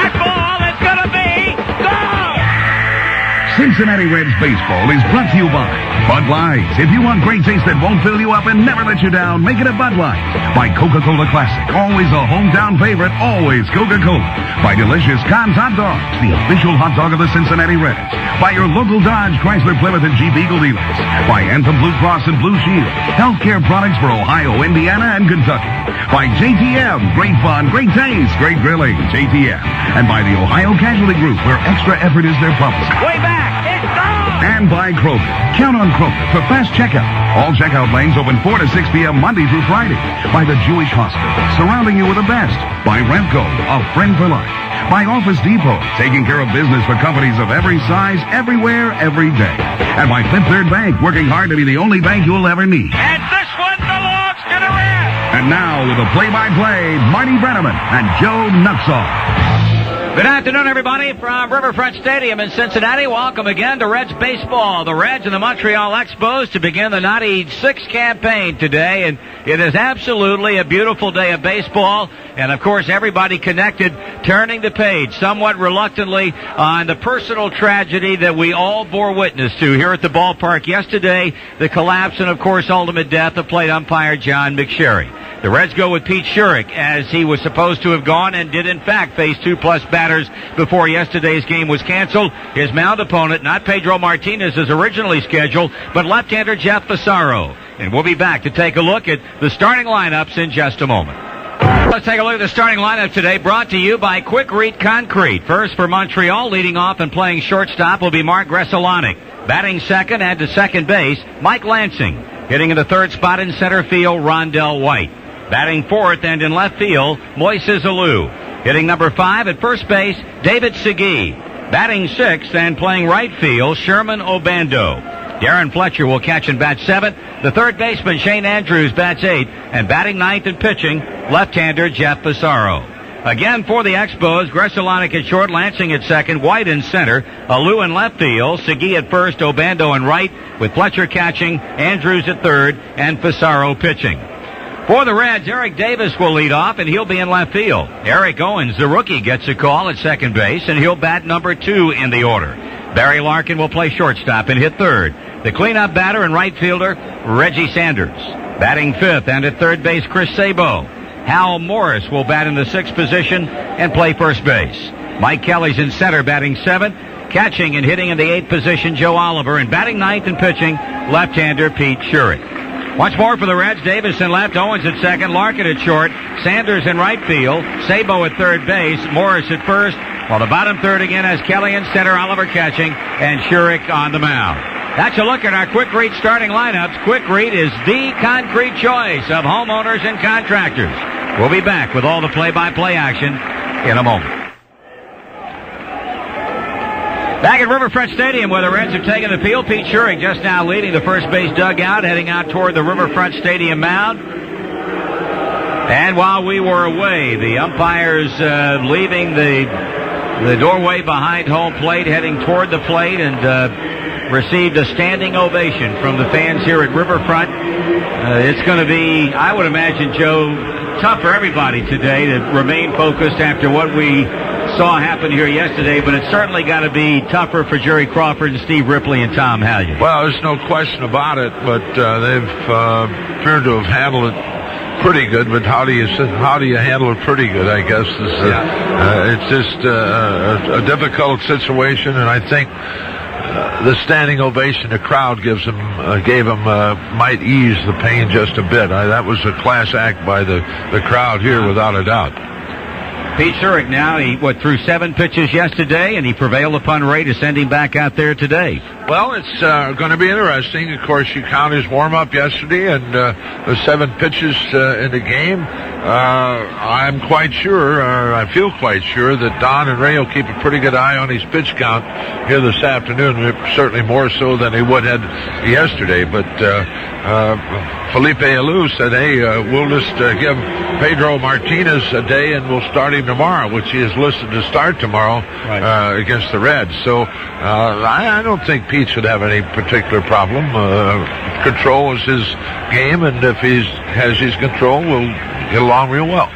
That ball is going to be gone! Cincinnati Reds baseball is brought to you by Bud Light. If you want great taste that won't fill you up and never let you down, make it a Bud Light. By Coca-Cola Classic, always a hometown favorite, always Coca-Cola. By Delicious Conn's Hot Dogs, the official hot dog of the Cincinnati Reds. By your local Dodge, Chrysler, Plymouth, and Jeep Eagle dealers. By Anthem Blue Cross and Blue Shield, healthcare products for Ohio, Indiana, and Kentucky. By JTM, great fun, great taste, great grilling, JTM. And by the Ohio Casualty Group, where extra effort is their policy. Way back! It's gone! And by Kroger. Count on Kroger for fast checkout. All checkout lanes open 4 to 6 p.m. Monday through Friday. By the Jewish Hospital, surrounding you with the best. By Remco, a friend for life. By Office Depot, taking care of business for companies of every size, everywhere, every day. And by Fifth Third Bank, working hard to be the only bank you'll ever need. And this one belongs to the Reds! And now, with a play-by-play, Marty Brenneman and Joe Nuxall. Good afternoon, everybody, from Riverfront Stadium in Cincinnati. Welcome again to Reds baseball. The Reds and the Montreal Expos to begin the 96 campaign today. And it is absolutely a beautiful day of baseball. And, of course, everybody connected, turning the page somewhat reluctantly on the personal tragedy that we all bore witness to here at the ballpark yesterday, the collapse and, of course, ultimate death of plate umpire John McSherry. The Reds go with Pete Schurig, as he was supposed to have gone and did, in fact, face 2+ batters before yesterday's game was canceled. His mound opponent, not Pedro Martinez as originally scheduled, but left-hander Jeff Fassaro. And we'll be back to take a look at the starting lineups in just a moment. Let's take a look at the starting lineup today, brought to you by Quick Read Concrete. First for Montreal, leading off and playing shortstop will be Mark Gressolanic. Batting second and to second base, Mike Lansing. Hitting in the third spot in center field, Rondell White. Batting fourth and in left field, Moises Alou. Hitting number 5 at first base, David Segui. Batting sixth and playing right field, Sherman Obando. Darren Fletcher will catch and bat seventh. The third baseman, Shane Andrews, bats eighth. And batting ninth and pitching, left-hander Jeff Fassaro. Again for the Expos, Gressolanic at short, Lansing at second, White in center, Alou in left field, Segui at first, Obando in right, with Fletcher catching, Andrews at third, and Fassaro pitching. For the Reds, Eric Davis will lead off, and he'll be in left field. Eric Owens, the rookie, gets a call at second base, and he'll bat number 2 in the order. Barry Larkin will play shortstop and hit third. The cleanup batter and right fielder, Reggie Sanders. Batting fifth and at third base, Chris Sabo. Hal Morris will bat in the sixth position and play first base. Mike Kelly's in center, batting seventh. Catching and hitting in the eighth position, Joe Oliver. And batting ninth and pitching, left-hander Pete Schurig. Once more for the Reds, Davis in left, Owens at second, Larkin at short, Sanders in right field, Sabo at third base, Morris at first, while the bottom third again has Kelly in center, Oliver catching, and Schurig on the mound. That's a look at our Quick Read starting lineups. Quick Read is the concrete choice of homeowners and contractors. We'll be back with all the play-by-play action in a moment. Back at Riverfront Stadium, where the Reds have taken the field, Pete Schurig just now leading the first base dugout, heading out toward the Riverfront Stadium mound. And while we were away, the umpires leaving the doorway behind home plate, heading toward the plate, and received a standing ovation from the fans here at Riverfront. It's going to be, I would imagine, Joe, tough for everybody today to remain focused after what we saw happen here yesterday, but it's certainly got to be tougher for Jerry Crawford and Steve Ripley and Tom Halyard. Well, there's no question about it, but they've appeared to have handled it pretty good. But how do you handle it pretty good? I guess it's just a difficult situation, and I think the standing ovation the crowd gave him might ease the pain just a bit. That was a class act by the crowd here, without a doubt. Pete Schurig now, he threw 7 pitches yesterday, and he prevailed upon Ray to send him back out there today. Well, it's going to be interesting. Of course, you count his warm-up yesterday and the 7 pitches in the game. I'm quite sure, I feel quite sure, that Don and Ray will keep a pretty good eye on his pitch count here this afternoon, certainly more so than they would have yesterday. But Felipe Alou said, hey, we'll just give Pedro Martinez a day and we'll start him tomorrow, which he is listed to start tomorrow against the Reds. So I don't think Pete should have any particular problem. Control is his game, and if he has his control, we'll get along real well.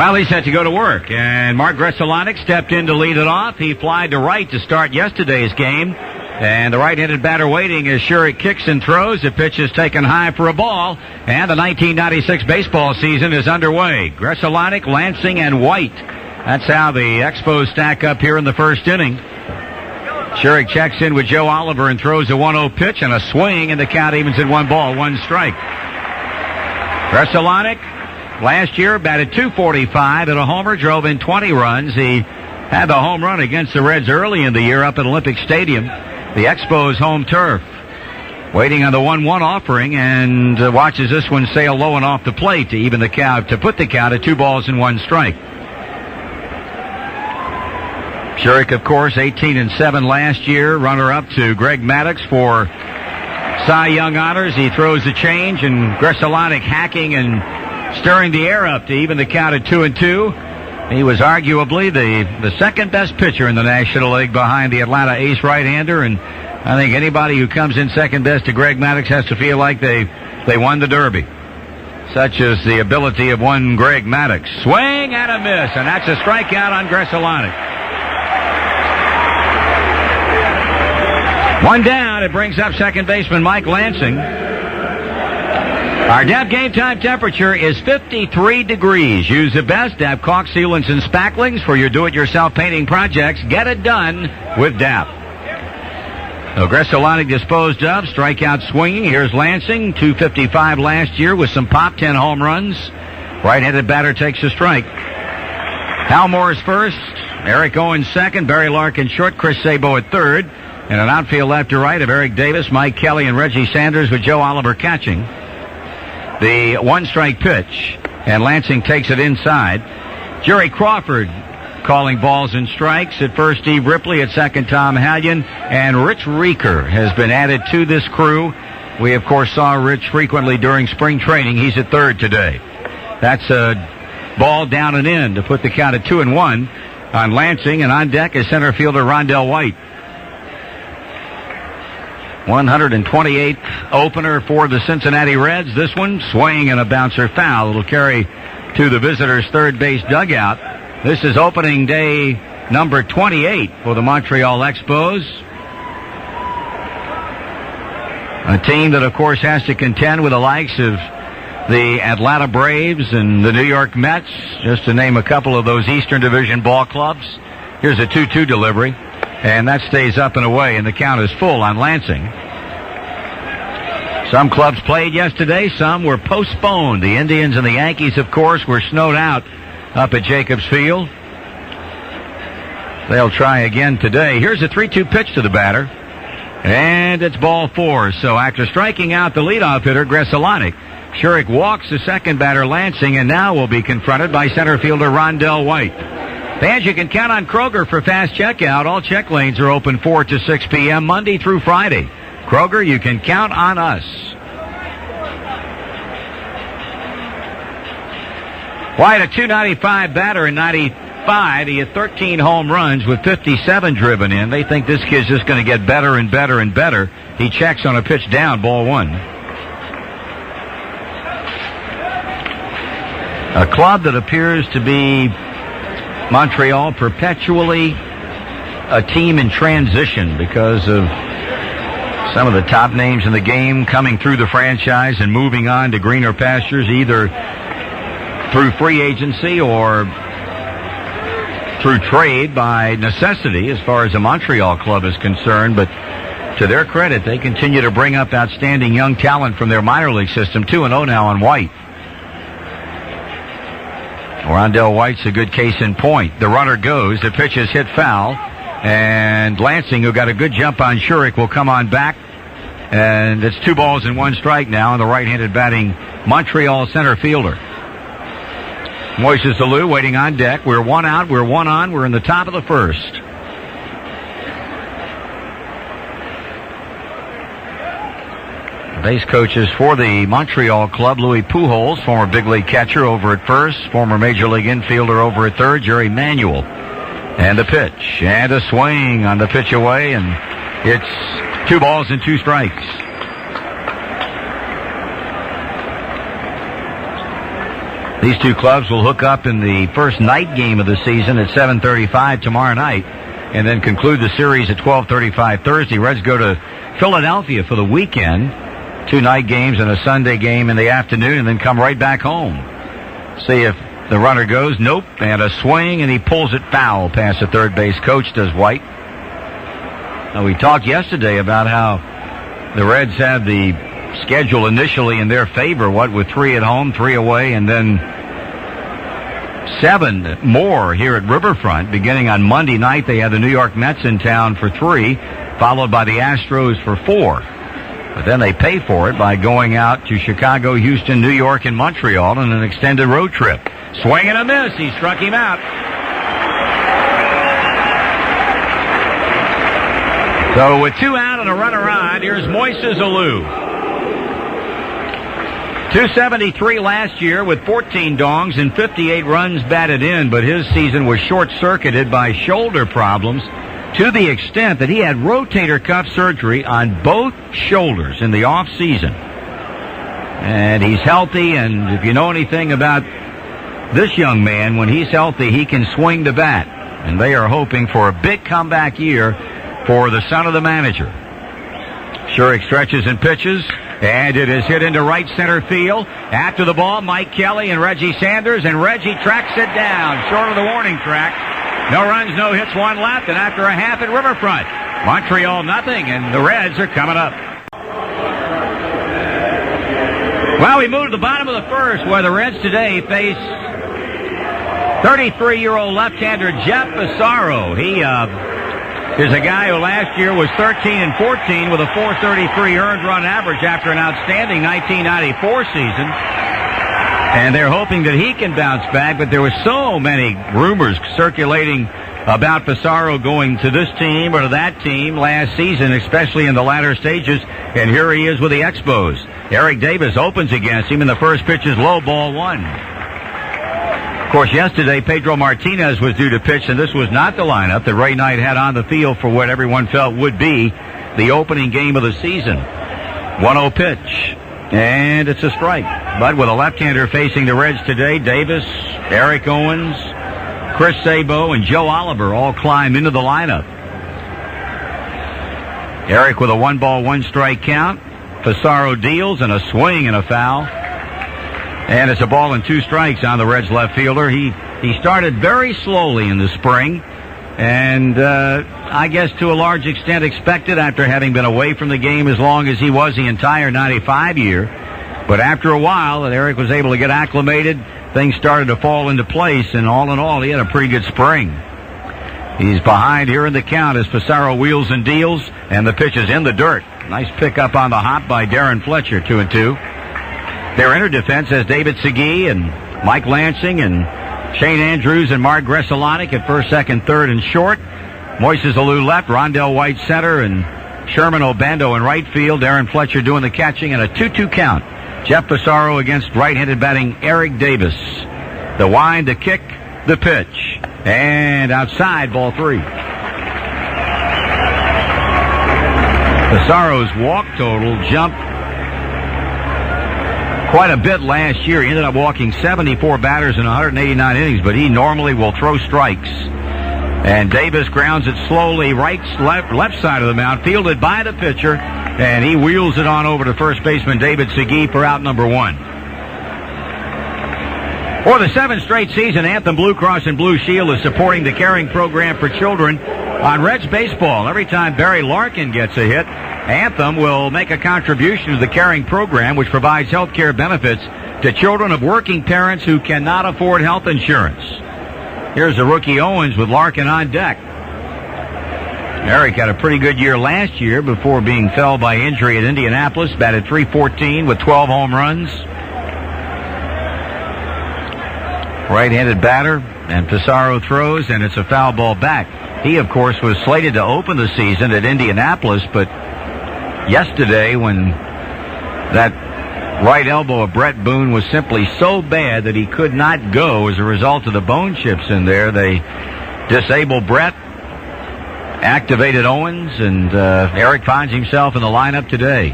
Well, he's set to go to work, and Mark Gresselonic stepped in to lead it off. He flied to right to start yesterday's game, and the right-handed batter waiting as Schurig kicks and throws. The pitch is taken high for a ball, and the 1996 baseball season is underway. Gresselonic, Lansing, and White. That's how the Expos stack up here in the first inning. Schurig checks in with Joe Oliver and throws a 1-0 pitch and a swing, and the count evens at 1 ball, 1 strike. Gresselonic last year batted .245 at a homer, drove in 20 runs. He had the home run against the Reds early in the year up at Olympic Stadium, the Expos home turf. Waiting on the 1-1 offering, and watches this one sail low and off the plate to even the count, to put the count at 2 balls and 1 strike. Schurig, of course, 18-7 last year, runner-up to Greg Maddux for Cy Young honors. He throws the change, and Gresselonic hacking and stirring the air up to even the count at 2-2. He was arguably the second-best pitcher in the National League behind the Atlanta ace right-hander, and I think anybody who comes in second best to Greg Maddux has to feel like they won the Derby. Such is the ability of one Greg Maddux. Swing and a miss, and that's a strikeout on Gresselonic. One down. It brings up second baseman Mike Lansing. Our DAP game time temperature is 53 degrees. Use the best DAP caulk sealants and spacklings for your do-it-yourself painting projects. Get it done with DAP. So Gresselonic disposed of, strikeout swinging. Here's Lansing, .255 last year with some pop, 10 home runs. Right-handed batter takes a strike. Hal Morris first, Eric Owens second, Barry Larkin short, Chris Sabo at third. And an outfield left to right of Eric Davis, Mike Kelly, and Reggie Sanders with Joe Oliver catching. The 1-strike pitch, and Lansing takes it inside. Jerry Crawford calling balls and strikes. At first, Steve Ripley. At second, Tom Hallion. And Rich Reeker has been added to this crew. We, of course, saw Rich frequently during spring training. He's at third today. That's a ball down and in to put the count at 2-1 on Lansing. And on deck is center fielder Rondell White. 128th opener for the Cincinnati Reds. This one, swing and a bouncer foul. It'll carry to the visitors' third base dugout. This is opening day number 28 for the Montreal Expos. A team that, of course, has to contend with the likes of the Atlanta Braves and the New York Mets, just to name a couple of those Eastern Division ball clubs. Here's a 2-2 delivery. And that stays up and away, and the count is full on Lansing. Some clubs played yesterday, some were postponed. The Indians and the Yankees, of course, were snowed out up at Jacobs Field. They'll try again today. Here's a 3-2 pitch to the batter, and it's ball 4. So after striking out the leadoff hitter, Gresselonic, Schurig walks the second batter, Lansing, and now will be confronted by center fielder Rondell White. Fans, you can count on Kroger for fast checkout. All check lanes are open 4 to 6 p.m. Monday through Friday. Kroger, you can count on us. White, a .295 batter in 95. He had 13 home runs with 57 driven in. They think this kid's just going to get better and better and better. He checks on a pitch down, ball 1. A club that appears to be Montreal perpetually a team in transition because of some of the top names in the game coming through the franchise and moving on to greener pastures, either through free agency or through trade by necessity as far as the Montreal club is concerned. But to their credit, they continue to bring up outstanding young talent from their minor league system. 2-0 now on White. Rondell White's a good case in point. The runner goes. The pitch is hit foul. And Lansing, who got a good jump on Schurig, will come on back. And it's 2 balls and 1 strike now on the right-handed batting Montreal center fielder. Moises Alou waiting on deck. We're 1 out. We're 1 on. We're in the top of the first. Base coaches for the Montreal club, Louis Pujols, former big league catcher over at first, former major league infielder over at third, Jerry Manuel. And the pitch, and a swing on the pitch away, and it's 2 balls and 2 strikes. These two clubs will hook up in the first night game of the season at 7:35 tomorrow night, and then conclude the series at 12:35 Thursday. Reds go to Philadelphia for the weekend. 2 night games and a Sunday game in the afternoon, and then come right back home. See if the runner goes. Nope. And a swing, and he pulls it foul past the third base coach, does White. Now, we talked yesterday about how the Reds had the schedule initially in their favor, with 3 at home, 3 away, and then 7 more here at Riverfront. Beginning on Monday night, they had the New York Mets in town for 3, followed by the Astros for 4. But then they pay for it by going out to Chicago, Houston, New York, and Montreal on an extended road trip. Swing and a miss. He struck him out. So with 2 out and a runner on, here's Moises Alou. 273 last year with 14 dongs and 58 runs batted in, but his season was short-circuited by shoulder problems to the extent that he had rotator cuff surgery on both shoulders in the off-season. And he's healthy, and if you know anything about this young man, when he's healthy, he can swing the bat. And they are hoping for a big comeback year for the son of the manager. Schurig stretches and pitches, and it is hit into right center field. After the ball, Mike Kelly and Reggie Sanders, and Reggie tracks it down short of the warning track. No runs, no hits, 1 left, and after a half at Riverfront, Montreal nothing, and the Reds are coming up. Well, we move to the bottom of the first, where the Reds today face 33-year-old left-hander Jeff Pissarro. He is a guy who last year was 13-14 with a .433 earned run average after an outstanding 1994 season. And they're hoping that he can bounce back, but there were so many rumors circulating about Pissarro going to this team or to that team last season, especially in the latter stages, and here he is with the Expos. Eric Davis opens against him, and the first pitch is low, ball 1. Of course, yesterday, Pedro Martinez was due to pitch, and this was not the lineup that Ray Knight had on the field for what everyone felt would be the opening game of the season. 1-0 pitch, and it's a strike. But with a left-hander facing the Reds today, Davis, Eric Owens, Chris Sabo, and Joe Oliver all climb into the lineup. Eric with a 1-ball-1-strike count. Pissarro deals, and a swing and a foul. And it's a ball and 2 strikes on the Reds left fielder. He started very slowly in the spring, and I guess to a large extent expected after having been away from the game as long as he was the entire 95 year. But after a while, and Eric was able to get acclimated, things started to fall into place, and all in all, he had a pretty good spring. He's behind here in the count as Pissarro wheels and deals, and the pitch is in the dirt. Nice pickup on the hop by Darren Fletcher, 2-2. Their inner defense has David Segui and Mike Lansing and Shane Andrews and Mark Gressolonic at first, second, third, and short. Moises Alou left, Rondell White center, and Sherman Obando in right field. Darren Fletcher doing the catching, and a 2-2 count. Jeff Pissarro against right-handed batting Eric Davis. The wind, the kick, the pitch. And outside, ball 3. Pissarro's walk total jumped quite a bit last year. He ended up walking 74 batters in 189 innings, but he normally will throw strikes. And Davis grounds it slowly left side of the mound, fielded by the pitcher, and he wheels it on over to first baseman David Segui for out number 1. For the 7th straight season, Anthem Blue Cross and Blue Shield is supporting the caring program for children on Reds baseball. Every time Barry Larkin gets a hit, Anthem will make a contribution to the caring program, which provides health care benefits to children of working parents who cannot afford health insurance. Here's the rookie Owens with Larkin on deck. Eric had a pretty good year last year before being felled by injury at Indianapolis. Batted .314 with 12 home runs. Right-handed batter, and Pissarro throws, and it's a foul ball back. He, of course, was slated to open the season at Indianapolis, but yesterday, when that right elbow of Brett Boone was simply so bad that he could not go as a result of the bone chips in there, they disabled Brett, activated Owens, and Eric finds himself in the lineup today.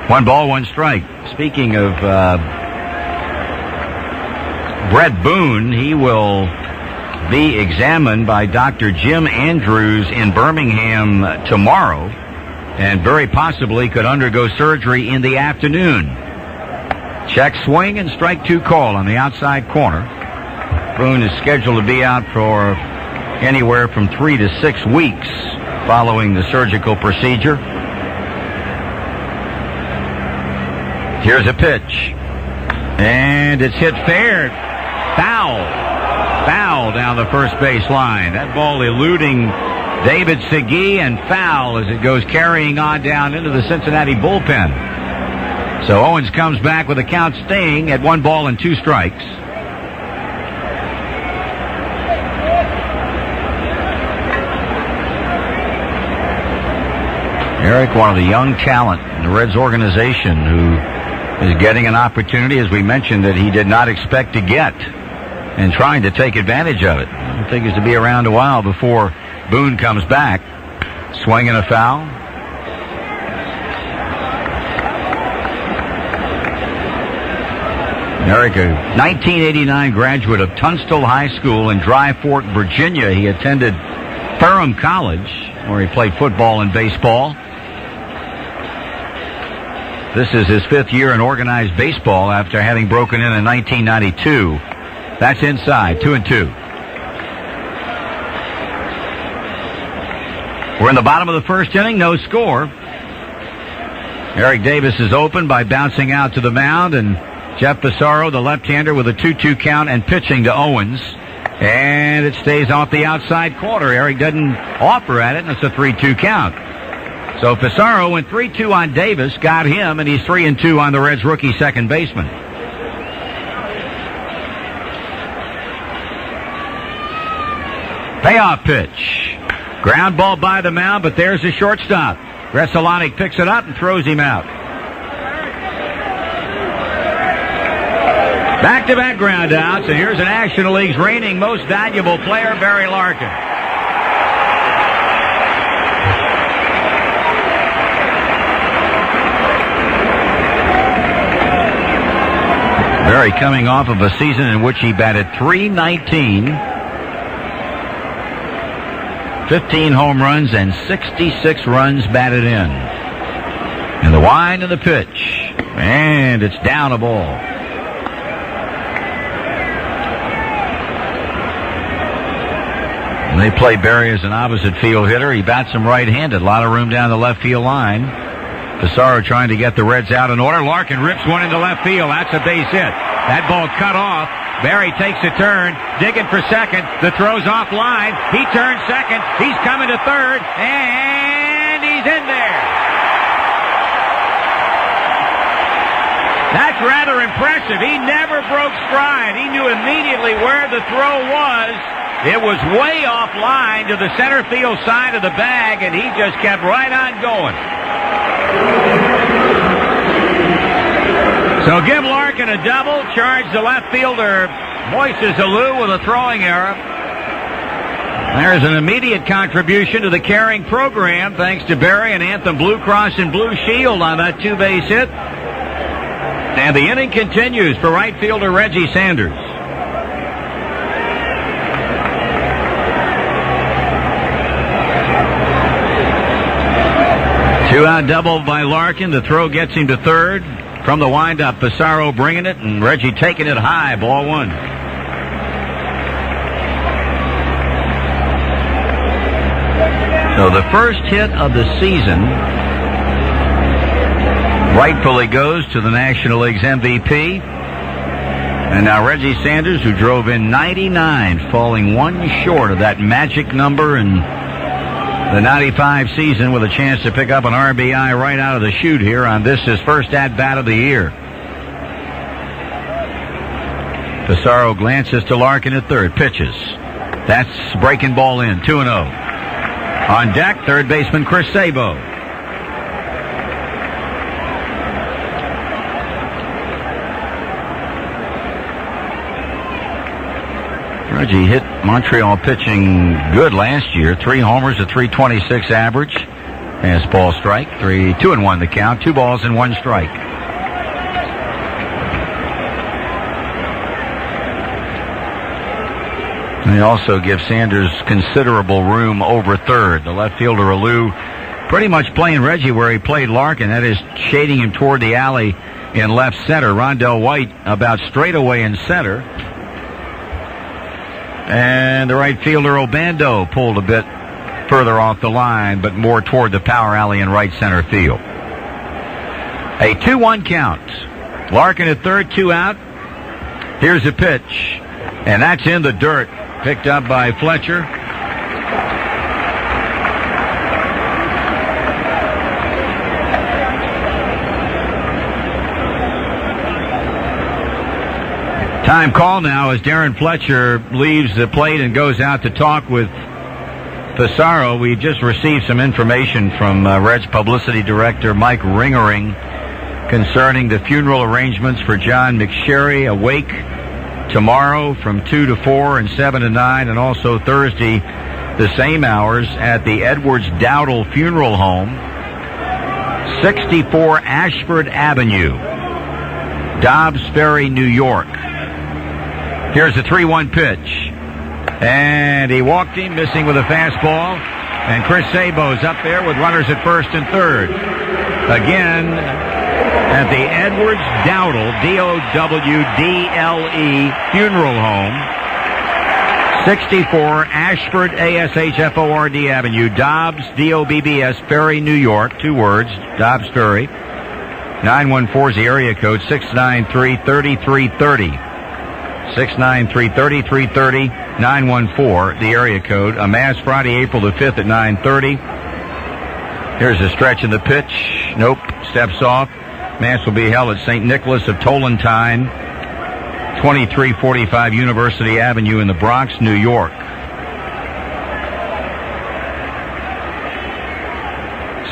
1 ball, 1 strike. Speaking of Brett Boone. He will be examined by Dr. Jim Andrews in Birmingham tomorrow, and very possibly could undergo surgery in the afternoon. Check swing and strike 2 call on the outside corner. Boone is scheduled to be out for anywhere from 3 to 6 weeks following the surgical procedure. Here's a pitch, and it's hit fair. Foul down the first base line. That ball eluding David Segui, and foul as it goes carrying on down into the Cincinnati bullpen. So Owens comes back with a count staying at 1 ball and 2 strikes. Eric, one of the young talent in the Reds organization, who is getting an opportunity, as we mentioned, that he did not expect to get, and trying to take advantage of it. I don't think he's to be around a while before Boone comes back. Swing and a foul. Eric, a 1989 graduate of Tunstall High School in Dry Fork, Virginia. He attended Ferrum College, where he played football and baseball. This is his 5th year in organized baseball after having broken in 1992. That's inside, 2-2. We're in the bottom of the first inning, no score. Eric Davis is open by bouncing out to the mound, and Jeff Pissarro, the left-hander, with a 2-2 count and pitching to Owens. And it stays off the outside corner. Eric doesn't offer at it, and it's a 3-2 count. So Pissarro went 3-2 on Davis, got him, and he's 3-2 on the Reds' rookie second baseman. Payoff pitch. Ground ball by the mound, but there's the shortstop. Gresalonic picks it up and throws him out. Back-to-back ground outs, and here's the National League's reigning most valuable player, Barry Larkin. Barry coming off of a season in which he batted .319, 15 home runs, and 66 runs batted in. And the wind of the pitch, and it's down a ball. And they play Barry as an opposite field hitter. He bats him right-handed. A lot of room down the left field line. Pissarro trying to get the Reds out in order. Larkin rips one into left field. That's a base hit. That ball cut off. Barry takes a turn, digging for second. The throw's offline. He turns second. He's coming to third, and he's in there. That's rather impressive. He never broke stride. He knew immediately where the throw was. It was way offline to the center field side of the bag, and he just kept right on going. So give Larkin a double, charge the left fielder Moises Alou with a throwing error. There's an immediate contribution to the carrying program thanks to Barry and Anthem Blue Cross and Blue Shield on that 2-base hit. And the inning continues for right fielder Reggie Sanders. Two-out double by Larkin. The throw gets him to third. From the windup, Pissarro bringing it, and Reggie taking it high. Ball 1. So the first hit of the season rightfully goes to the National League's MVP. And now Reggie Sanders, who drove in 99, falling 1 short of that magic number in the 95 season, with a chance to pick up an RBI right out of the chute here on this, his first at-bat of the year. Pissarro glances to Larkin at third. Pitches. That's breaking ball in. 2-0. On deck, third baseman Chris Sabo. Reggie hit Montreal pitching good last year. 3 homers, a .326 average. Fastball strike. 2-1 the count. 2 balls and 1 strike. They also give Sanders considerable room over third. The left fielder, Alou, pretty much playing Reggie where he played Larkin. That is shading him toward the alley in left center. Rondell White about straight away in center. And the right fielder, Obando, pulled a bit further off the line, but more toward the power alley in right center field. A 2-1 count. Larkin at third, 2 out. Here's a pitch, and that's in the dirt. Picked up by Fletcher. Time call now as Darren Fletcher leaves the plate and goes out to talk with Pissarro. We just received some information from Reds publicity director Mike Ringering concerning the funeral arrangements for John McSherry. A wake tomorrow from 2 to 4 and 7 to 9, and also Thursday the same hours at the Edwards Dowdle Funeral Home, 64 Ashford Avenue, Dobbs Ferry, New York. Here's a 3-1 pitch. And he walked him, missing with a fastball. And Chris Sabo's up there with runners at first and third. Again, at the Edwards Dowdle, D-O-W-D-L-E Funeral Home, 64 Ashford, A-S-H-F-O-R-D Avenue, Dobbs, D-O-B-B-S, Ferry, New York. 2 words, Dobbs Ferry. 914 is the area code, 693-3330. 693-3330, 914, the area code. A Mass Friday, April the 5th at 9:30. Here's a stretch in the pitch. Nope, steps off. Mass will be held at St. Nicholas of Tolentine, 2345 University Avenue in the Bronx, New York.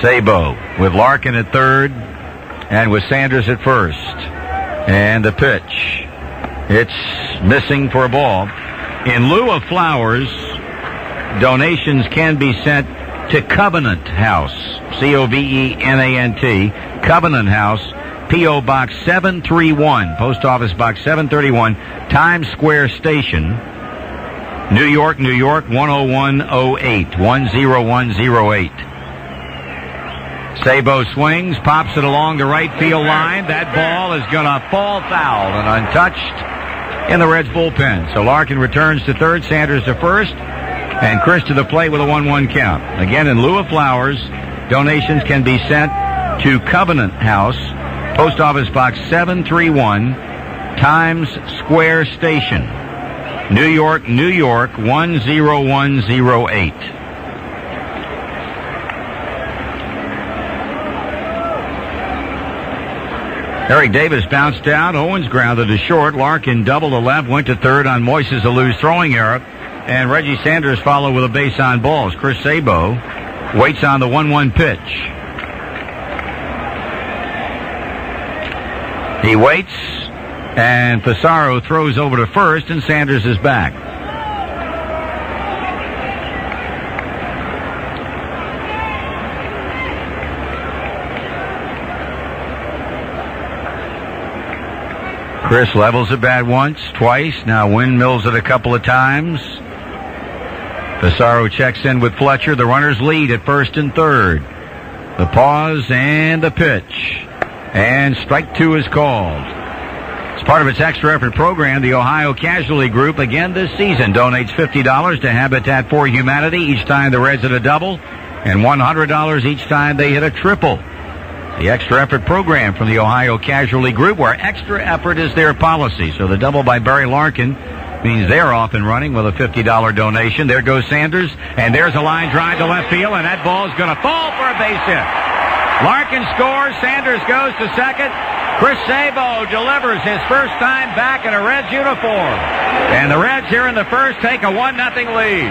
Sabo with Larkin at third and with Sanders at first. And the pitch. It's missing for a ball. In lieu of flowers, donations can be sent to Covenant House, C-O-V-E-N-A-N-T, Covenant House, P.O. Box 731, Post Office Box 731, Times Square Station, New York, New York, 10108, 10108. Sabo swings, pops it along the right field line. That ball is going to fall foul and untouched in the Reds bullpen. So Larkin returns to third, Sanders to first, and Chris to the plate with a 1-1 count. Again, in lieu of flowers, donations can be sent to Covenant House, Post Office Box 731, Times Square Station, New York, New York, 10108. Eric Davis bounced out. Owens grounded to short. Larkin doubled to left, went to third on Moises Alou's throwing error. And Reggie Sanders followed with a base on balls. Chris Sabo waits on the 1-1 pitch. He waits, and Pissarro throws over to first, and Sanders is back. Chris levels the bat once, twice, now windmills it a couple of times. Pissarro checks in with Fletcher. The runners lead at first and third. The pause and the pitch. And strike 2 is called. As part of its extra effort program, the Ohio Casualty Group again this season donates $50 to Habitat for Humanity each time the Reds hit a double, and $100 each time they hit a triple. The extra effort program from the Ohio Casualty Group, where extra effort is their policy. So the double by Barry Larkin means they're off and running with a $50 donation. There goes Sanders, and there's a line drive to left field, and that ball's going to fall for a base hit. Larkin scores, Sanders goes to second. Chris Sabo delivers his first time back in a Reds uniform. And the Reds here in the first take a 1-0 lead.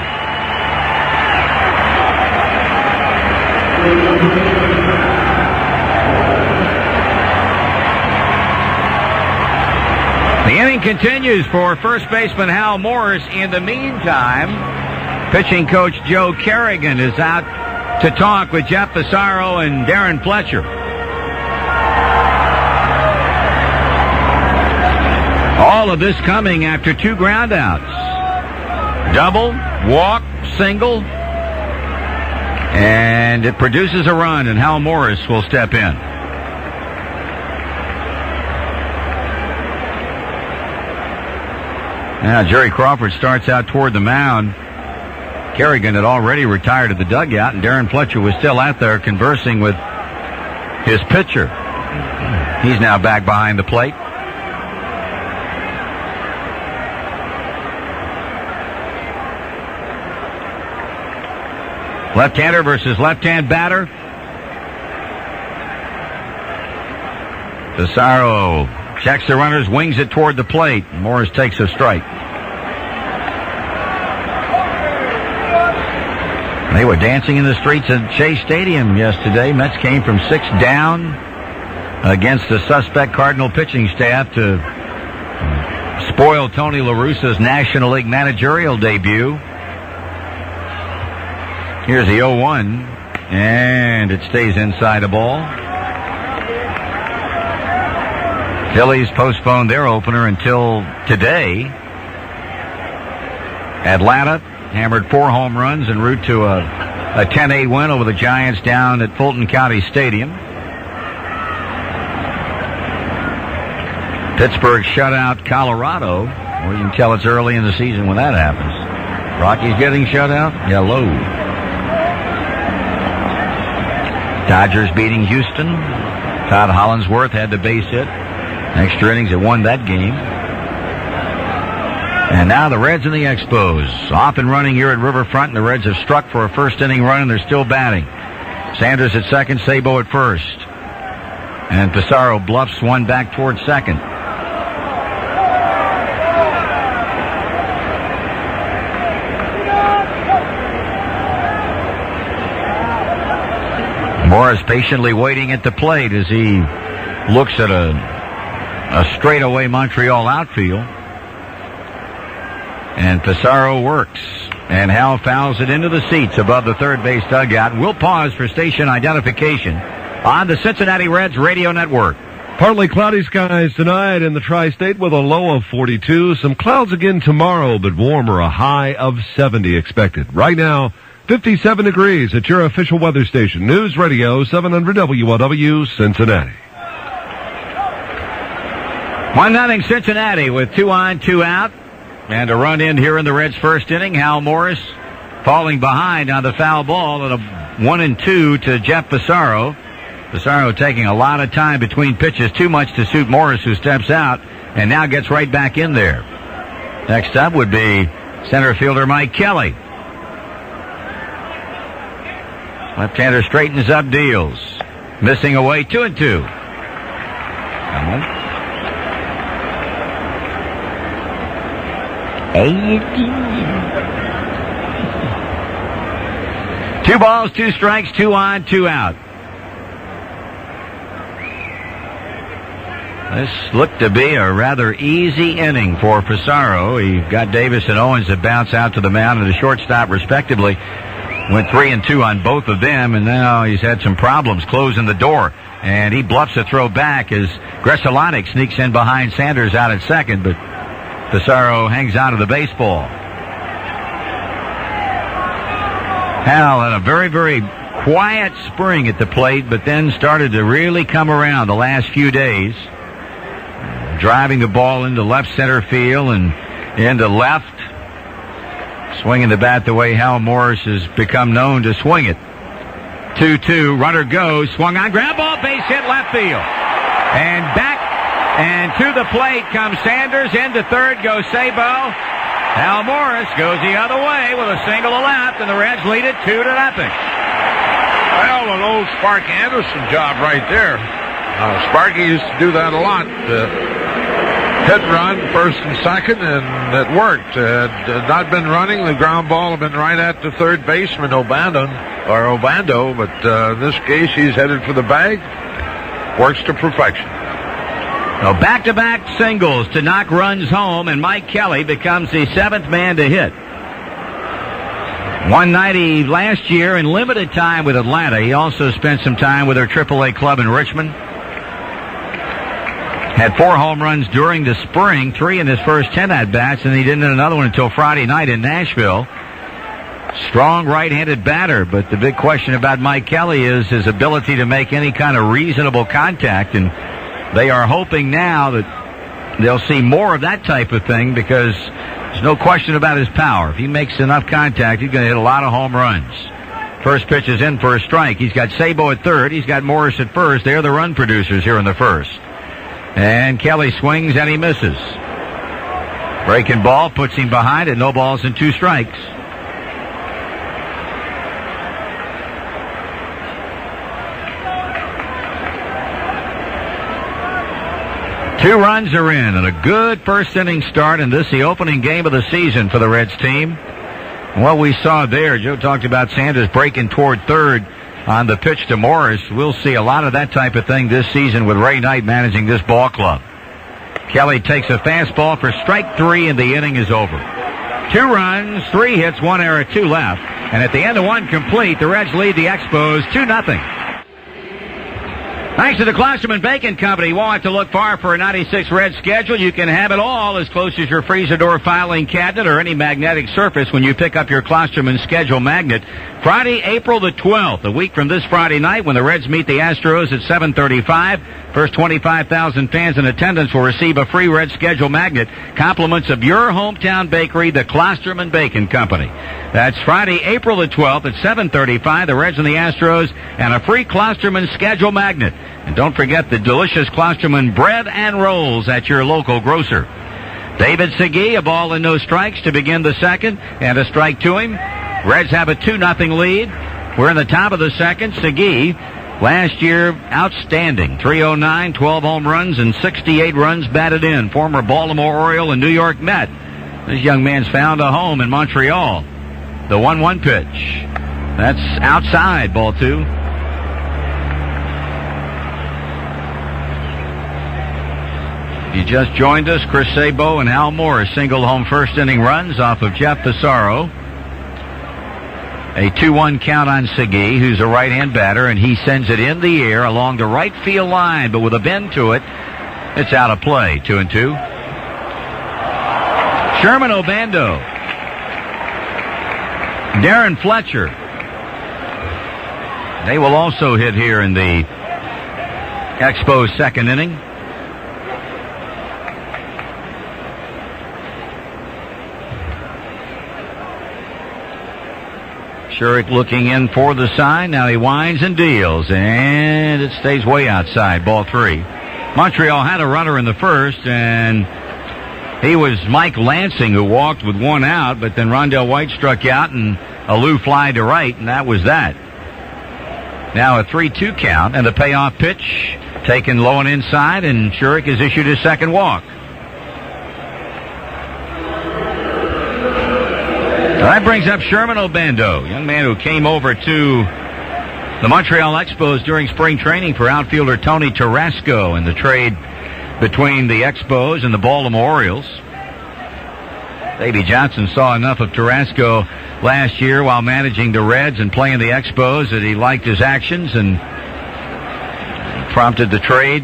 The inning continues for first baseman Hal Morris. In the meantime, pitching coach Joe Kerrigan is out to talk with Jeff Pissarro and Darren Fletcher. All of this coming after 2 groundouts. Double, walk, single, and it produces a run, and Hal Morris will step in. Now Jerry Crawford starts out toward the mound. Kerrigan had already retired to the dugout, and Darren Fletcher was still out there conversing with his pitcher. He's now back behind the plate. Left-hander versus left-hand batter. Pissarro checks the runners, wings it toward the plate. Morris takes a strike. They were dancing in the streets of Shea Stadium yesterday. Mets came from 6 down against the suspect Cardinal pitching staff to spoil Tony La Russa's National League managerial debut. Here's the 0-1, and it stays inside a ball. Phillies postponed their opener until today. Atlanta hammered 4 home runs en route to a 10-8 win over the Giants down at Fulton County Stadium. Pittsburgh shut out Colorado. Well, you can tell it's early in the season when that happens. Rockies getting shut out? Hello. Dodgers beating Houston. Todd Hollinsworth had the base hit. Extra innings that won that game. And now the Reds and the Expos off and running here at Riverfront, and the Reds have struck for a first inning run, and they're still batting. Sanders at second, Sabo at first. And Pissarro bluffs one back toward second. Morris patiently waiting at the plate as he looks at a straightaway Montreal outfield. And Pissarro works. And Hal fouls it into the seats above the third base dugout. We'll pause for station identification on the Cincinnati Reds Radio Network. Partly cloudy skies tonight in the tri-state with a low of 42. Some clouds again tomorrow, but warmer, a high of 70 expected. Right now, 57 degrees at your official weather station. News Radio 700 WLW Cincinnati. 1-0 Cincinnati with 2 on, 2 out. And a run in here in the Reds' first inning. Hal Morris falling behind on the foul ball and a 1-2 to Jeff Pissarro. Pissarro taking a lot of time between pitches, too much to suit Morris, who steps out and now gets right back in there. Next up would be center fielder Mike Kelly. Left-hander straightens up, deals. Missing away, 2-2. Come on. 2 balls, 2 strikes, 2 on, 2 out. This looked to be a rather easy inning for Pissarro. He got Davis and Owens to bounce out to the mound and the shortstop, respectively. Went 3-2 on both of them, and now he's had some problems closing the door. And he bluffs a throw back as Gresalonic sneaks in behind Sanders out at second, but Pissarro hangs out of the baseball. Hal had a very, very quiet spring at the plate, but then started to really come around the last few days. Driving the ball into left center field and into left. Swinging the bat the way Hal Morris has become known to swing it. 2-2, runner goes, swung on, grab ball, base hit, left field. And back and to the plate comes Sanders, into third goes Sabo. Hal Morris goes the other way with a single to left, and the Reds lead it 2-0. Well, an old Sparky Anderson job right there. Sparky used to do that a lot. Hit run, first and second, and it worked. Had not been running. The ground ball had been right at the third baseman, Obando, but in this case, he's headed for the bag. Works to perfection. So back-to-back singles to knock runs home, and Mike Kelly becomes the 7th man to hit. 190 last year in limited time with Atlanta. He also spent some time with their AAA club in Richmond. Had 4 home runs during the spring, 3 in his first 10 at-bats, and he didn't hit another one until Friday night in Nashville. Strong right-handed batter, but the big question about Mike Kelly is his ability to make any kind of reasonable contact, and they are hoping now that they'll see more of that type of thing because there's no question about his power. If he makes enough contact, he's going to hit a lot of home runs. First pitch is in for a strike. He's got Sabo at third. He's got Morris at first. They're the run producers here in the first. And Kelly swings and he misses. Breaking ball puts him behind at 0 balls and 2 strikes. Two runs are in and a good first inning start in this, the opening game of the season for the Reds team. What we saw there, Joe talked about Sanders breaking toward third on the pitch to Morris. We'll see a lot of that type of thing this season with Ray Knight managing this ball club. Kelly takes a fastball for strike 3 and the inning is over. 2 runs, 3 hits, 1 error, 2 left. And at the end of 1 complete, the Reds lead the Expos 2-0. Thanks to the Klosterman Bacon Company. You won't have to look far for a 96 Reds schedule. You can have it all as close as your freezer door filing cabinet or any magnetic surface when you pick up your Klosterman schedule magnet. Friday, April the 12th, a week from this Friday night when the Reds meet the Astros at 7:35. First 25,000 fans in attendance will receive a free Red schedule magnet, compliments of your hometown bakery, the Klosterman Bacon Company. That's Friday, April the 12th at 7:35, the Reds and the Astros, and a free Klosterman schedule magnet. And don't forget the delicious Klosterman bread and rolls at your local grocer. David Segui, a ball and no strikes to begin the second, and a strike to him. Reds have a 2-0 lead. We're in the top of the second. Segui, last year, outstanding. 309, 12 home runs, and 68 runs batted in. Former Baltimore Oriole and New York Met. This young man's found a home in Montreal. The 1-1 pitch. That's outside, ball 2. You just joined us. Chris Sabo and Al Morris single home first inning runs off of Jeff Pissarro. A 2-1 count on Segui, who's a right-hand batter, and he sends it in the air along the right field line, but with a bend to it, it's out of play. 2-2. Sherman Obando. Darren Fletcher. They will also hit here in the Expos second inning. Shurik looking in for the sign. Now he winds and deals, and it stays way outside. Ball 3. Montreal had a runner in the first, and he was Mike Lansing who walked with 1 out, but then Rondell White struck out and a Lou fly to right, and that was that. Now a 3-2 count, and the payoff pitch taken low and inside, and Shurik has issued his second walk. That brings up Sherman Obando, young man who came over to the Montreal Expos during spring training for outfielder Tony Tarasco in the trade between the Expos and the Baltimore Orioles. Davey Johnson saw enough of Tarasco last year while managing the Reds and playing the Expos that he liked his actions and prompted the trade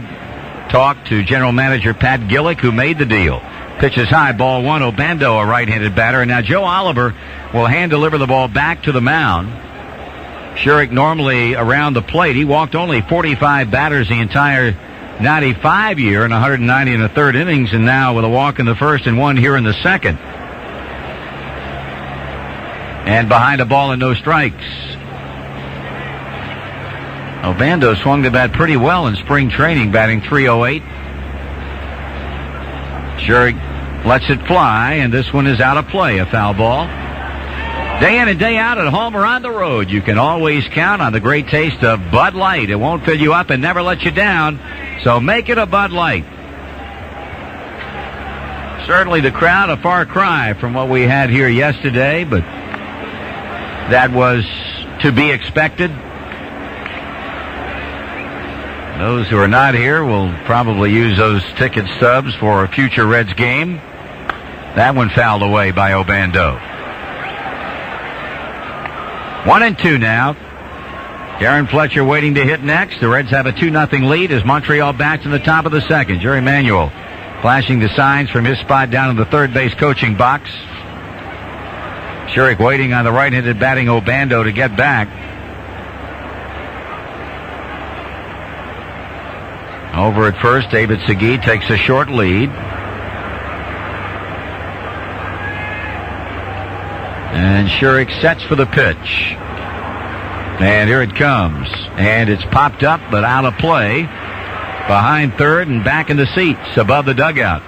talk to general manager Pat Gillick, who made the deal. Pitches high, ball 1. Obando, a right-handed batter. And now Joe Oliver will hand-deliver the ball back to the mound. Shurik normally around the plate. He walked only 45 batters the entire 95 year and 190 in the third innings, and now with a walk in the first and 1 here in the second. And behind a ball and no strikes. Obando swung the bat pretty well in spring training, batting .308. Shurik lets it fly, and this one is out of play, a foul ball. Day in and day out at home or on the road, you can always count on the great taste of Bud Light. It won't fill you up and never let you down, so make it a Bud Light. Certainly the crowd a far cry from what we had here yesterday, but that was to be expected. Those who are not here will probably use those ticket stubs for a future Reds game. That one fouled away by Obando. 1-2 now. Darren Fletcher waiting to hit next. The Reds have a 2-0 lead as Montreal bats in the top of the second. Jerry Manuel flashing the signs from his spot down in the third base coaching box. Shurik waiting on the right-handed batting Obando to get back. Over at first, David Segui takes a short lead. And Shurik sets for the pitch. And here it comes. And it's popped up, but out of play. Behind third and back in the seats above the dugout.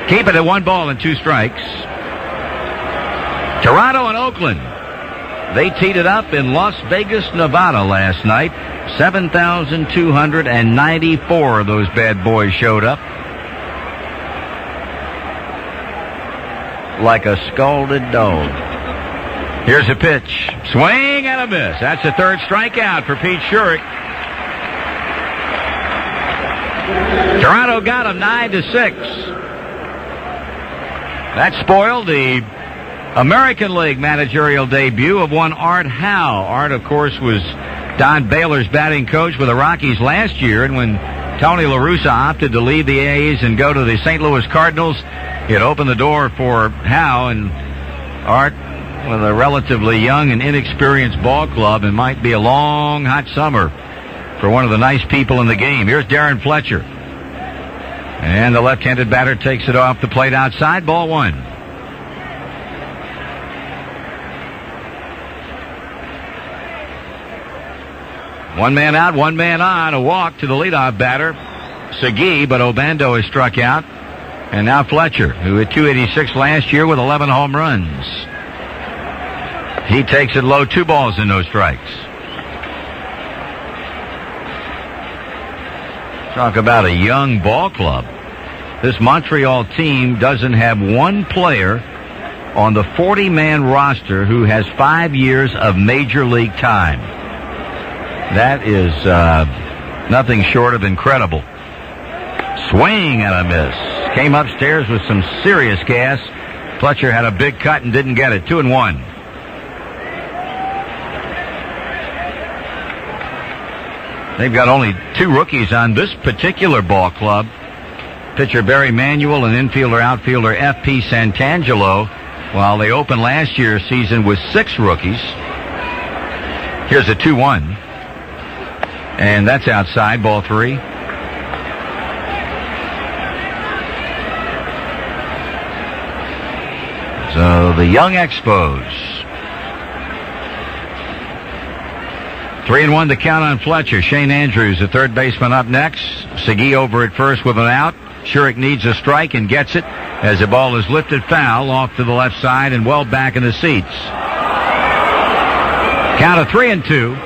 Keep it at 1 ball and 2 strikes. Toronto and Oakland. They teed it up in Las Vegas, Nevada last night. 7,294 of those bad boys showed up. Like a scalded dog. Here's a pitch. Swing and a miss. That's the third strikeout for Pete Shurik. Toronto got him 9-6. That spoiled the American League managerial debut of one Art Howe. Art, of course, was Don Baylor's batting coach with the Rockies last year, and when Tony La Russa opted to leave the A's and go to the St. Louis Cardinals, it opened the door for Howe, and Art, with a relatively young and inexperienced ball club, it might be a long, hot summer for one of the nice people in the game. Here's Darren Fletcher. And the left-handed batter takes it off the plate outside. Ball 1. One man out, 1 man on. A walk to the leadoff batter, Segui, but Obando is struck out. And now Fletcher, who hit .286 last year with 11 home runs. He takes it low, 2 balls and no strikes. Talk about a young ball club. This Montreal team doesn't have one player on the 40-man roster who has 5 years of major league time. That is nothing short of incredible. Swing and a miss. Came upstairs with some serious gas. Fletcher had a big cut and didn't get it. 2-1. They've got only 2 rookies on this particular ball club. Pitcher Barry Manuel and infielder-outfielder F.P. Santangelo, while they opened last year's season with 6 rookies. Here's a 2-1. And that's outside, ball 3. So the young Expos. 3-1 to count on Fletcher. Shane Andrews, the third baseman, up next. Segui over at first with an out. Shurik needs a strike and gets it as the ball is lifted foul off to the left side and well back in the seats. Count of 3-2.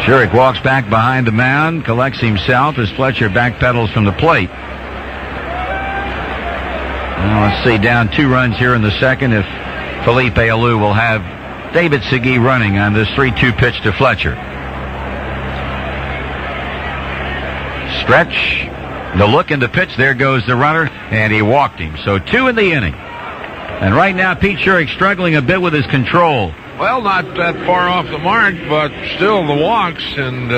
Shurik walks back behind the mound, collects himself as Fletcher backpedals from the plate. Well, let's see, down 2 runs here in the second if Felipe Alou will have David Segui running on this 3-2 pitch to Fletcher. Stretch, the look and the pitch, there goes the runner, and he walked him. So 2 in the inning. And right now Pete Shurik struggling a bit with his control. Well, not that far off the mark, but still the walks, and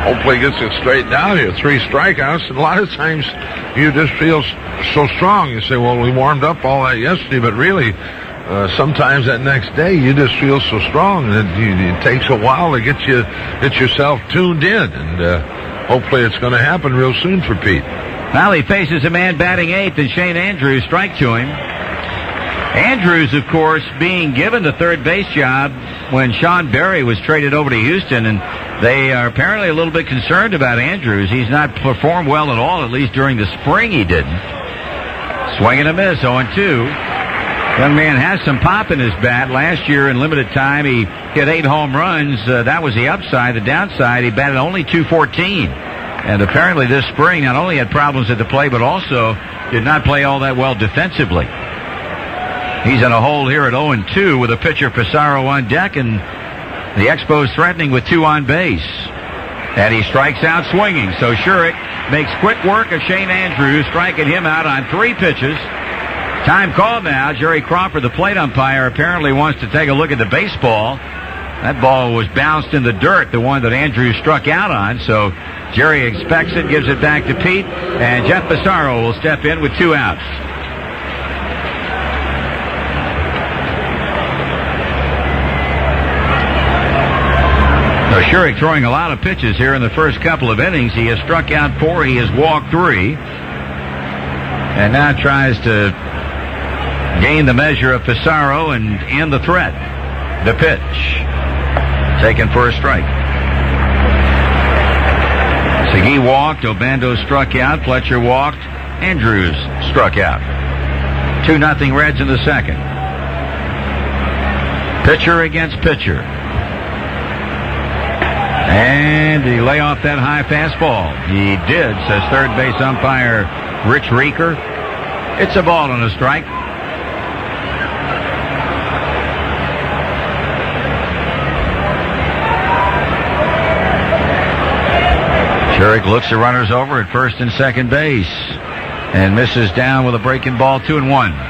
hopefully gets it straightened out here. 3 strikeouts, and a lot of times you just feel so strong. You say, well, we warmed up all that yesterday, but really, sometimes that next day you just feel so strong that it takes a while to get yourself tuned in, and hopefully it's going to happen real soon for Pete. Now he faces a man batting 8th, and Shane Andrews strike to him. Andrews, of course, being given the third base job when Sean Berry was traded over to Houston, and they are apparently a little bit concerned about Andrews. He's not performed well at all, at least during the spring he didn't. Swing and a miss, 0-2. Young man has some pop in his bat. Last year in limited time, he hit 8 home runs. That was the upside. The downside, he batted only .214. And apparently this spring not only had problems at the plate, but also did not play all that well defensively. He's in a hole here at 0-2 with a pitcher Pissarro on deck, and The Expos threatening with 2 on base. And he strikes out swinging. So Shurik makes quick work of Shane Andrews, striking him out on 3 pitches. Time called now. Jerry Crawford, the plate umpire, apparently wants to take a look at the baseball. That ball was bounced in the dirt, the one that Andrews struck out on. So Jerry expects it, gives it back to Pete, and Jeff Pissarro will step in with 2 outs. So Shurik throwing a lot of pitches here in the first couple of innings. He has struck out 4. He has walked 3. And now tries to gain the measure of Pissarro and end the threat. The pitch. Taken for a strike. Segui walked. Obando struck out. Fletcher walked. Andrews struck out. 2-0 Reds in the second. Pitcher against pitcher. And did he lay off that high fastball? He did, says third base umpire Rich Reeker. It's a ball and a strike. Shurik looks the runners over at first and second base and misses down with a breaking ball. 2-1.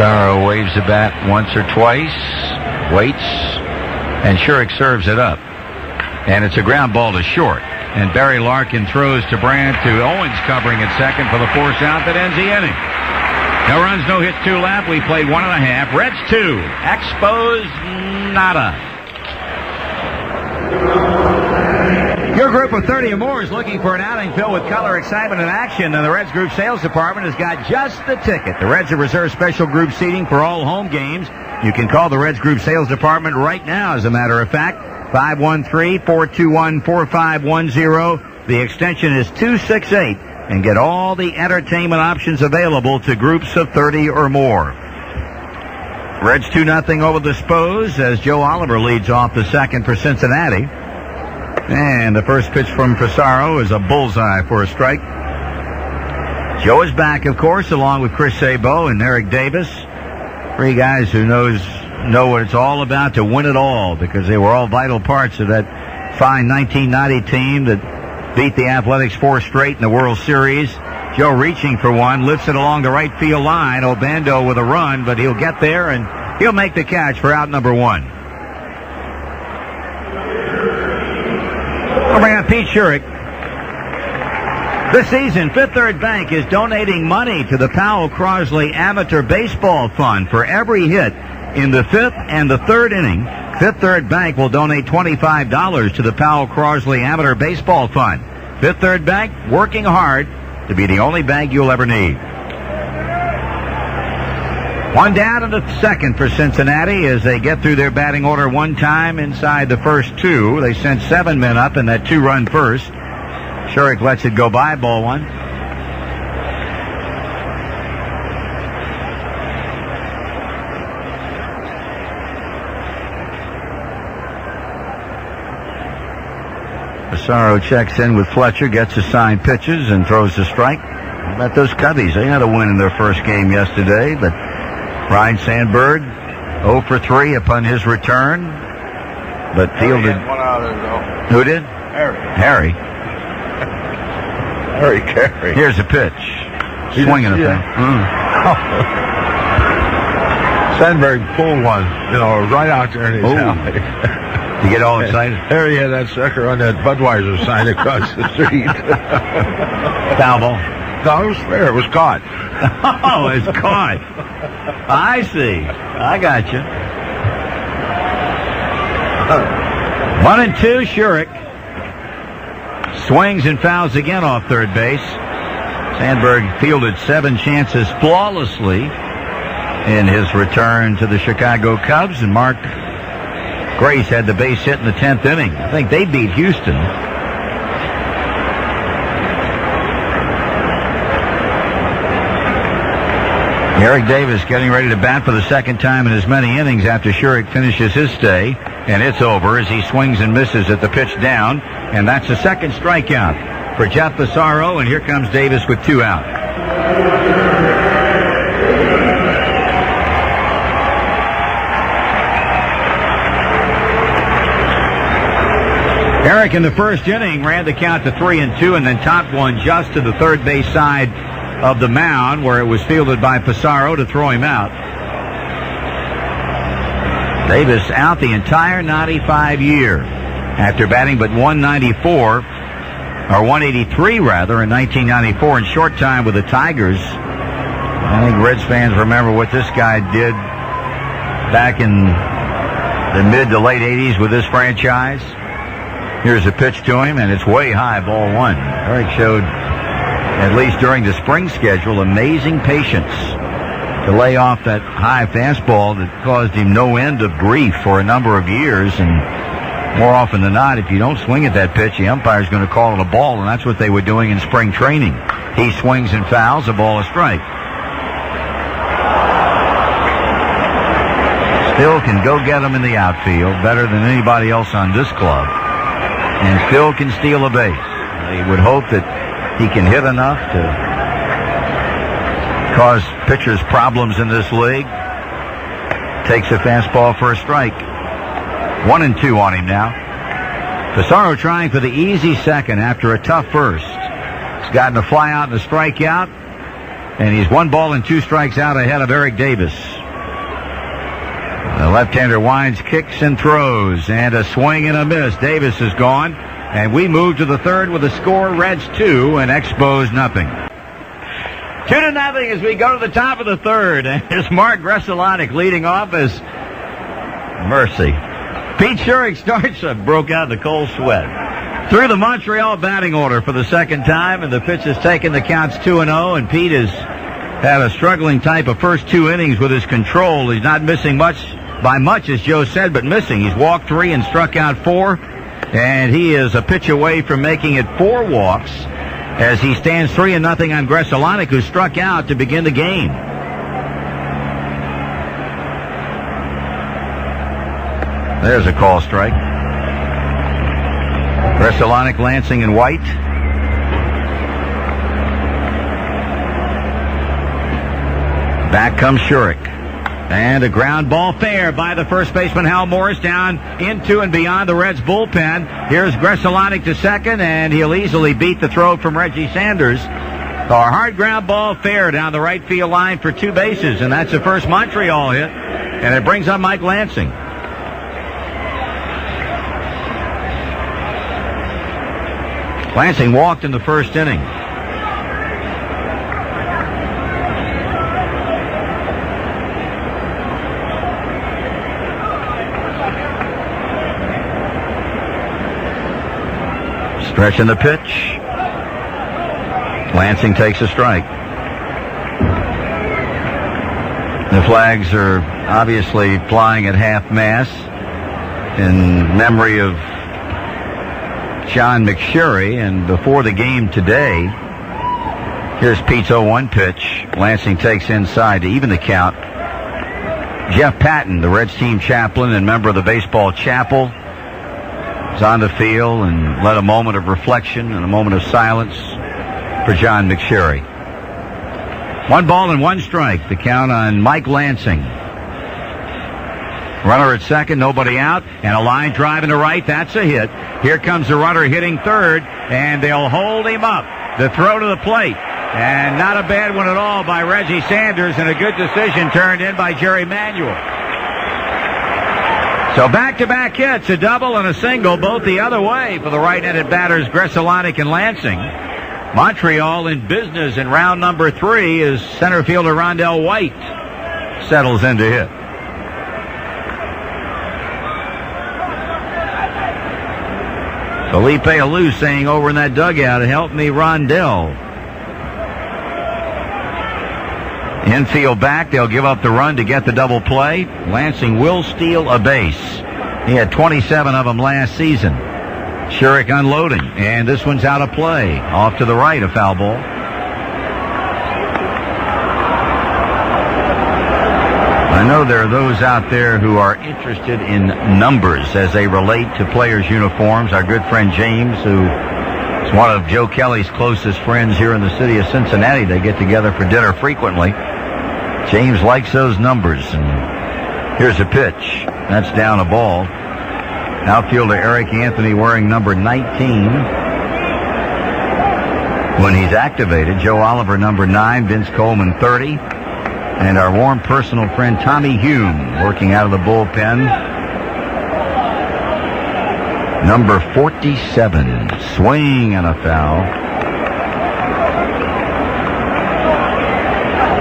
Pissarro waves the bat once or twice, waits, and Shurik serves it up. And it's a ground ball to short. And Barry Larkin throws to Brandt, to Owens covering at second for the force out that ends the inning. No runs, no hits, 2 left. We played 1.5. Reds 2. Expos nada. Your group of 30 or more is looking for an outing filled with color, excitement, and action, and the Reds Group Sales Department has got just the ticket. The Reds have reserved special group seating for all home games. You can call the Reds Group Sales Department right now, as a matter of fact. 513-421-4510. The extension is 268. And get all the entertainment options available to groups of 30 or more. Reds 2-0 over the Expos as Joe Oliver leads off the second for Cincinnati. And the first pitch from Pissarro is a bullseye for a strike. Joe is back, of course, along with Chris Sabo and Eric Davis. 3 guys who know what it's all about to win it all, because they were all vital parts of that fine 1990 team that beat the Athletics 4 straight in the World Series. Joe reaching for one, lifts it along the right field line. Obando with a run, but he'll get there and he'll make the catch for out number 1. We'll bring up Pete Shurik. This season, Fifth Third Bank is donating money to the Powell Crosley Amateur Baseball Fund for every hit in the 5th and the 3rd inning. Fifth Third Bank will donate $25 to the Powell Crosley Amateur Baseball Fund. Fifth Third Bank working hard to be the only bank you'll ever need. 1 down in the second for Cincinnati as they get through their batting order 1 time inside the first 2. They sent 7 men up in that 2-run first. Shurik lets it go by, ball 1. Pissarro checks in with Fletcher, gets assigned pitches, and throws the strike. How about those Cubbies? They had a win in their first game yesterday, but Ryan Sandberg 0 for 3 upon his return, but fielded. Who did? Harry Carey. Here's a pitch. Swinging a thing. Sandberg pulled one, right out there in his alley. You get all excited? Harry had that sucker on that Budweiser sign across the street. Foul ball. No, it was fair. It was caught. Oh, it's caught. I see. I got you. 1-2, Shurik. Swings and fouls again off third base. Sandberg fielded 7 chances flawlessly in his return to the Chicago Cubs, and Mark Grace had the base hit in the 10th inning. I think they beat Houston. Eric Davis getting ready to bat for the second time in as many innings after Shurik finishes his stay. And it's over as he swings and misses at the pitch down. and that's the second strikeout for Jeff Pissarro, and here comes Davis with 2 out. Eric in the first inning ran the count to 3-2 and then topped one just to the third base side of the mound where it was fielded by Pissarro to throw him out. Davis out the entire 95 year after batting but 194, or 183 rather, in 1994 in short time with the Tigers. I think Reds fans remember what this guy did back in the mid to late 80s with this franchise. Here's a pitch to him, and it's way high, ball 1. Eric showed, at least during the spring schedule, amazing patience to lay off that high fastball that caused him no end of grief for a number of years. And more often than not, if you don't swing at that pitch, the umpire's going to call it a ball, and that's what they were doing in spring training. He swings and fouls, a ball, a strike. Still can go get him in the outfield better than anybody else on this club. And still can steal a base. He would hope that he can hit enough to cause pitchers problems in this league. Takes a fastball for a strike. 1-2 on him now. Pissarro trying for the easy second after a tough first. He's gotten a fly out and a strikeout, and he's 1 ball and 2 strikes out ahead of Eric Davis. The left-hander winds, kicks, and throws, and a swing and a miss. Davis is gone, and we move to the third with a score: Reds 2 and Expos nothing. 2-0 as we go to the top of the third. And here's Mark Gresalonic leading off as mercy. Pete Schurig starts, broke out in the cold sweat. Through the Montreal batting order for the second time, and the pitch has taken the counts 2-0, and Pete has had a struggling type of first 2 innings with his control. He's not missing by much, as Joe said, but missing. He's walked 3 and struck out 4, and he is a pitch away from making it 4 walks as he stands 3-0 on Gresalonic, who struck out to begin the game. There's a call strike. Gresalonic, Lansing, and White. Back comes Schurig. And a ground ball fair by the first baseman, Hal Morris, down into and beyond the Reds bullpen. Here's Gresalonic to second, and he'll easily beat the throw from Reggie Sanders. A hard ground ball fair down the right field line for 2 bases, and that's the first Montreal hit, and it brings up Mike Lansing. Lansing walked in the first inning. Stretching the pitch. Lansing takes a strike. The flags are obviously flying at half-mast in memory of John McSherry. And before the game today, here's Pete's 0-1 pitch. Lansing takes inside to even the count. Jeff Patton, the Reds team chaplain and member of the baseball chapel, was on the field and led a moment of reflection and a moment of silence for John McSherry. 1 ball and 1 strike. The count on Mike Lansing. Runner at second, nobody out, and a line drive into right. That's a hit. Here comes the runner hitting third, and they'll hold him up. The throw to the plate, and not a bad one at all by Reggie Sanders, and a good decision turned in by Jerry Manuel. So back-to-back hits, a double and a single, both the other way for the right-handed batters Gresalonic and Lansing. Montreal in business in round number 3 as center fielder Rondell White settles in to hit. Felipe Alou saying over in that dugout, "Help me, Rondell." Infield back, they'll give up the run to get the double play. Lansing will steal a base. He had 27 of them last season. Schurig unloading, and this one's out of play. Off to the right, a foul ball. I know there are those out there who are interested in numbers as they relate to players' uniforms. Our good friend James, who is one of Joe Kelly's closest friends here in the city of Cincinnati. They get together for dinner frequently. James likes those numbers. And here's a pitch. That's down a ball. Outfielder Eric Anthony wearing number 19. When he's activated, Joe Oliver number 9, Vince Coleman 30. And our warm personal friend Tommy Hume working out of the bullpen. Number 47. Swing and a foul.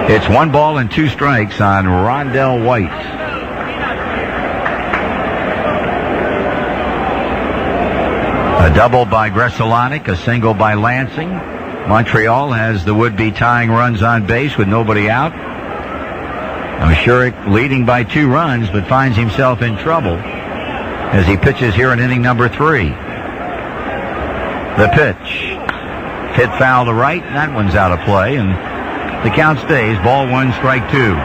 It's 1 ball and 2 strikes on Rondell White. A double by Gressolanic, a single by Lansing. Montreal has the would-be tying runs on base with nobody out. Shurik leading by 2 runs, but finds himself in trouble as he pitches here in inning number 3. The pitch. Hit foul to right, and that one's out of play, and the count stays. Ball 1, strike 2.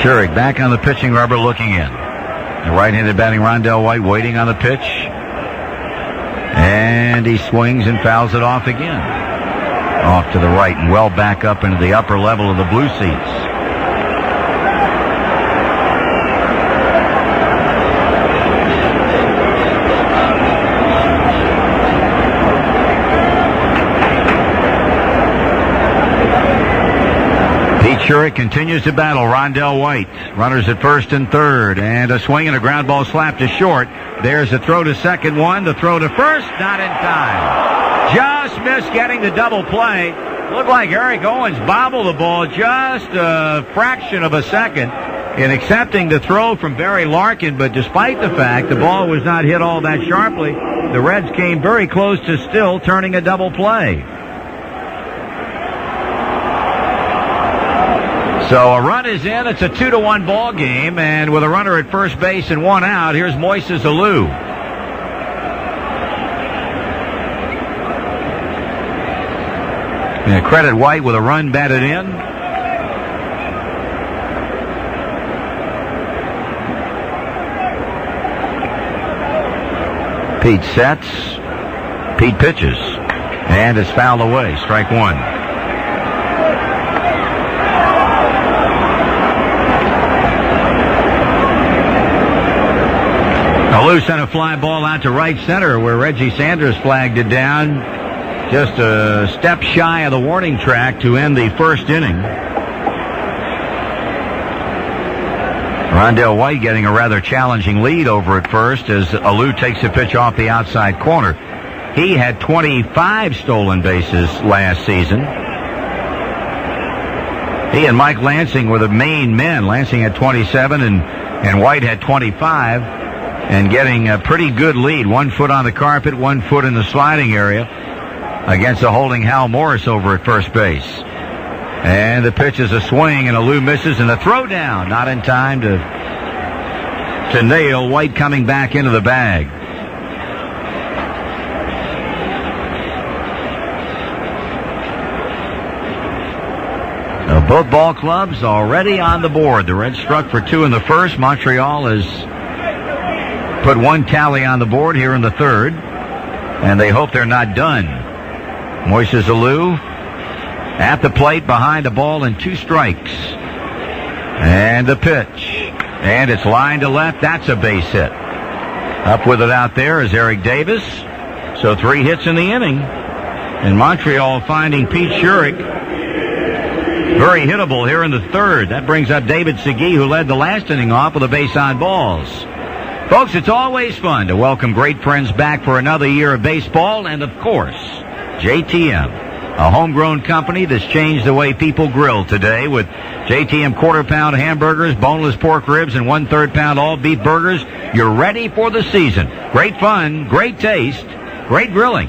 Shurik back on the pitching rubber looking in. The right-handed batting Rondell White waiting on the pitch. And he swings and fouls it off again. Off to the right and well back up into the upper level of the blue seats. Shurik continues to battle Rondell White. Runners at first and third, and a swing and a ground ball slap to short. There's a throw to second one, the throw to first, not in time. Just missed getting the double play. Looked like Eric Owens bobbled the ball just a fraction of a second in accepting the throw from Barry Larkin, but despite the fact the ball was not hit all that sharply, the Reds came very close to still turning a double play. So a run is in. It's a 2-1 ball game, and with a runner at first base and 1 out, here's Moises Alou. And credit White with a run batted in. Pete sets. Pete pitches, and it's fouled away. Strike 1. Alou sent a fly ball out to right center where Reggie Sanders flagged it down. Just a step shy of the warning track to end the first inning. Rondell White getting a rather challenging lead over at first as Alou takes a pitch off the outside corner. He had 25 stolen bases last season. He and Mike Lansing were the main men. Lansing had 27 and White had 25. And getting a pretty good lead. 1 foot on the carpet, 1 foot in the sliding area against the holding Hal Morris over at first base. And the pitch is a swing, and Alou misses, and a throw down. Not in time to nail. White coming back into the bag. Both ball clubs already on the board. The Reds struck for 2 in the first. Montreal has put 1 tally on the board here in the third, and they hope they're not done. Moises Alou at the plate behind the ball and 2 strikes. And the pitch. And it's line to left. That's a base hit. Up with it out there is Eric Davis. So 3 hits in the inning. And Montreal finding Pete Shurik very hittable here in the third. That brings up David Segui, who led the last inning off with a base on balls. Folks, it's always fun to welcome great friends back for another year of baseball, and of course, JTM, a homegrown company that's changed the way people grill today with JTM quarter-pound hamburgers, boneless pork ribs, and 1/3 pound all-beef burgers. You're ready for the season. Great fun, great taste, great grilling.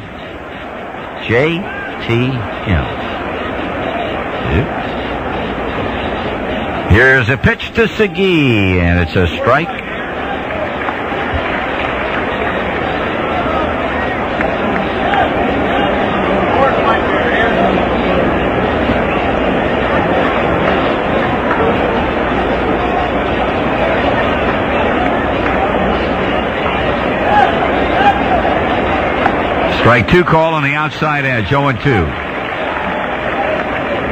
JTM. Here's a pitch to Segui, and it's a strike. Strike 2 call on the outside edge, 0-2.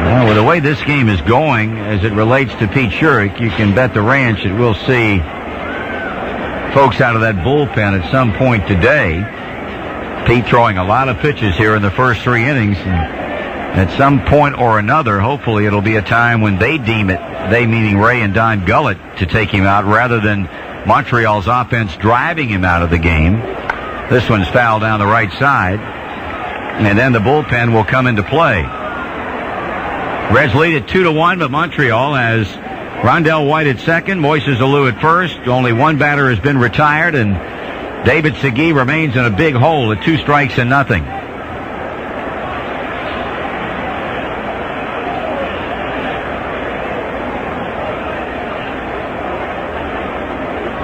Well, with the way this game is going, as it relates to Pete Shurik, you can bet the ranch that we'll see folks out of that bullpen at some point today. Pete throwing a lot of pitches here in the first 3 innings. And at some point or another, hopefully it'll be a time when they deem it, they meaning Ray and Don Gullett, to take him out rather than Montreal's offense driving him out of the game. This one's fouled down the right side, and then the bullpen will come into play. Reds lead at 2-1, but Montreal has Rondell White at second, Moises Alou at first. Only one batter has been retired, and David Segui remains in a big hole at 2 strikes and nothing.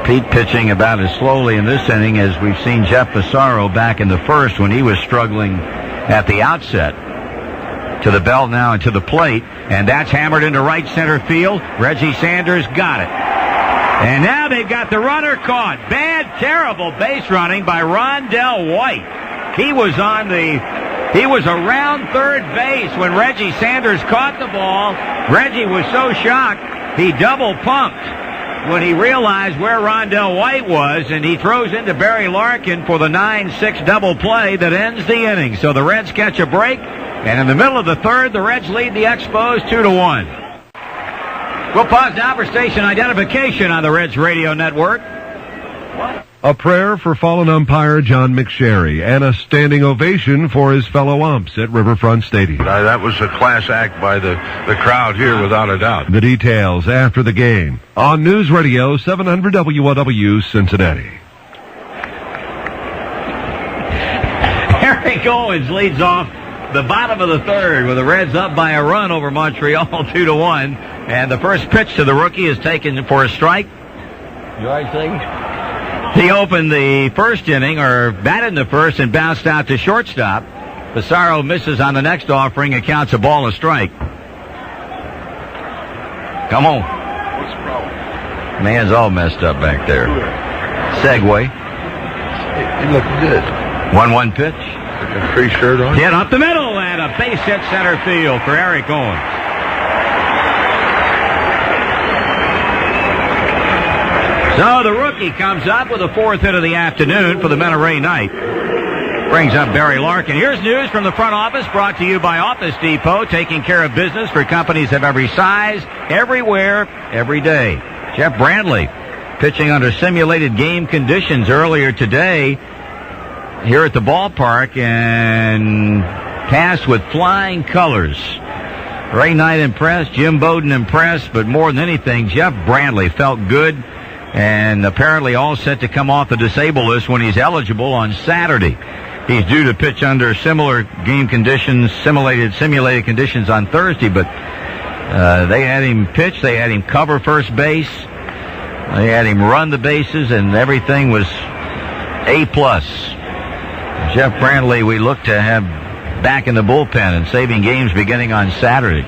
Pete pitching about as slowly in this inning as we've seen Jeff Pissarro back in the first when he was struggling at the outset. To the belt now and to the plate, and that's hammered into right center field. Reggie Sanders got it. And now they've got the runner caught. Bad, terrible base running by Rondell White. He was around third base when Reggie Sanders caught the ball. Reggie was so shocked, he double pumped when he realized where Rondell White was, and he throws into Barry Larkin for the 9-6 double play that ends the inning. So the Reds catch a break, and in the middle of the third, the Reds lead the Expos 2-1. We'll pause now for station identification on the Reds Radio Network. A prayer for fallen umpire John McSherry and a standing ovation for his fellow umps at Riverfront Stadium. That was a class act by the crowd here, without a doubt. The details after the game on News Radio 700 WOW Cincinnati. Eric Owens leads off the bottom of the third with the Reds up by a run over Montreal 2-1. And the first pitch to the rookie is taken for a strike. You all right, Sig? He opened the first inning, or batted in the first, and bounced out to shortstop. Pissarro misses on the next offering. It counts a ball, a strike. Come on. What's the problem? Man's all messed up back there. Segway. He looked good. 1-1 pitch. Like a free shirt on. Hit up the middle, and a base hit center field for Eric Owens. So the rookie comes up with the 4th hit of the afternoon for the Monterey Knight. Brings up Barry Larkin. Here's news from the front office, brought to you by Office Depot, taking care of business for companies of every size, everywhere, every day. Jeff Brantley pitching under simulated game conditions earlier today here at the ballpark, and cast with flying colors. Ray Knight impressed, Jim Bowden impressed, but more than anything, Jeff Brantley felt good, and apparently all set to come off the disabled list when he's eligible on Saturday. He's due to pitch under similar game conditions, simulated conditions on Thursday, but they had him pitch, they had him cover first base, they had him run the bases, and everything was A+. Jeff Brantley, we look to have back in the bullpen and saving games beginning on Saturday.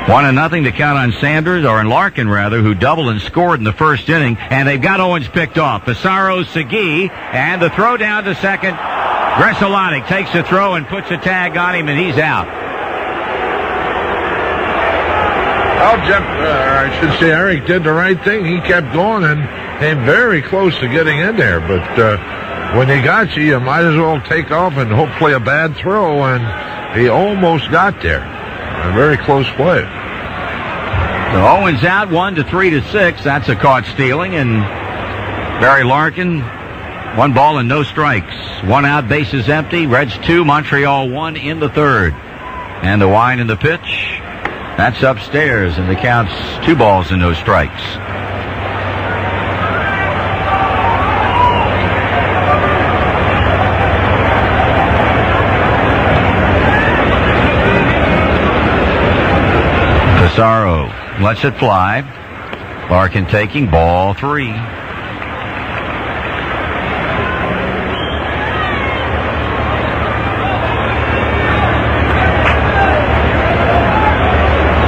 1-0 to count on Sanders, or on Larkin rather, who doubled and scored in the first inning, and they've got Owens picked off. Pissarro, Segui, and the throw down to second. Gresolonic takes the throw and puts a tag on him, and he's out. Well, Jeff, I should say Eric did the right thing. He kept going and came very close to getting in there, but when they got you might as well take off and hopefully a bad throw, and he almost got there. A very close play. So Owens out, 1-3-6. That's a caught stealing, and Barry Larkin, 1 ball and no strikes. 1 out, bases empty. Reds 2, Montreal 1 in the third. And the wind and the pitch. That's upstairs, and the count's 2 balls and no strikes. Pissarro lets it fly. Larkin taking ball 3.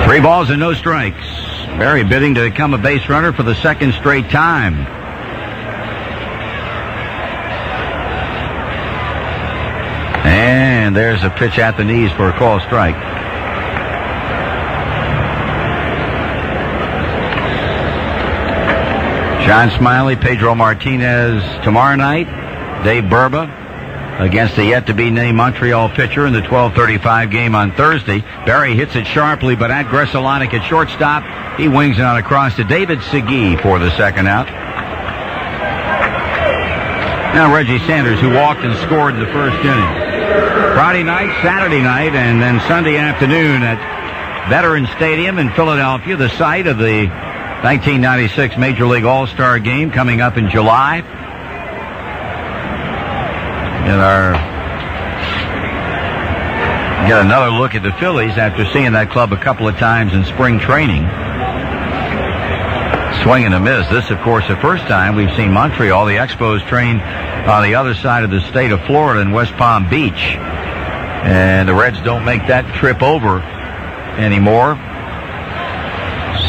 Three balls and no strikes. Berry bidding to become a base runner for the second straight time. And there's a pitch at the knees for a call strike. John Smiley, Pedro Martinez tomorrow night. Dave Burba against the yet-to-be-named Montreal pitcher in the 12:35 game on Thursday. Berry hits it sharply, but at Gresselonic at shortstop, he wings it on across to David Segui for the second out. Now Reggie Sanders, who walked and scored in the first inning. Friday night, Saturday night, and then Sunday afternoon at Veterans Stadium in Philadelphia, the site of the 1996 Major League All-Star Game coming up in July. Get another look at the Phillies after seeing that club a couple of times in spring training. Swing and a miss. This, of course, the first time we've seen Montreal. The Expos train on the other side of the state of Florida in West Palm Beach. And the Reds don't make that trip over anymore.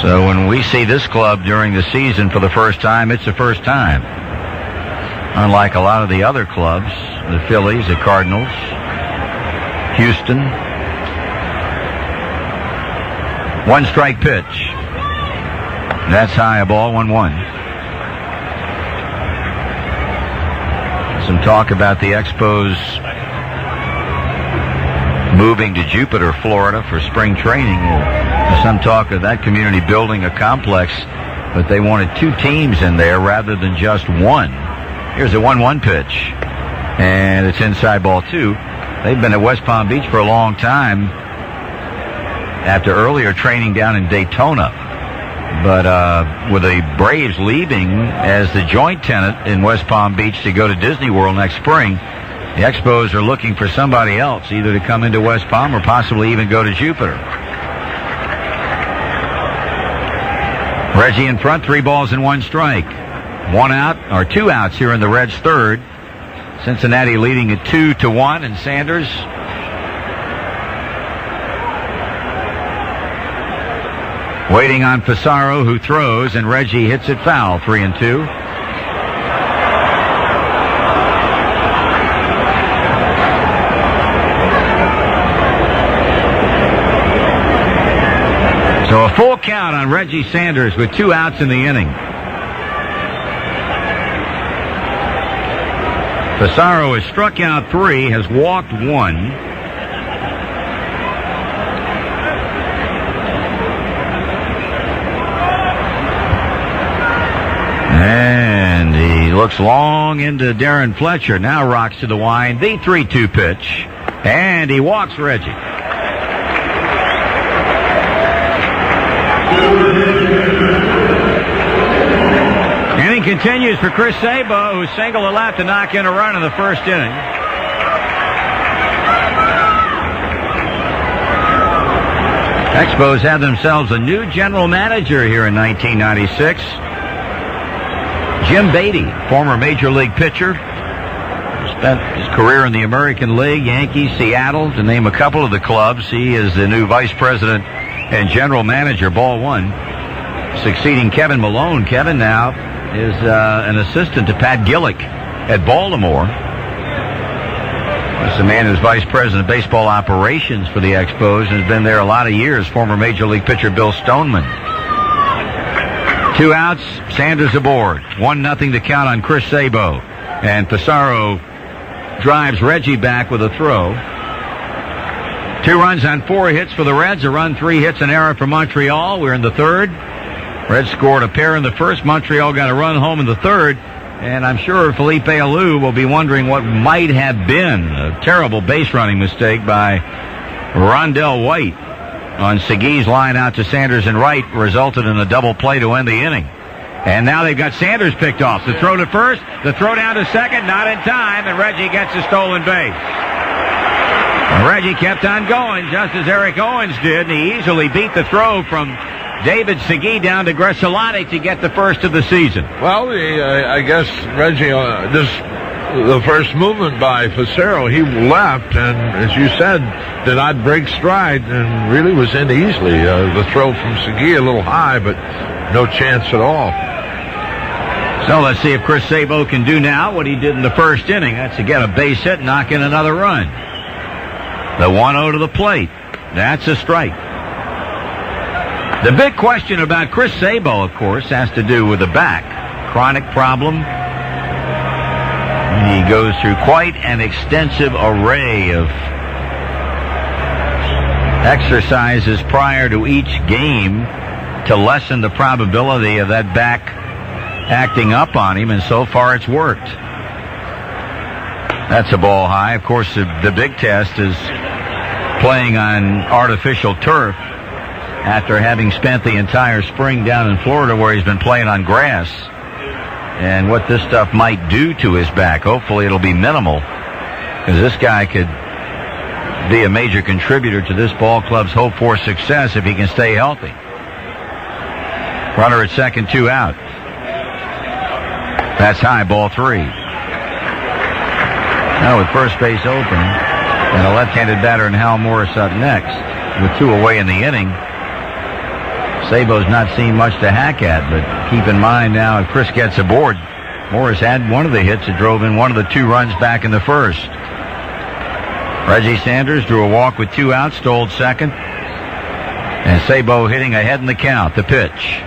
So when we see this club during the season for the first time, it's the first time. Unlike a lot of the other clubs, the Phillies, the Cardinals, Houston. 1-strike pitch. That's high, a ball, 1-1. Some talk about the Expos moving to Jupiter, Florida for spring training. There's some talk of that community building a complex, but they wanted 2 teams in there rather than just one. Here's a 1-1 pitch, and it's inside, ball 2. They've been at West Palm Beach for a long time after earlier training down in Daytona. But with the Braves leaving as the joint tenant in West Palm Beach to go to Disney World next spring, the Expos are looking for somebody else, either to come into West Palm or possibly even go to Jupiter. Reggie in front, 3 balls and 1 strike. 1 out, or 2 outs here in the Reds' third. Cincinnati leading at 2-1, and Sanders waiting on Pissarro, who throws, and Reggie hits it foul, 3-2. So a full count on Reggie Sanders with 2 outs in the inning. Pissarro has struck out 3, has walked 1. And he looks long into Darren Fletcher. Now rocks to the wind. The 3-2 pitch. And he walks Reggie. Inning continues for Chris Sabo, who singled to left to knock in a run in the first inning. Expos have themselves a new general manager here in 1996. Jim Beatty, former Major League pitcher, spent his career in the American League, Yankees, Seattle, to name a couple of the clubs. He is the new vice president and general manager, ball 1, succeeding Kevin Malone. Kevin now is an assistant to Pat Gillick at Baltimore. He's the man who's vice president of baseball operations for the Expos and has been there a lot of years, former Major League pitcher Bill Stoneman. 2 outs, Sanders aboard. 1-0 to count on Chris Sabo. And Pissarro drives Reggie back with a throw. 2 runs on 4 hits for the Reds. A run, 3 hits, an error for Montreal. We're in the third. Reds scored a pair in the first. Montreal got a run home in the third. And I'm sure Felipe Alou will be wondering what might have been a terrible base running mistake by Rondell White on Segui's line out to Sanders and right, resulted in a double play to end the inning. And now they've got Sanders picked off. The throw to first, the throw down to second, not in time, and Reggie gets a stolen base. And Reggie kept on going, just as Eric Owens did, and he easily beat the throw from David Segui down to Gressolati to get the first of the season. Well, I guess, Reggie, the first movement by Facero, he left, and as you said, did not break stride, and really was in easily. The throw from Segui a little high, but no chance at all. So let's see if Chris Sabo can do now what he did in the first inning. That's to get a base hit, knock in another run. The 1-0 to the plate. That's a strike. The big question about Chris Sabo, of course, has to do with the back. Chronic problem. He goes through quite an extensive array of exercises prior to each game to lessen the probability of that back acting up on him, and so far it's worked. That's a ball high. Of course, the big test is playing on artificial turf after having spent the entire spring down in Florida where he's been playing on grass, and what this stuff might do to his back. Hopefully it'll be minimal, because this guy could be a major contributor to this ball club's hope for success if he can stay healthy. Runner at second, 2 out. That's high, ball 3. Now with first base open and a left-handed batter in Hal Morris up next with 2 away in the inning, Sabo's not seen much to hack at, but keep in mind now if Chris gets aboard, Morris had one of the hits that drove in one of the 2 runs back in the first. Reggie Sanders drew a walk with 2 outs, stole second, and Sabo hitting ahead in the count. The pitch.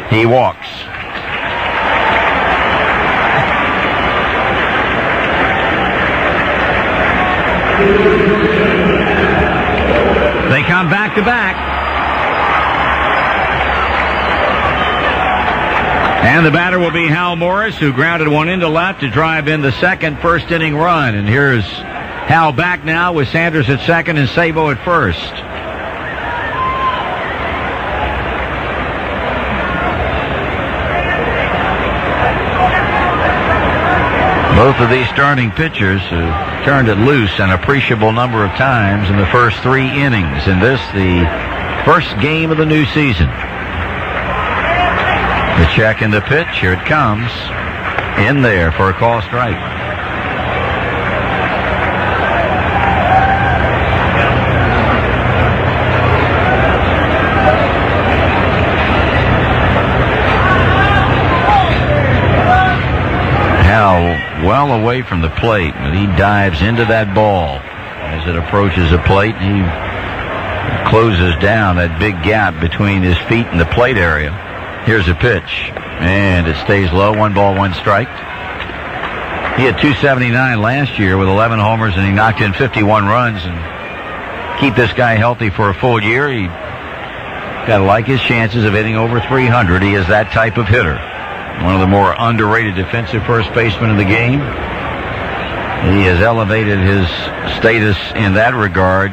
He walks. They come back to back. And the batter will be Hal Morris, who grounded one into left to drive in the second first inning run. And here's Hal back now with Sanders at second and Sabo at first. Both of these starting pitchers have turned it loose an appreciable number of times in the first 3 innings. In this, the first game of the new season. The check and the pitch. Here it comes. In there for a call strike. Well away from the plate, but he dives into that ball as it approaches the plate. He closes down that big gap between his feet and the plate area. Here's a pitch, and it stays low. 1 ball, 1 strike. He had 279 last year with 11 homers, and he knocked in 51 runs. And keep this guy healthy for a full year, he got to like his chances of hitting over 300. He is that type of hitter. One of the more underrated defensive first basemen in the game. He has elevated his status in that regard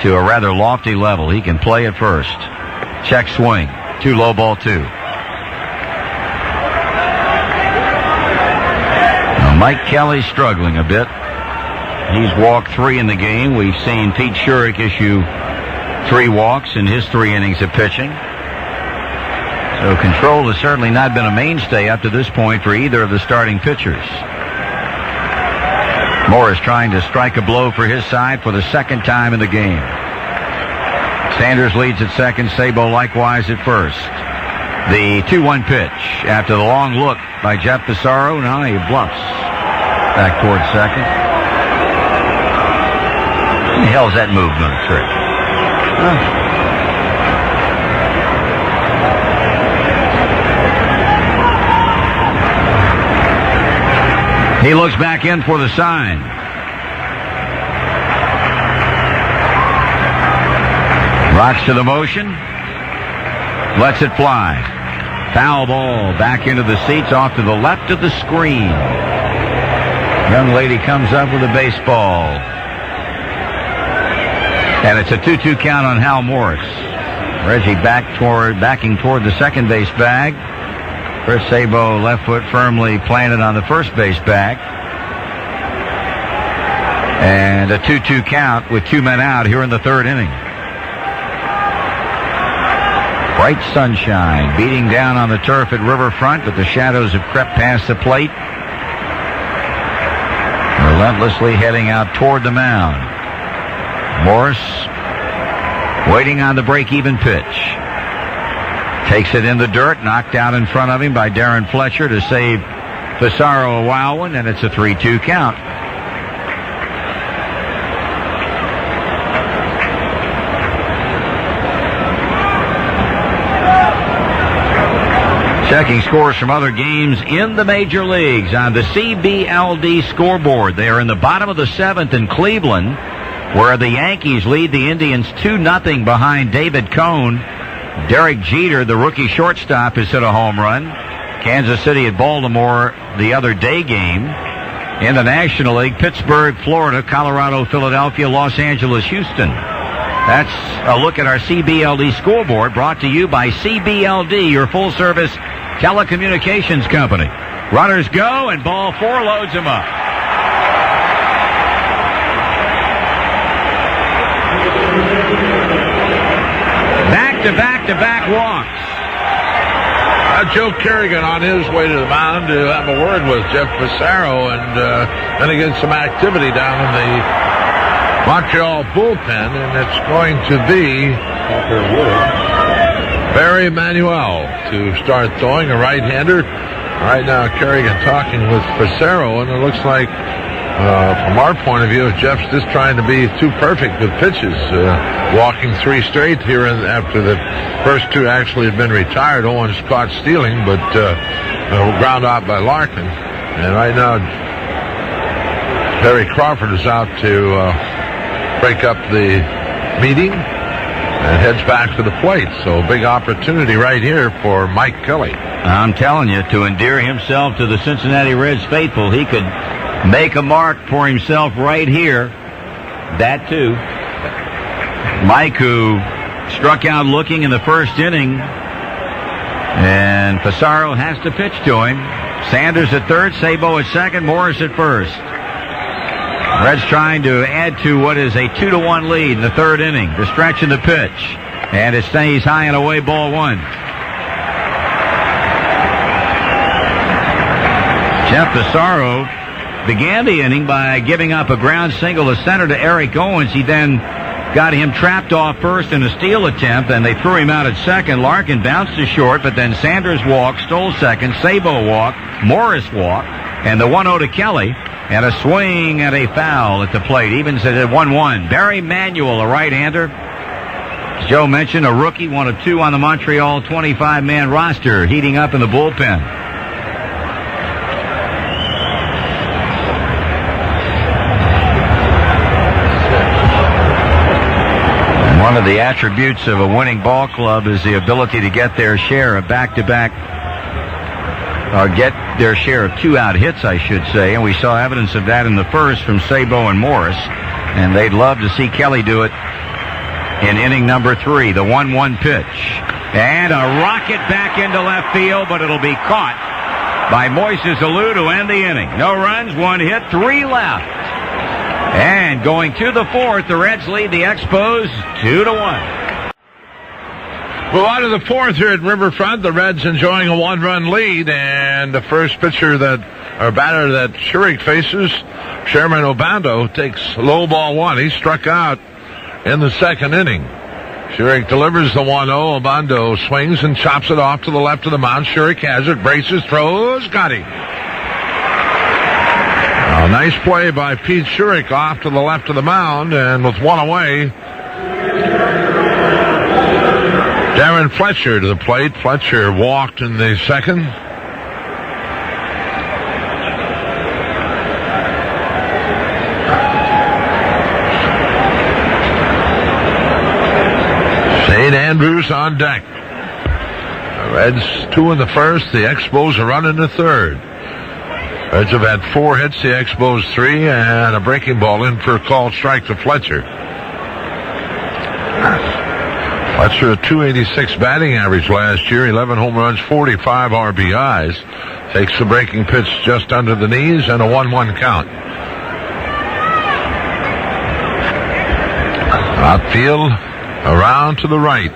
to a rather lofty level. He can play at first. Check swing. 2 low, ball 2. Now Mike Kelly's struggling a bit. He's walked 3 in the game. We've seen Pete Schurig issue 3 walks in his 3 innings of pitching. So control has certainly not been a mainstay up to this point for either of the starting pitchers. Morris trying to strike a blow for his side for the second time in the game. Sanders leads at second, Sabo likewise at first. The 2-1 pitch after the long look by Jeff Pissarro. Now he bluffs back towards second. What the hell's that move going to trick? He looks back in for the sign. Rocks to the motion. Lets it fly. Foul ball back into the seats off to the left of the screen. Young lady comes up with a baseball. And it's a 2-2 count on Hal Morris. Reggie backing toward the second base bag. Chris Sabo, left foot firmly planted on the first base bag. And a 2-2 count with 2 men out here in the 3rd inning. Bright sunshine beating down on the turf at Riverfront, but the shadows have crept past the plate. Relentlessly heading out toward the mound. Morris waiting on the break-even pitch. Takes it in the dirt, knocked out in front of him by Darren Fletcher to save Pissarro a wild one, and it's a 3-2 count. Checking scores from other games in the major leagues on the CBLD scoreboard. They are in the bottom of the 7th in Cleveland, where the Yankees lead the Indians 2-0 behind David Cone. Derek Jeter, the rookie shortstop, has hit a home run. Kansas City at Baltimore, the other day game. In the National League, Pittsburgh, Florida, Colorado, Philadelphia, Los Angeles, Houston. That's a look at our CBLD scoreboard, brought to you by CBLD, your full-service telecommunications company. Runners go, and ball 4 loads them up. Back-to-back walks. Joe Kerrigan on his way to the mound to have a word with Jeff Pissarro and going to get some activity down in the Montreal bullpen, and it's going to be Barry Manuel to start throwing, a right-hander. Right now, Kerrigan talking with Pissarro, and it looks like, from our point of view, Jeff's just trying to be too perfect with pitches, walking 3 straight here after the first 2 actually had been retired. Owen's caught stealing, but ground out by Larkin. And right now, Barry Crawford is out to break up the meeting and heads back to the plate. So big opportunity right here for Mike Kelly. I'm telling you, to endear himself to the Cincinnati Reds faithful, he could make a mark for himself right here. That too. Mike, who struck out looking in the first inning, and Pissarro has to pitch to him. Sanders at third, Sabo at second, Morris at first. Reds trying to add to what is a 2-1 lead in the third inning. The stretch and the pitch, and it stays high and away, ball 1. Jeff Pissarro began the inning by giving up a ground single to center to Eric Owens. He then got him trapped off first in a steal attempt, and they threw him out at second. Larkin bounced to short, but then Sanders walked, stole second, Sabo walked, Morris walked, and the 1-0 to Kelly, and a swing and a foul at the plate. Evens it at 1-1. Barry Manuel, a right-hander. As Joe mentioned, a rookie, 1 of 2 on the Montreal 25-man roster, heating up in the bullpen. One of the attributes of a winning ball club is the ability to get their share of back-to-back, or get their share of 2-out hits, I should say. And we saw evidence of that in the first from Sabo and Morris. And they'd love to see Kelly do it in inning number 3, the 1-1 pitch. And a rocket back into left field, but it'll be caught by Moises Alou to end the inning. No runs, 1 hit, 3 left. And going to the 4th, the Reds lead the Expos 2-1. Well, out of the 4th here at Riverfront, the Reds enjoying a 1-run lead, and the first batter that Schurig faces, Sherman Obando, takes low ball 1. He struck out in the second inning. Schurig delivers the 1-0. Obando swings and chops it off to the left of the mound. Schurig has it, braces, throws, got him. A nice play by Pete Schurig off to the left of the mound, and with 1 away, Darren Fletcher to the plate. Fletcher walked in the second. St. Andrews on deck. The Reds 2 in the first. The Expos are running the third. Reds have had 4 hits, the Expos 3, and a breaking ball in for a called strike to Fletcher. Fletcher, a .286 batting average last year, 11 home runs, 45 RBIs. Takes the breaking pitch just under the knees and a 1-1 count. Outfield, around to the right.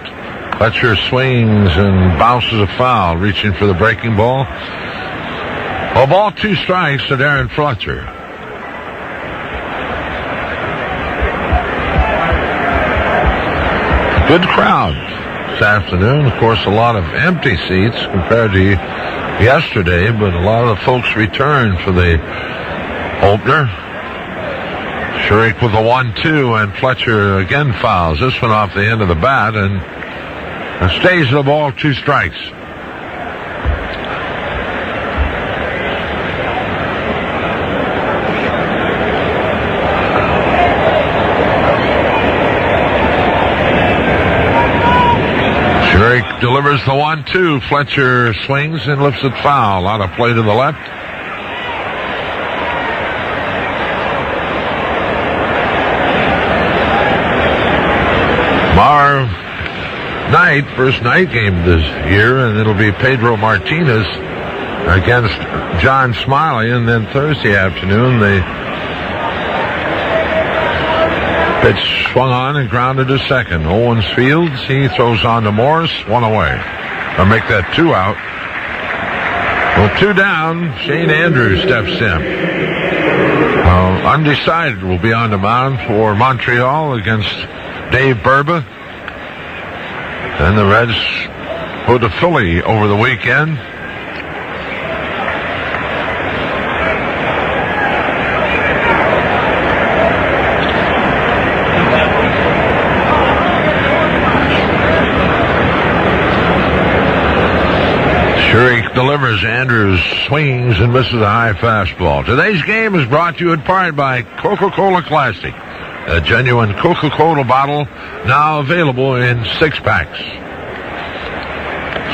Fletcher swings and bounces a foul, reaching for the breaking ball. A ball, 2 strikes to Darren Fletcher. Good crowd this afternoon. Of course, a lot of empty seats compared to yesterday, but a lot of the folks returned for the opener. Shurik with a 1-2, and Fletcher again fouls. This one off the end of the bat, and stays the ball, 2 strikes. Shurik delivers the 1-2. Fletcher swings and lifts it foul. Out of play to the left. Tomorrow night, first night game this year, and it'll be Pedro Martinez against John Smiley, and then Thursday afternoon the pitch swung on and grounded to second. Owens fields, he throws on to Morris, 1 away. I'll make that 2 out. Well, 2 down, Shane Andrews steps in. Undecided will be on the mound for Montreal against Dave Burba. And the Reds put a Philly over the weekend. Shurik delivers. Andrews swings and misses a high fastball. Today's game is brought to you in part by Coca-Cola Classic. A genuine Coca-Cola bottle now available in 6-packs.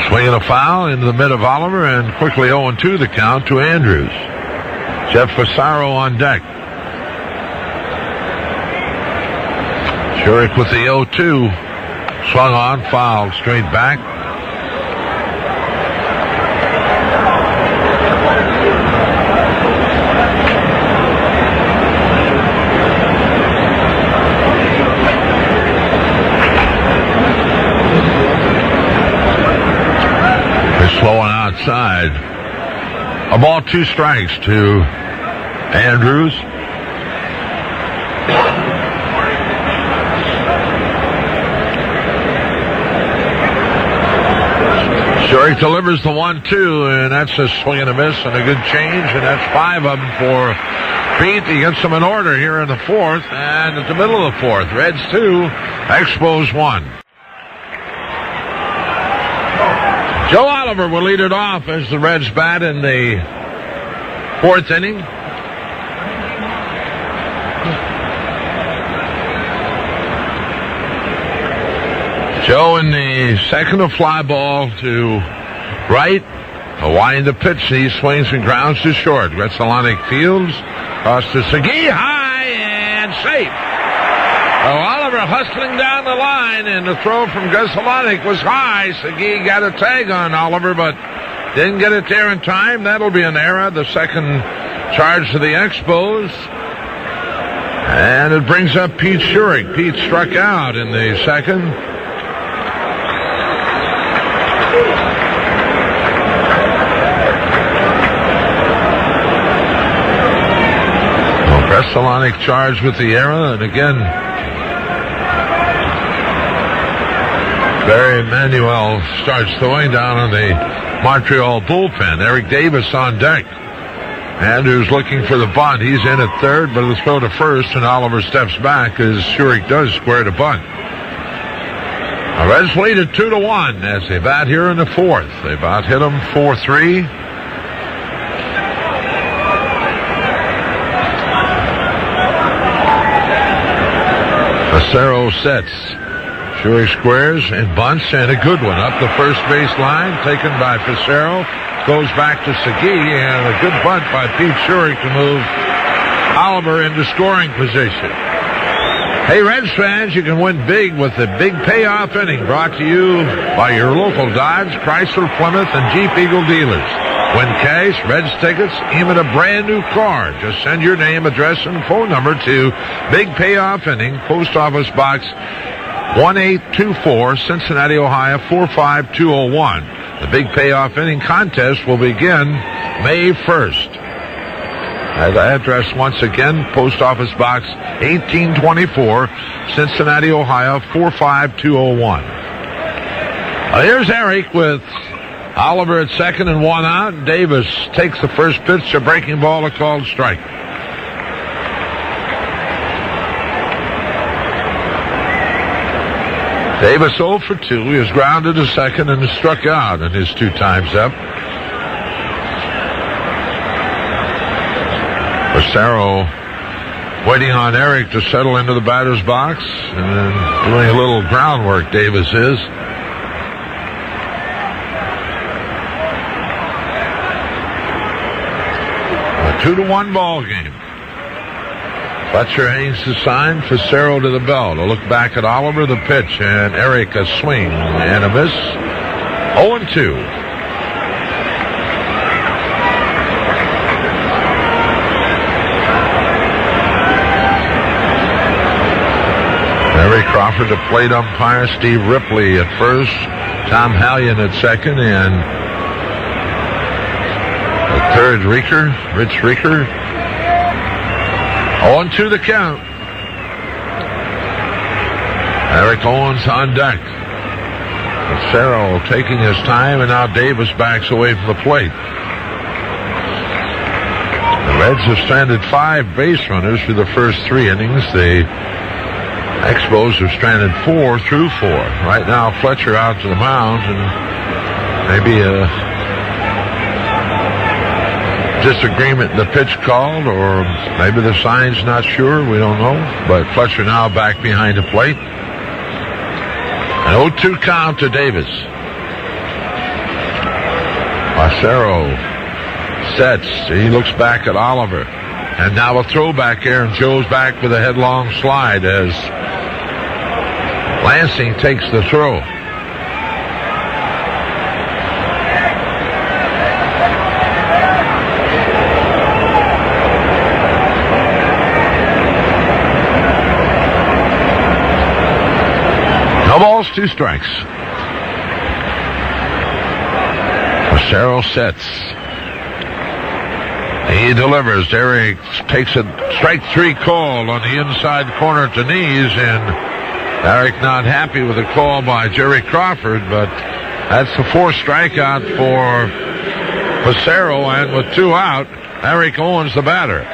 Swinging a foul into the mid of Oliver, and quickly 0-2 the count to Andrews. Jeff Fasaro on deck. Shurik with the 0-2. Swung on, fouled straight back. Flowing outside. A ball, 2 strikes to Andrews. Shurik delivers the 1-2, and that's a swing and a miss and a good change, and that's 5 of them for Pete. He gets them in order here in the 4th, and at the middle of the 4th, Reds 2, Expos 1. Joe Oliver will lead it off as the Reds bat in the 4th inning. Joe in the second, a fly ball to right. A wind-up pitch. He swings and grounds to short. Gretzelanic fields. Toss to Segui. High and safe. Oliver hustling down the line, and the throw from Gretzelanic was high. Segui got a tag on Oliver, but didn't get it there in time. That'll be an error. The second charge to the Expos. And it brings up Pete Shurik. Pete struck out in the second. Gretzelanic charged with the error, and again, Barry Manuel starts throwing down on the Montreal bullpen. Eric Davis on deck. Andrews looking for the bunt. He's in at third, but it'll throw to first, and Oliver steps back as Shurik does square to bunt. The Reds lead at 2-1 as they bat here in the 4th. They about hit them 4-3. Facero sets. Shurik squares and bunts, and a good one up the first base line, taken by Facero. Goes back to Segui, and a good bunt by Pete Shurik to move Oliver into scoring position. Hey, Reds fans, you can win big with the Big Payoff Inning, brought to you by your local Dodge, Chrysler, Plymouth, and Jeep Eagle dealers. Win cash, Reds tickets, even a brand new car. Just send your name, address, and phone number to Big Payoff Inning, Post Office Box 1-824, Cincinnati, Ohio, 45201. The big payoff inning contest will begin May 1st. The address once again, Post Office Box 1824, Cincinnati, Ohio, 45201. Here's Eric with Oliver at second and one out. Davis takes the first pitch, a breaking ball, a called strike. Davis 0 for 2. He is grounded to second and struck out in his 2 times up. Rosero waiting on Eric to settle into the batter's box and then doing a little groundwork, Davis is. A 2-1 ball game. Fletcher hangs the sign, Rosero to the belt. A look back at Oliver, the pitch, and Eric a swing and a miss. 0-2. Larry Crawford, the plate umpire. Steve Ripley at first. Tom Hallion at second. And the third, Rich Rieker. 0-2 the count. Eric Owens on deck. Rosero taking his time, and now Davis backs away from the plate. The Reds have stranded 5 base runners through the first 3 innings. The Expos have stranded 4 through 4. Right now, Fletcher out to the mound, and maybe a disagreement in the pitch called, or maybe the sign's not sure. We don't know. But Fletcher now back behind the plate. An 0-2 count to Davis. Rosero sets. He looks back at Oliver. And now a throwback. Aaron Joe's back with a headlong slide as Lansing takes the throw. No balls, 2 strikes. Rosero sets. He delivers. Eric takes a strike 3 call on the inside corner to knees, and Eric not happy with the call by Jerry Crawford, but that's the 4th strikeout for Rosero, and with 2 out, Eric Owens the batter.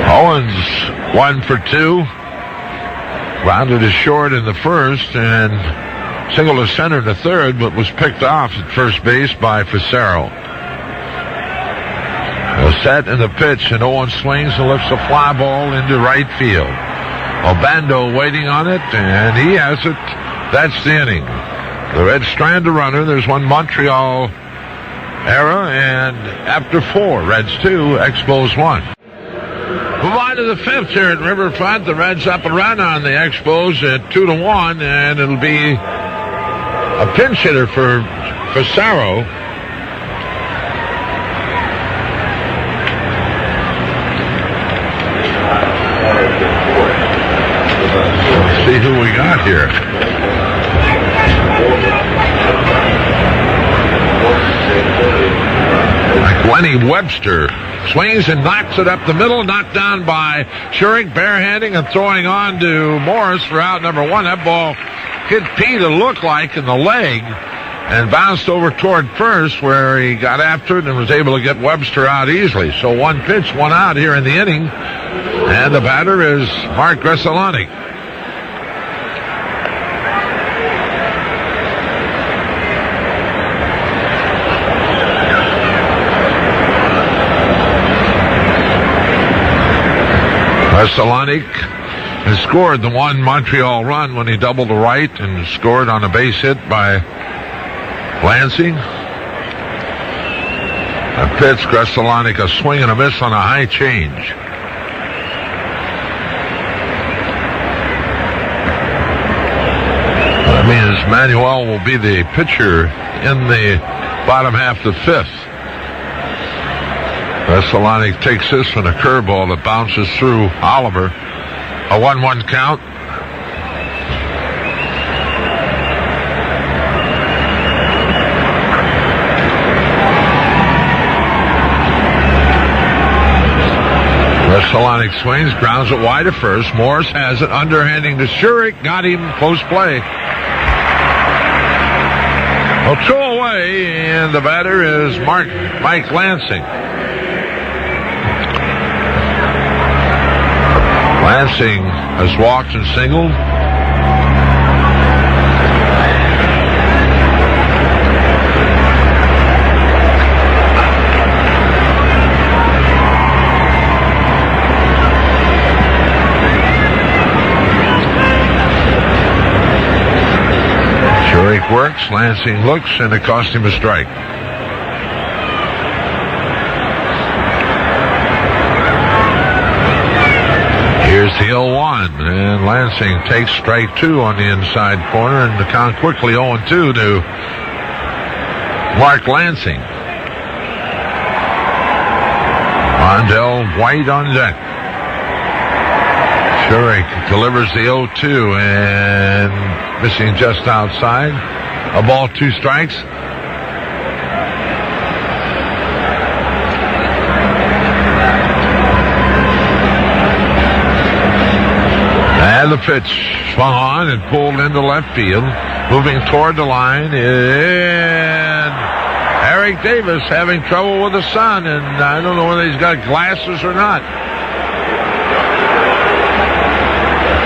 Owens 1 for 2. Grounded to short in the first and single to center in the third, but was picked off at first base by Rosero. A set in the pitch, and Owens swings and lifts a fly ball into right field. Obando waiting on it, and he has it. That's the inning. The Reds strand a runner. There's one Montreal error, and after 4, Reds 2, Expos 1. Move on to the 5th here at Riverfront. The Reds up a run on the Expos at 2-1, and it'll be a pinch hitter for Rosero. Let's see who we got here. Lenny Webster swings and knocks it up the middle, knocked down by Schurig, barehanding and throwing on to Morris for out number 1. That ball hit Pete, it looked like, in the leg and bounced over toward first, where he got after it and was able to get Webster out easily. So 1 pitch, 1 out here in the inning, and the batter is Mark Gressolani. Gressolani has scored the 1 Montreal run when he doubled to right and scored on a base hit by Lansing. A pitch, Gressolani, a swing and a miss on a high change. That means Manuel will be the pitcher in the bottom half of the fifth. Veselanic takes this one, a curveball that bounces through Oliver. A 1-1 count. Veselanic swings, grounds it wide at first. Morris has it, underhanding to Shurik. Got him, close play. A two away, and the batter is Mike Lansing. Lansing has walked and singled. Shurik works, Lansing looks, and it cost him a strike. Here's the 0-1, and Lansing takes strike two on the inside corner, and the count quickly 0-2 to Mark Lansing. Mondell White on deck. Shurik delivers the 0-2 and missing just outside. A ball, 2 strikes. And the pitch swung on and pulled into left field. Moving toward the line, and Eric Davis having trouble with the sun, and I don't know whether he's got glasses or not.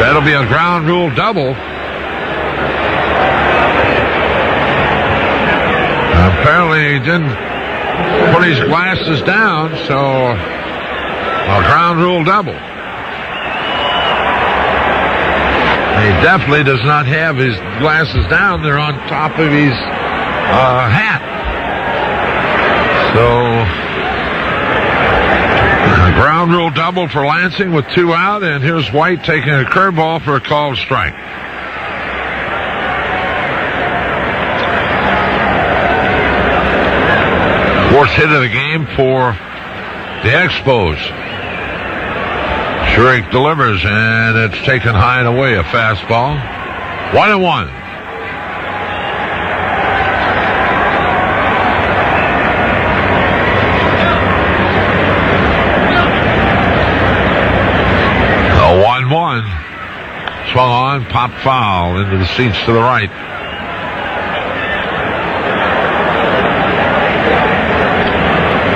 That'll be a ground rule double. Apparently he didn't put his glasses down, so a ground rule double. He definitely does not have his glasses down. They're on top of his hat. So, a ground rule double for Lansing with 2 out, and here's White taking a curveball for a called strike. Fourth hit of the game for the Expos. Shurik delivers, and it's taken high and away, a fastball. 1-1. A 1-1. Swung on, popped foul into the seats to the right.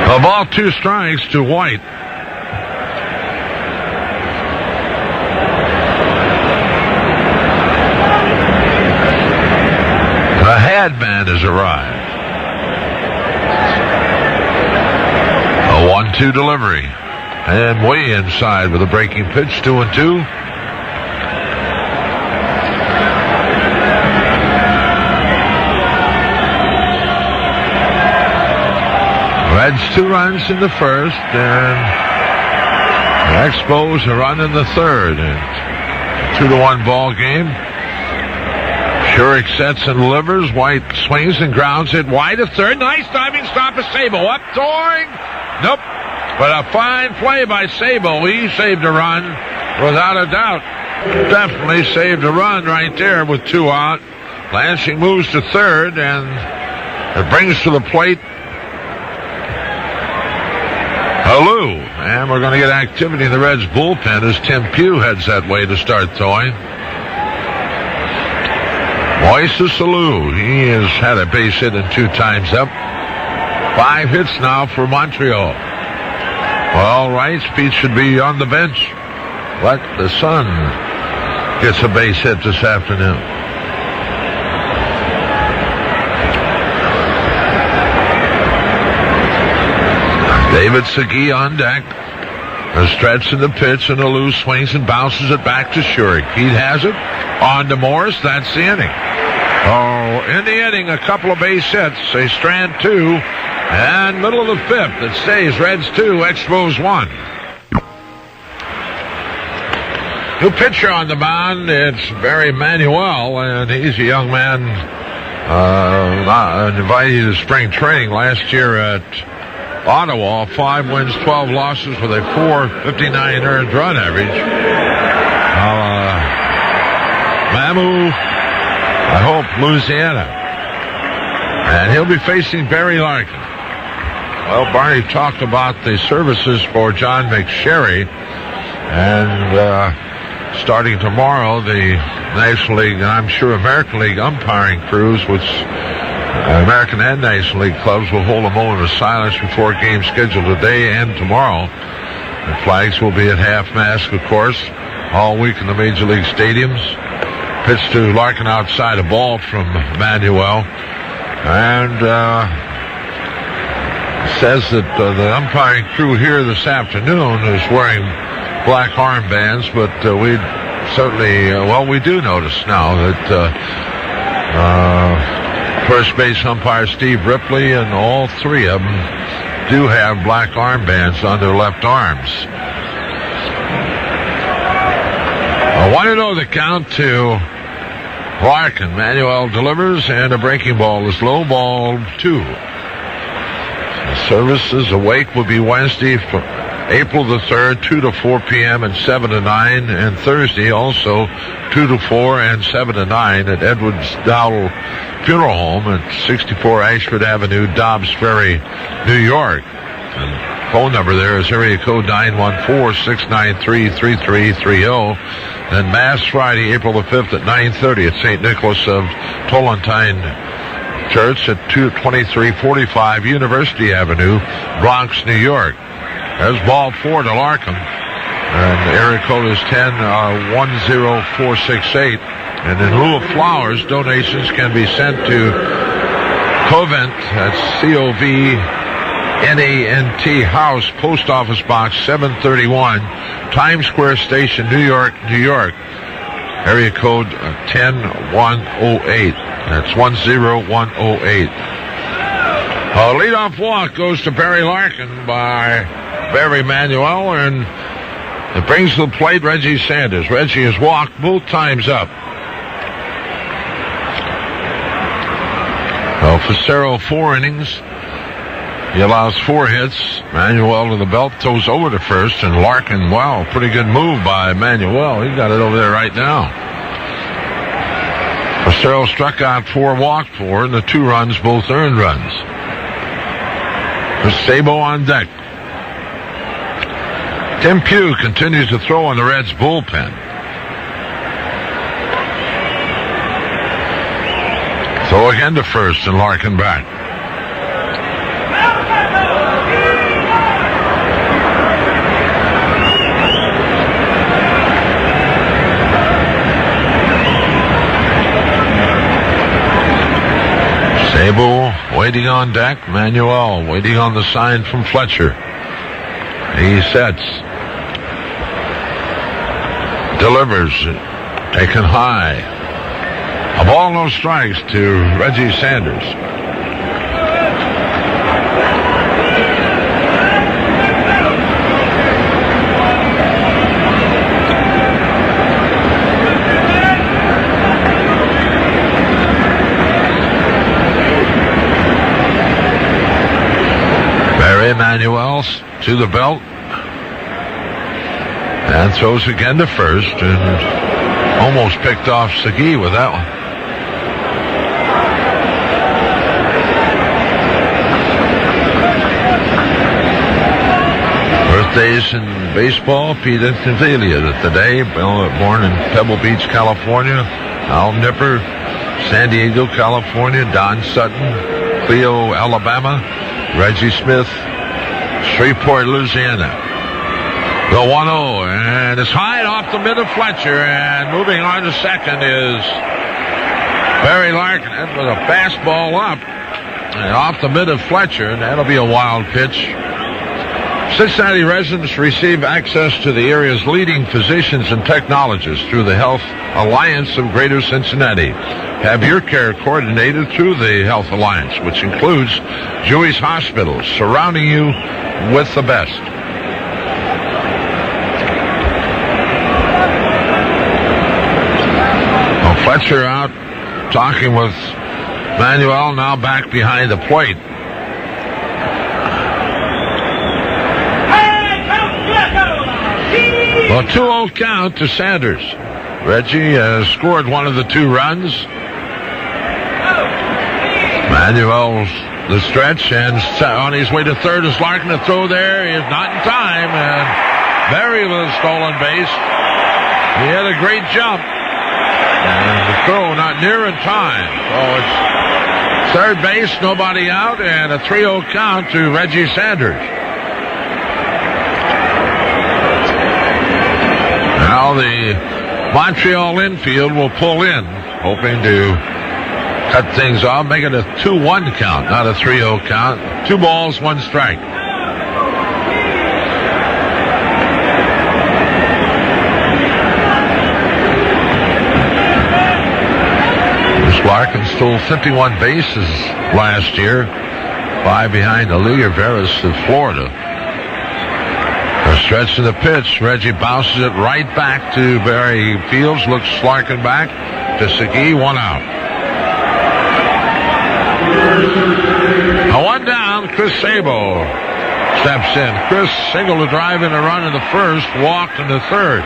A ball, 2 strikes to White. The Hadman has arrived. A 1-2 delivery. And way inside with a breaking pitch, 2-2. Reds 2 runs in the first, and the Expos a run in the third. And 2-1 ball game. Shurik sets and delivers. White swings and grounds it wide to third. Nice diving stop of Sabo. Up throwing. Nope. But a fine play by Sabo. He saved a run without a doubt. Definitely saved a run right there with 2 out. Lansing moves to third, and it brings to the plate Alou. And we're going to get activity in the Reds bullpen as Tim Pugh heads that way to start throwing. Moises Alou, he has had a base hit and 2 times up. 5 hits now for Montreal. Well, Rice Pete should be on the bench, but the Sun gets a base hit this afternoon. David Segui on deck. A stretch in the pitch, and Alou swings and bounces it back to Shurik. He has it. On to Morris. That's the inning. Oh, in the inning, a couple of base hits. They strand 2. And middle of the fifth, it stays Reds 2, Expos 1. New pitcher on the mound. It's Barry Manuel, and he's a young man invited you to spring training last year at Ottawa. 5 wins, 12 losses with a .459 earned run average. Mamu, I hope, Louisiana. And he'll be facing Barry Larkin. Well, Barney talked about the services for John McSherry. And starting tomorrow, the National League, and I'm sure American League umpiring crews, which American and National League clubs will hold a moment of silence before games scheduled today and tomorrow. The flags will be at half-mast, of course, all week in the Major League stadiums. Pitch to Larkin outside, a ball from Manuel. And says that the umpiring crew here this afternoon is wearing black armbands, but we certainly, we do notice now that first base umpire Steve Ripley and all 3 of them do have black armbands on their left arms. 1-0 the count to Larkin. Manuel delivers, and a breaking ball is low, ball 2. The services awake will be Wednesday, April the 3rd, 2 to 4 p.m. and 7 to 9, and Thursday also 2 to 4 and 7 to 9 at Edwards Dowell Funeral Home at 64 Ashford Avenue, Dobbs Ferry, New York. And phone number there is area code 914-693-3330. Then Mass Friday, April the 5th at 9:30 at St. Nicholas of Tolentine Church at 2345 University Avenue, Bronx, New York. There's ball 4 to Larkin. And the area code is 10468. And in lieu of flowers, donations can be sent to Covent, that's C-O-V-N-A-N-T House, Post Office Box 731, Times Square Station, New York, New York. Area code 10108. That's 10108. A leadoff walk goes to Barry Larkin by Barry Manuel, and it brings to the plate Reggie Sanders. Reggie has walked both times up. Well, Facero 4 innings. He allows 4 hits. Manuel to the belt, throws over to first, and Larkin, wow, pretty good move by Manuel. He got it over there right now. Facero struck out 4, walked 4, and the 2 runs, both earned runs. Sabo on deck. Tim Pugh continues to throw on the Reds' bullpen. Throw again to first, and Larkin back. Sabo waiting on deck. Manuel waiting on the sign from Fletcher. He sets. Delivers. Taken high. A ball, no strikes to Reggie Sanders. Manuel to the belt and throws again to first, and almost picked off Segui with that one. Birthdays in baseball: Pete Incaviglia today, born in Pebble Beach, California. Al Nipper, San Diego, California. Don Sutton, Cleo, Alabama. Reggie Smith, Shreveport, Louisiana. The 1-0, and it's high off the mid of Fletcher, and moving on to second is Barry Larkin with a fastball up and off the mid of Fletcher, and that'll be a wild pitch. Cincinnati residents receive access to the area's leading physicians and technologists through the Health Alliance of Greater Cincinnati. Have your care coordinated through the Health Alliance, which includes Jewish hospitals, surrounding you with the best. Well, Fletcher out talking with Manuel now back behind the plate. Well, 2-0 count to Sanders. Reggie has scored one of the 2 runs. Manuel's the stretch, and on his way to third is Larkin. To throw there. He is not in time, and Barry with a stolen base. He had a great jump, and the throw not near in time. So it's third base, nobody out, and a 3-0 count to Reggie Sanders. Now the Montreal infield will pull in, hoping to cut things off, make it a 2-1 count, not a 3-0 count. 2 balls, 1 strike. Larkin stole 51 bases last year, 5 behind Elijah Veras of Florida. A stretch to the pitch. Reggie bounces it right back to Barry Fields. Looks Larkin back to Segui. 1 out. A 1 down. Chris Sabo steps in. Chris singled a drive in a run in the first, walked in the third.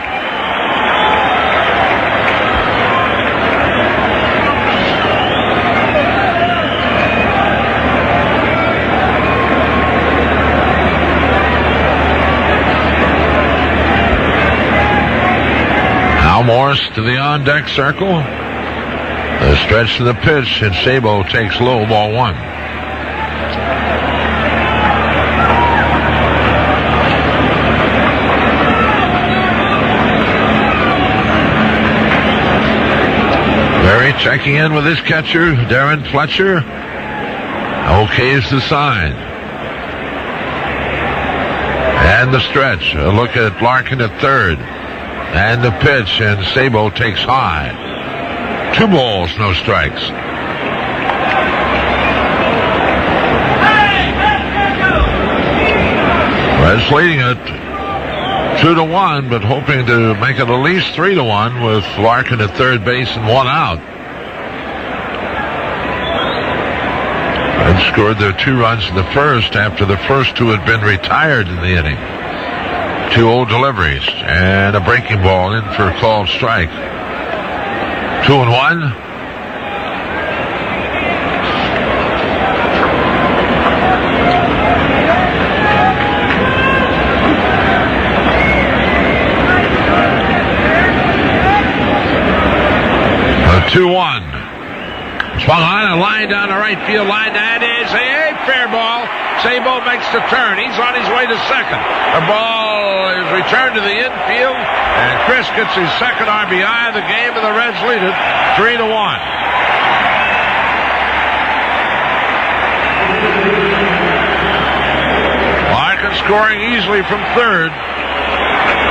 Morris to the on-deck circle. A stretch to the pitch, and Sabo takes low, ball 1. Barry checking in with his catcher, Darren Fletcher. Okays the sign. And the stretch. A look at Larkin at third. And the pitch, and Sabo takes high. 2 balls, no strikes. Reds leading it 2-1, but hoping to make it at least 3-1 with Larkin at third base and 1 out. Reds scored their 2 runs in the first after the first 2 had been retired in the inning. 2 old deliveries and a breaking ball in for a called strike. 2-1. A 2-1. Swung on a line down the right field line. That is a fair ball. Sabo makes the turn. He's on his way to second. The ball is returned to the infield, and Chris gets his second RBI of the game, and the Reds lead it 3-1. Larkin scoring easily from third.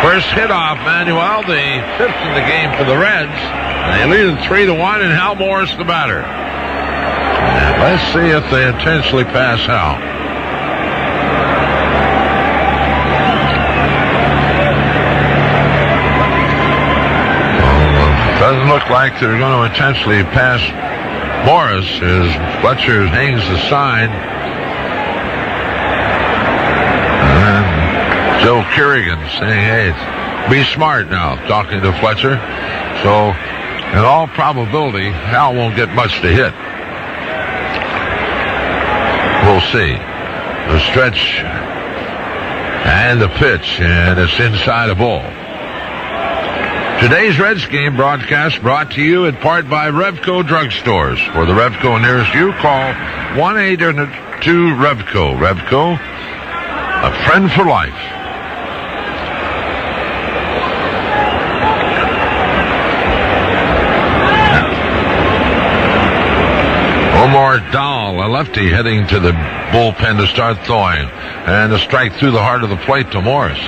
First hit off Manuel, the 5th in the game for the Reds. And they lead it 3-1, and Hal Morris the batter. And let's see if they intentionally pass Hal. Doesn't look like they're going to intentionally pass Morris as Fletcher hangs the sign. And Joe Kerrigan saying, hey, be smart now, talking to Fletcher. So, in all probability, Hal won't get much to hit. We'll see. The stretch and the pitch, and it's inside a ball. Today's Reds game broadcast brought to you in part by Revco Drugstores. For the Revco nearest you, call 1-800-2-REVCO. Revco, a friend for life. Omar Dahl, a lefty, heading to the bullpen to start throwing. And a strike through the heart of the plate to Morris.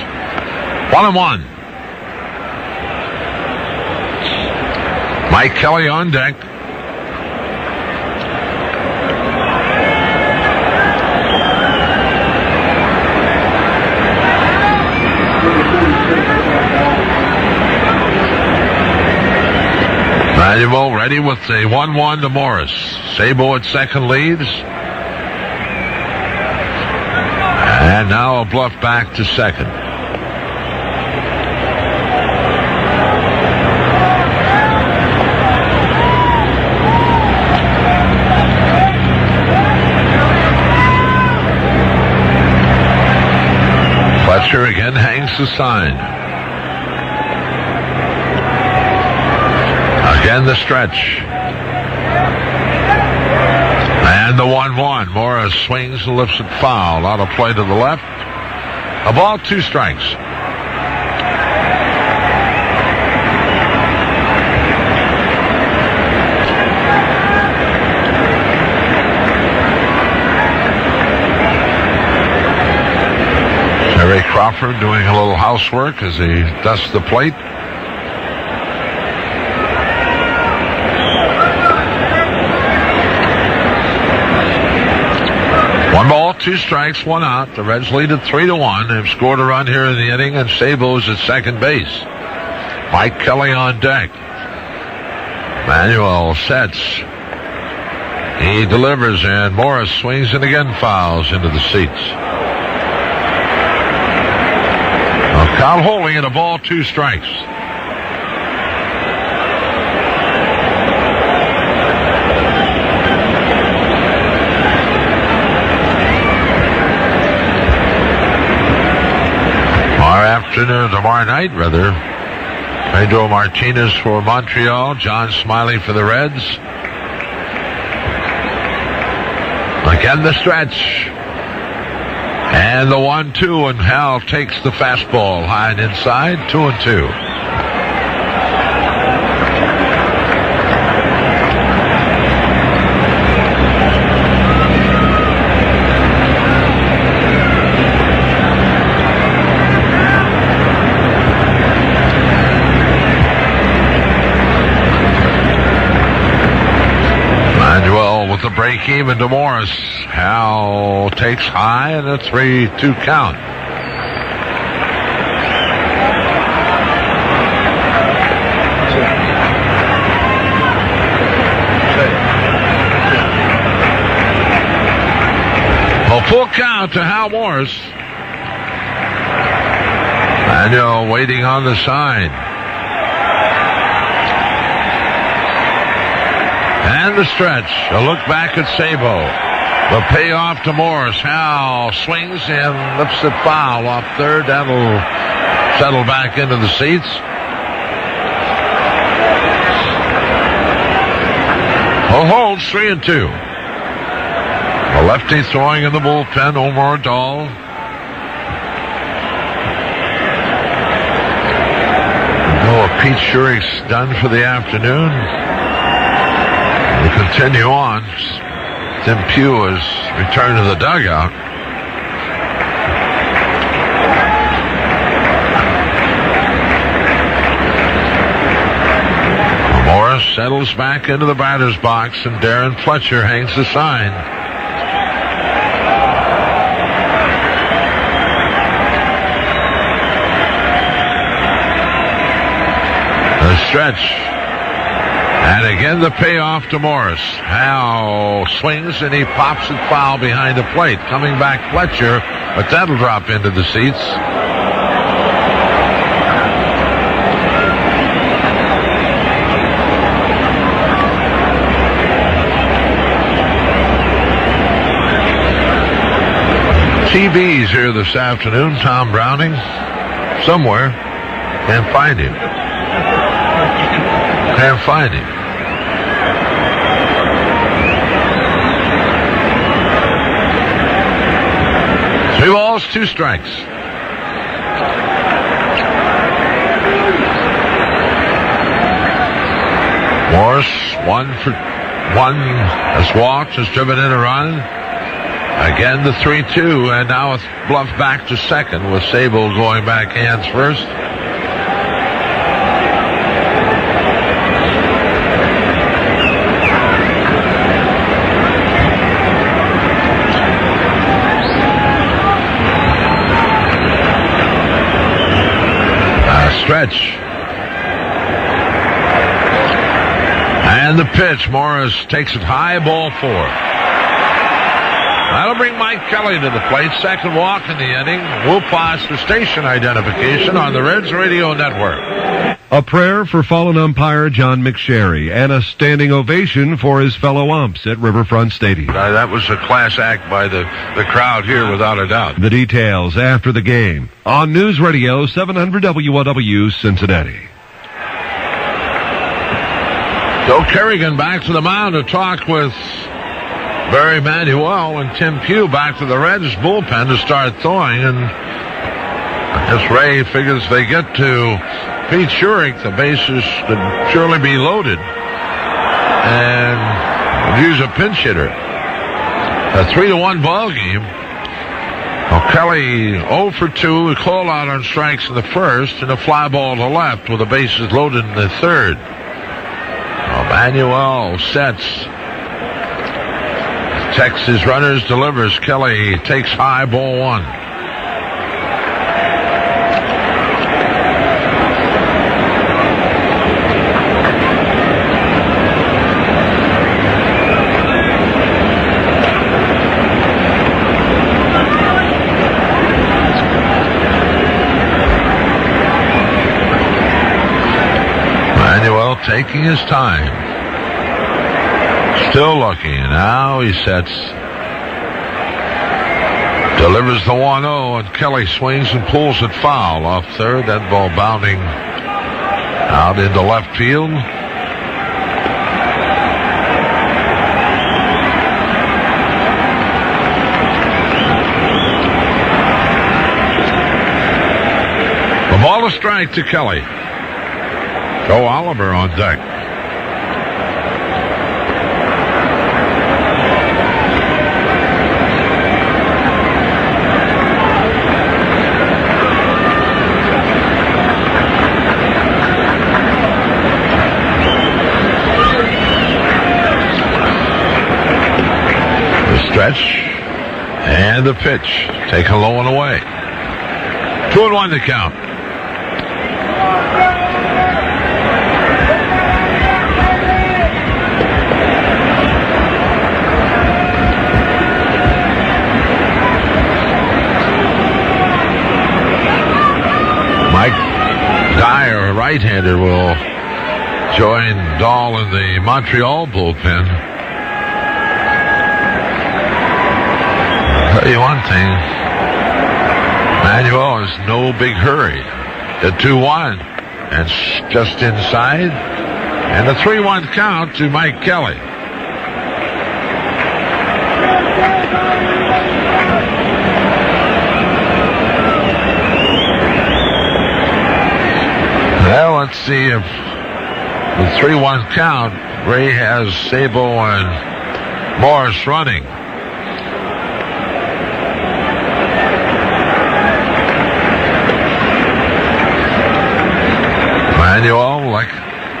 1-1. Mike Kelly on deck. Manuel ready with a 1-1 to Morris. Sabo at second leads. And now a bluff back to second. Fletcher again hangs the sign. Again the stretch. And the 1-1. Morris swings and lifts it foul. Out of play to the left. A ball, 2 strikes. Terry Crawford doing a little housework as he dusts the plate. One ball, 2 strikes, 1 out. The Reds lead at 3-1. They've scored a run here in the inning, and Sabo's at second base. Mike Kelly on deck. Manuel sets. He delivers, and Morris swings and again fouls into the seats. Count holding at a ball, 2 strikes. Tomorrow night, rather. Pedro Martinez for Montreal. John Smiley for the Reds. Again the stretch. And the 1-2, and Hal takes the fastball high and inside. 2-2. The break even to Morris. Hal takes high and a 3-2 count. A full count to Hal Morris. Manuel waiting on the sign. And the stretch. A look back at Sabo. The payoff to Morris. Hal swings and lifts it foul off third. That'll settle back into the seats. A holds 3-2. A lefty throwing in the bullpen, Omar Dahl. Noah Pete Shurik's done for the afternoon. We continue on. Tim Pugh has returned to the dugout. Morris settles back into the batter's box, and Darren Fletcher hangs the sign. The stretch. And again the payoff to Morris. Hal swings and he pops it foul behind the plate. Coming back Fletcher, but that'll drop into the seats. TV's here this afternoon. Tom Browning. Somewhere. Can't find him. Can't find him. Three balls, 2 strikes. Morris, 1 for 1 has walked, has driven in a run. Again the 3-2, and now it's bluff back to second with Sable going back hands first. Stretch. And the pitch. Morris takes it high, ball 4. That'll bring Mike Kelly to the plate. Second walk in the inning. We'll pause for station identification on the Reds Radio Network. A prayer for fallen umpire John McSherry and a standing ovation for his fellow umps at Riverfront Stadium. That was a class act by the crowd here, without a doubt. The details after the game on News Radio 700 WOW Cincinnati. Joe Kerrigan back to the mound to talk with Barry Manuel, and Tim Pugh back to the Reds bullpen to start throwing. And I guess Ray figures they get to Pete Schurig, the bases could surely be loaded, and use a pinch hitter. A 3-1 ball game. Well, Kelly 0 for 2, a call out on strikes in the first, and a fly ball to left with the bases loaded in the third. Well, Manuel sets. Checks his runners, delivers. Kelly takes high, ball 1. Manuel taking his time. Still looking. Now he sets. Delivers the 1-0, and Kelly swings and pulls it foul off third. That ball bounding out into left field. The ball a strike to Kelly. Joe Oliver on deck. Stretch and the pitch taken low and away. 2-1 to count. Mike Dyer, a right-hander, will join Dahl in the Montreal bullpen. I'll tell you one thing, Manuel is no big hurry. The 2-1, and just inside, and the 3-1 count to Mike Kelly. Well, let's see if the 3-1 count, Ray has Sabo and Morris running. Manuel,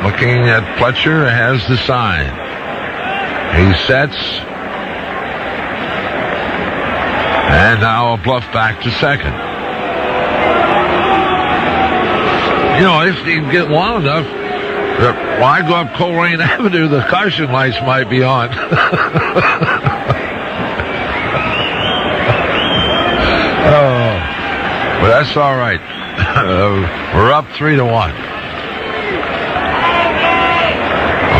looking at Fletcher, has the sign. He sets. And now a bluff back to second. You know, if you get long enough, why go up Coleraine Avenue? The caution lights might be on. Oh, but that's all right. We're up 3-1.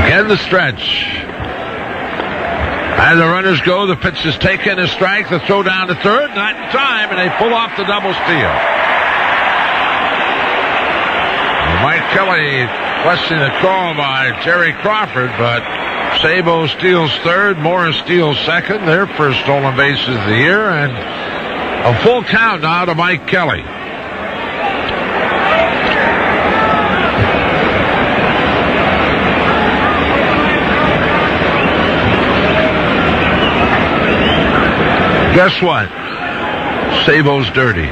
Again, the stretch. And the runners go. The pitch is taken, a strike. The throw down to third. Not in time, and they pull off the double steal. Mike Kelly questioning the call by Terry Crawford, but Sabo steals third. Morris steals second. Their first stolen bases of the year, and a full count now to Mike Kelly. Guess what? Sabo's dirty.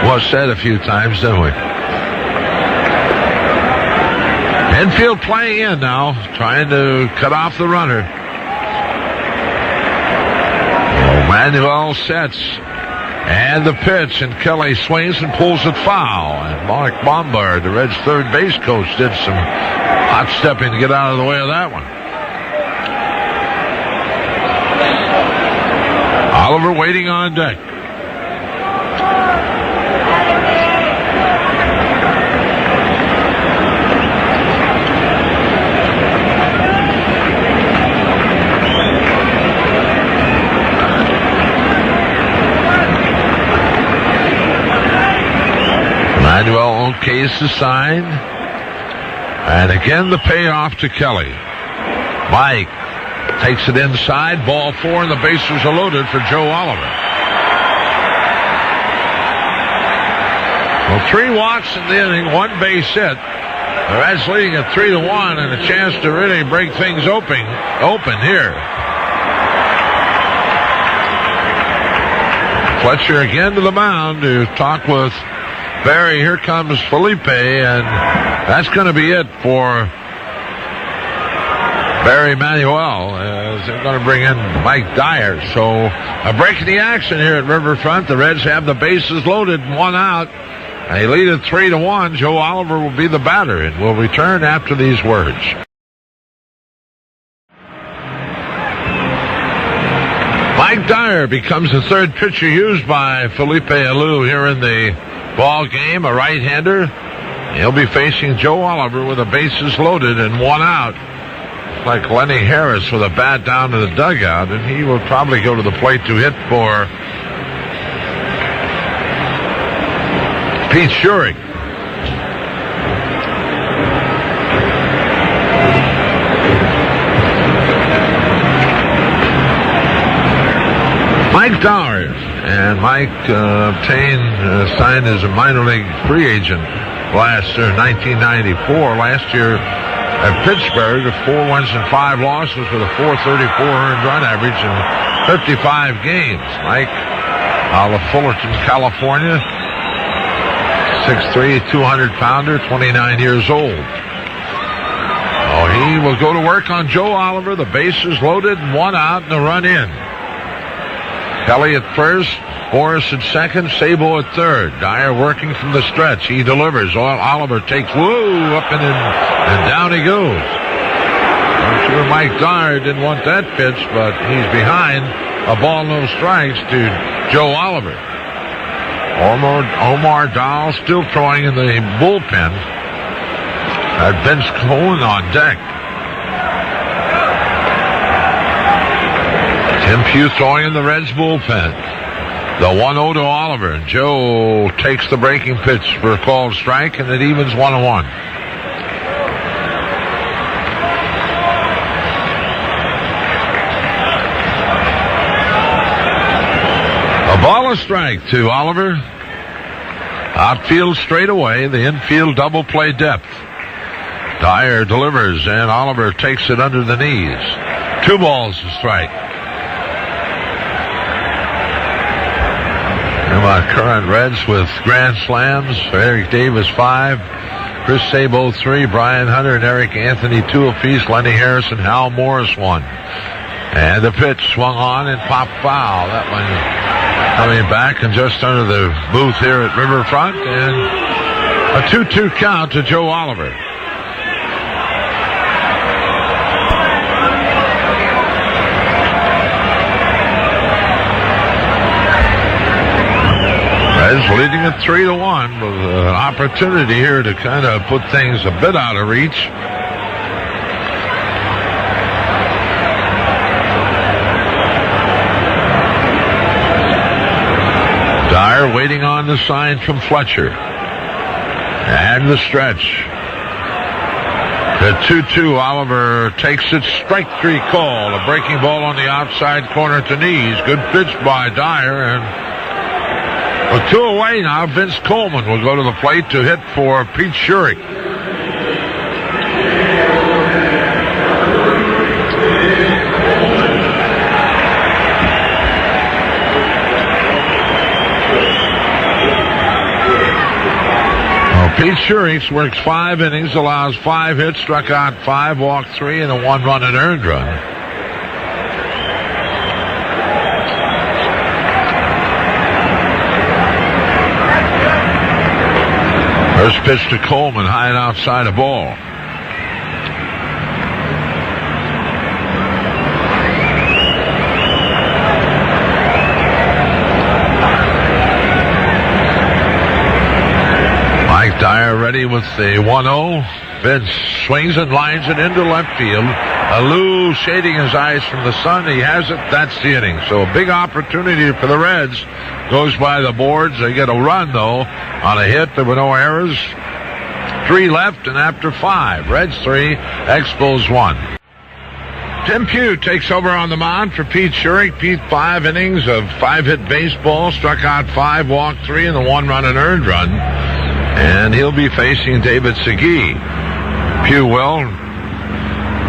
Was said a few times, didn't we? Infield playing in now, trying to cut off the runner. Manuel sets. And the pitch, and Kelly swings and pulls it foul. And Mark Bombard, the Reds' third base coach, did some hot stepping to get out of the way of that one. Oliver waiting on deck. Manuel Case is signed. And again, the payoff to Kelly. Mike takes it inside. Ball 4, and the bases are loaded for Joe Oliver. Well, 3 walks in the inning, 1 base hit. The Reds leading at 3-1, and a chance to really break things open here. Fletcher again to the mound to talk with Barry. Here comes Felipe, and that's going to be it for Barry Manuel, as they're going to bring in Mike Dyer. So a break in the action here at Riverfront. The Reds have the bases loaded, 1 out. They lead at 3-1. Joe Oliver will be the batter, and will return after these words. Mike Dyer becomes the third pitcher used by Felipe Alou here in the ball game, a right-hander. He'll be facing Joe Oliver with the bases loaded and 1 out. Like Lenny Harris with a bat down to the dugout, and he will probably go to the plate to hit for Pete Schurig. Mike Dyer, and Mike signed as a minor league free agent last year, 1994. Last year at Pittsburgh, 4 wins and 5 losses with a .434 earned run average in 55 games. Mike out of Fullerton, California, 6'3", 200-pounder, 29 years old. Oh, he will go to work on Joe Oliver. The bases loaded, and 1 out, and a run in. Kelly at first, Morris at second, Sabo at third. Dyer working from the stretch. He delivers. Oliver takes, up and in, and down he goes. I'm sure Mike Dyer didn't want that pitch, but he's behind. A ball, no strikes to Joe Oliver. Omar Dahl still throwing in the bullpen. Vince Cohen on deck. Tim Pugh throwing in the Reds bullpen. The 1-0 to Oliver. Joe takes the breaking pitch for a called strike, and it evens 1-1. A ball, a strike to Oliver. Outfield straight away. The infield double play depth. Dyer delivers, and Oliver takes it under the knees. 2 balls, a strike. Current Reds with grand slams. Eric Davis 5, Chris Sabo 3, Brian Hunter and Eric Anthony 2 apiece, Lenny Harris and Hal Morris 1. And the pitch swung on and popped foul. That one coming back and just under the booth here at Riverfront, and a 2-2 count to Joe Oliver. Reds leading at 3-1 with an opportunity here to kind of put things a bit out of reach. Dyer waiting on the sign from Fletcher. And the stretch. The 2-2, Oliver takes it, strike 3 call. A breaking ball on the outside corner to knees. Good pitch by Dyer, and with 2 away now, Vince Coleman will go to the plate to hit for Pete Schurig. Pete Schurig works 5 innings, allows 5 hits, struck out 5, walked 3, and a 1-run and earned run. First pitch to Coleman, high and outside a ball. Mike Dyer ready with the 1-0. Vince swings and lines it into left field. Alou shading his eyes from the sun. He has it. That's the inning. So a big opportunity for the Reds. Goes by the boards. They get a run, though, on a hit. There were no errors. 3 left, and after 5. Reds 3, Expos 1. Tim Pugh takes over on the mound for Pete Schurig. Pete, 5 innings of 5-hit baseball. Struck out 5, walked 3, and the 1 run and earned run. And he'll be facing David Segui. Pugh will.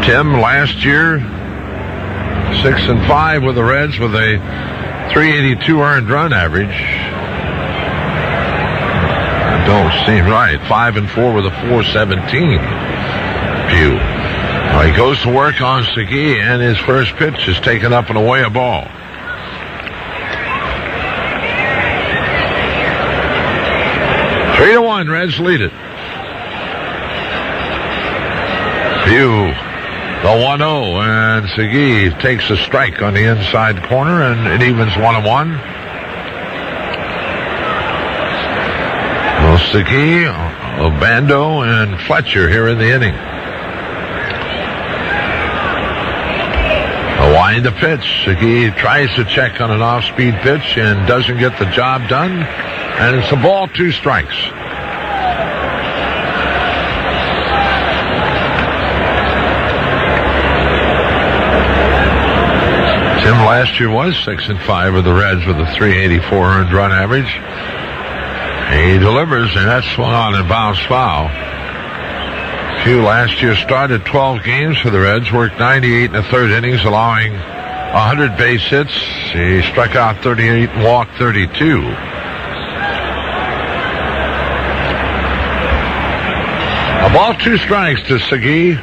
Tim last year 6-5 with the Reds with a 382 earned run average. That don't seem right. 5-4 with a 417. Pugh. Well, he goes to work on Segui, and his first pitch is taken up and away a ball. Three to 1, Reds lead it. Pugh, the 1-0, and Segui takes a strike on the inside corner, and it evens 1-1. Well, Segui, Obando, and Fletcher here in the inning. A wind the pitch. Segui tries to check on an off-speed pitch and doesn't get the job done, and it's a ball, 2 strikes. Tim last year was 6-5 with the Reds with a 384 earned run average. He delivers, and that's swung on and bounced foul. Pugh last year started 12 games for the Reds, worked 98 1/3 innings, allowing 100 base hits. He struck out 38 and walked 32. A ball, 2 strikes to Segui.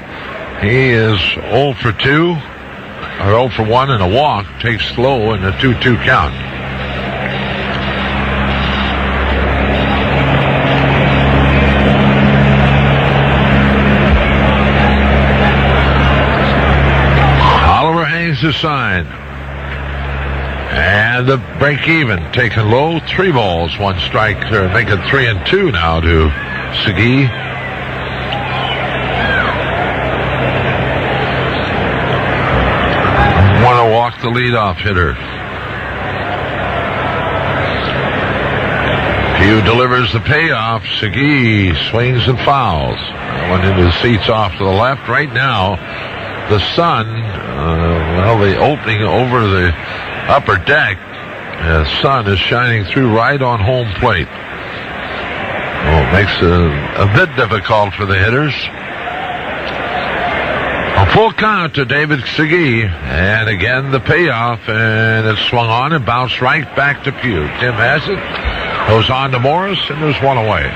He is 0 for 2. Or 0 for 1 and a walk. Takes slow in a 2-2 count. Oliver hangs the sign. And the break even. Taken low. 3 balls, 1 strike. Make it 3-2 now to Segui. Want to walk the leadoff hitter. Pugh delivers the payoff. Segui swings and fouls. Went into the seats off to the left. Right now, the sun, the opening over the upper deck, the sun is shining through right on home plate. Well, it makes it a bit difficult for the hitters. A full count to David Segui, and again the payoff, and it's swung on and bounced right back to Pugh. Tim has it, goes on to Morris, and there's 1 away.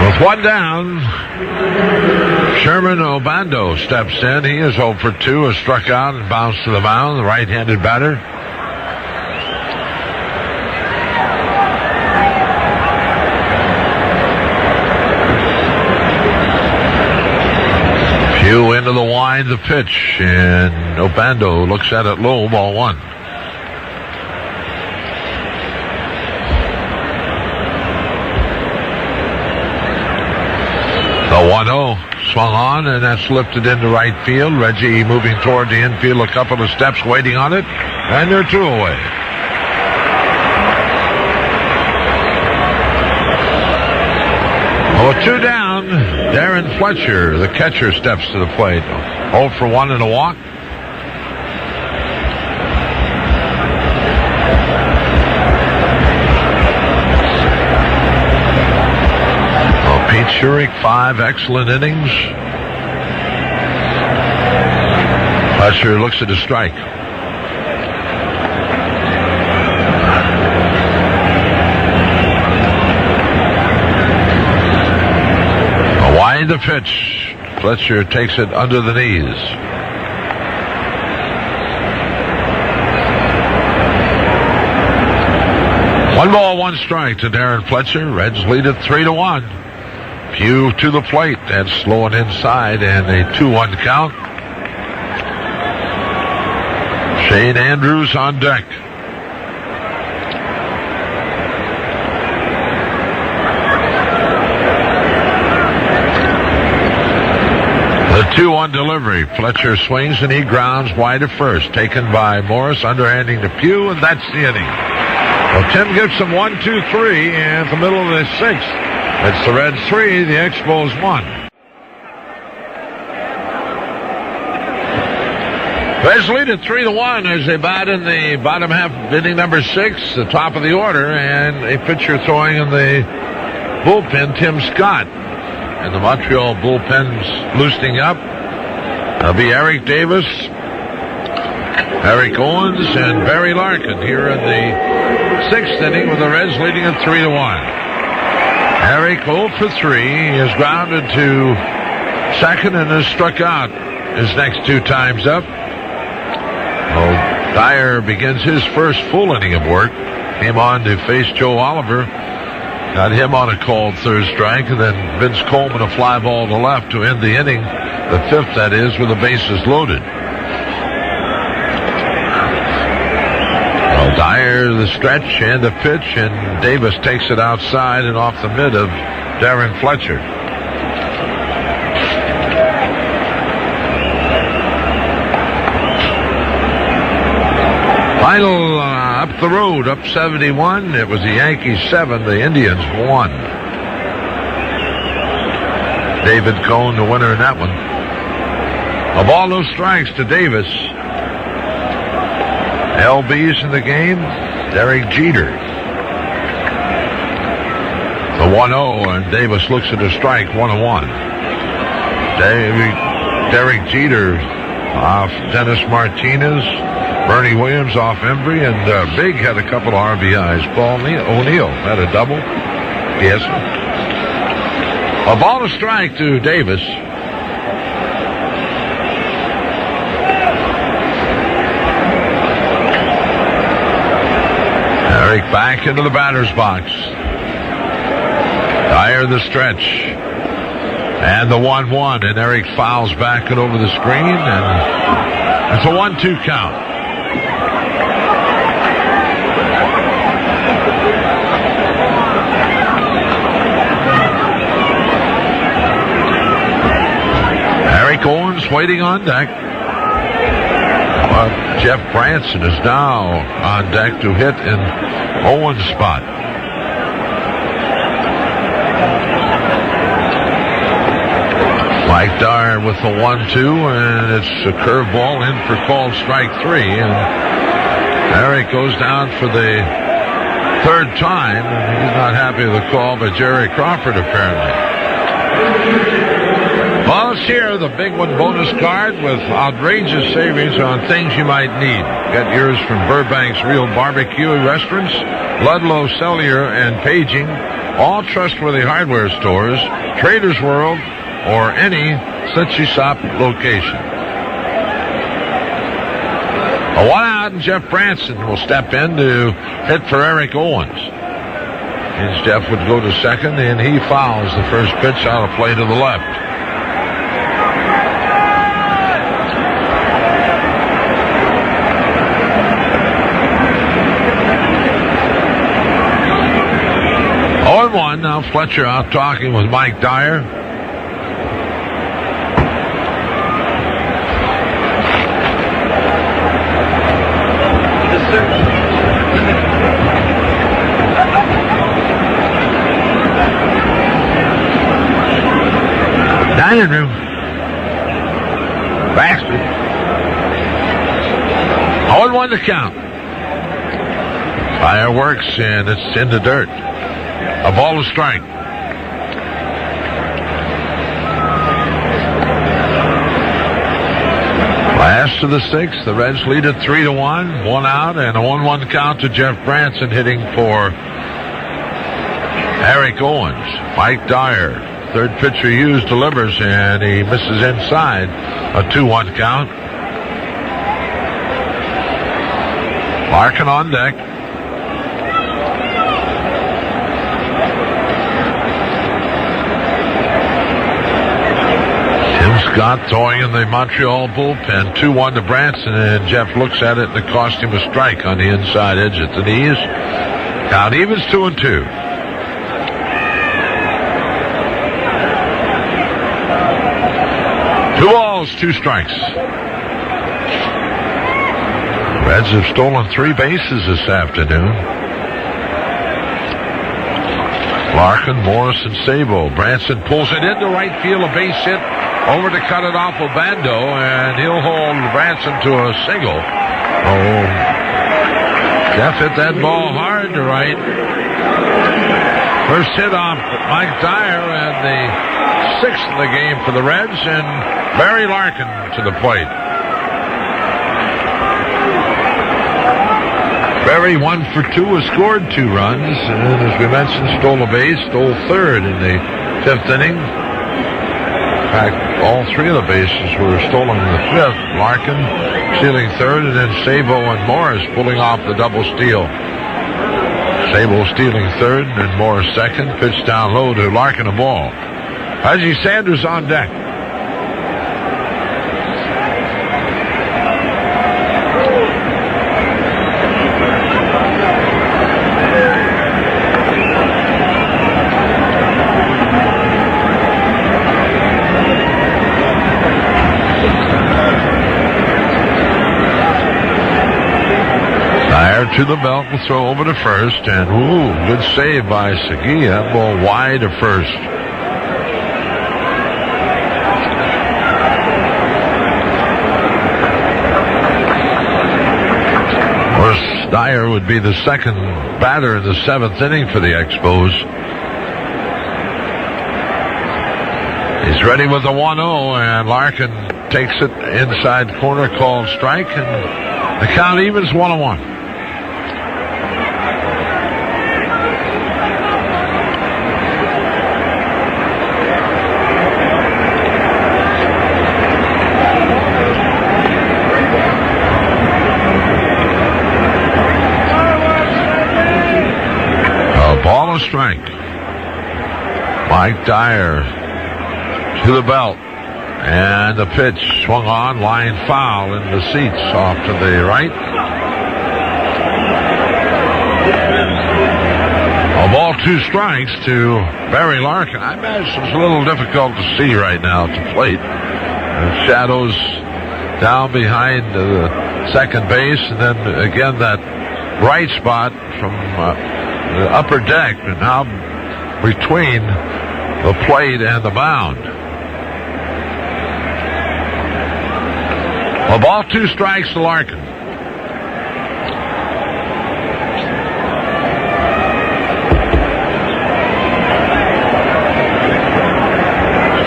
With 1 down, Sherman Obando steps in. He is 0 for 2, has struck out and bounced to the mound, the right-handed batter. Pugh into the wind, the pitch, and Obando looks at it low, ball 1. The 1-0 swung on, and that's lifted into right field. Reggie moving toward the infield, a couple of steps waiting on it, and they're 2 away. Oh, 2 down. Darren Fletcher, the catcher, steps to the plate. 0 for 1 and a walk. Oh, Pete Schurig, 5 excellent innings. Fletcher looks at a strike. The pitch. Fletcher takes it under the knees. One ball, one strike to Darren Fletcher. Reds lead it 3-1. Pugh to the plate. That's slowing inside, and a 2-1 count. Shane Andrews on deck. The 2-1 delivery. Fletcher swings and he grounds wide at first. Taken by Morris, underhanding to Pugh, and that's the inning. Well, Tim Gibson 1, 2, 3 in the middle of the sixth. It's the Reds 3, the Expos 1. Reds lead at 3-1 as they bat in the bottom half of inning number 6, the top of the order, and a pitcher throwing in the bullpen, Tim Scott. And the Montreal bullpen's loosening up. That'll be Eric Davis, Eric Owens, and Barry Larkin here in the 6th inning with the Reds leading at 3-1. Eric 0 for 3. He is grounded to second and has struck out his next 2 times up. Well, Dyer begins his first full inning of work. Came on to face Joe Oliver. Got him on a called third strike, and then Vince Coleman a fly ball to left to end the inning, the 5th that is, with the bases loaded. Well, Dyer the stretch and the pitch, and Davis takes it outside and off the mid of Darren Fletcher. Final up the road, up 71. It was the Yankees 7, the Indians 1. David Cone, the winner in that one. Of all those strikes to Davis, LB's in the game, Derek Jeter. The 1-0, and Davis looks at a strike, 1-1. Derek Jeter off Dennis Martinez. Bernie Williams off Embry, and Big had a couple of RBIs. Paul O'Neill had a double. Yes. A ball to strike to Davis. Eric back into the batter's box. Dyer the stretch. And the 1-1, and Eric fouls back and over the screen, and it's a 1-2 count. Eric Owens waiting on deck. Jeff Branson is now on deck to hit in Owens' spot. Mike Dyer with the 1-2, and it's a curveball in for called strike 3. And Eric goes down for the 3rd time, and he's not happy with the call by Jerry Crawford, apparently. Well, let's hear the Big One bonus card with outrageous savings on things you might need. Get yours from Burbank's Real Barbecue Restaurants, Ludlow Cellular and Paging, all trustworthy hardware stores, Trader's World, or any Cincy Shop location. A 1 out, and Jeff Branson will step in to hit for Eric Owens. And Jeff would go to second, and he fouls the first pitch out of play to the left. One. Now Fletcher out talking with Mike Dyer. Yes, sir. Dining room. Baxter. 0-1 to count. Dyer works, and it's in the dirt. A ball to strike. Last of the 6th, the Reds lead at 3-1, 1 out, and a 1-1 count to Jeff Branson hitting for Eric Owens. Mike Dyer, 3rd pitcher used, delivers, and he misses inside. A 2-1 count. Larkin on deck. Scott throwing in the Montreal bullpen. 2-1 to Branson, and Jeff looks at it, and it cost him a strike on the inside edge at the knees. Count evens 2-2. Two balls, 2 strikes. Reds have stolen 3 bases this afternoon. Larkin, Morris, and Sabo. Branson pulls it into right field, a base hit. Over to cut it off Obando, and he'll hold Branson to a single. Oh, Jeff hit that ball hard to right. First hit off Mike Dyer, and the 6th of the game for the Reds, and Barry Larkin to the plate. Barry 1 for 2 has scored 2 runs, and as we mentioned, stole a base, stole 3rd in the 5th inning. In fact, all 3 of the bases were stolen in the 5th. Larkin stealing 3rd, and then Sabo and Morris pulling off the double steal. Sabo stealing 3rd, and then Morris 2nd. Pitch down low to Larkin, a ball. Reggie Sanders on deck. To the belt, will throw over to first, and good save by Segui. That ball wide to first. Of course, Dyer would be the second batter in the 7th inning for the Expos. He's ready with the 1-0, and Larkin takes it inside corner, called strike, and the count evens 1-1. Ball a strike. Mike Dyer to the belt. And the pitch swung on, line foul in the seats off to the right. A ball, 2 strikes to Barry Larkin. I imagine it's a little difficult to see right now at the plate. The shadows down behind the second base, and then again that bright spot from the upper deck, and now between the plate and the mound. A ball, 2 strikes to Larkin.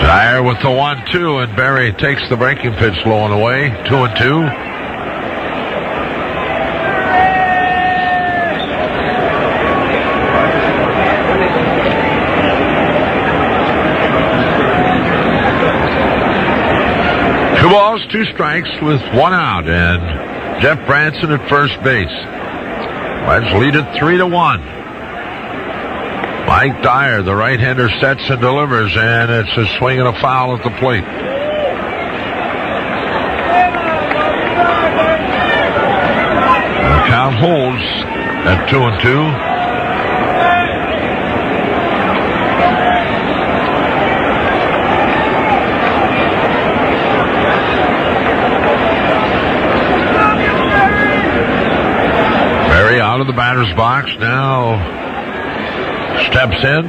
Dyer with the 1-2, and Barry takes the breaking pitch low and away. 2-2. Two balls, 2 strikes with 1 out, and Jeff Branson at first base. Reds lead it 3-1. Mike Dyer, the right-hander, sets and delivers, and it's a swing and a foul at the plate. The count holds at 2-2. Out of the batter's box now, steps in.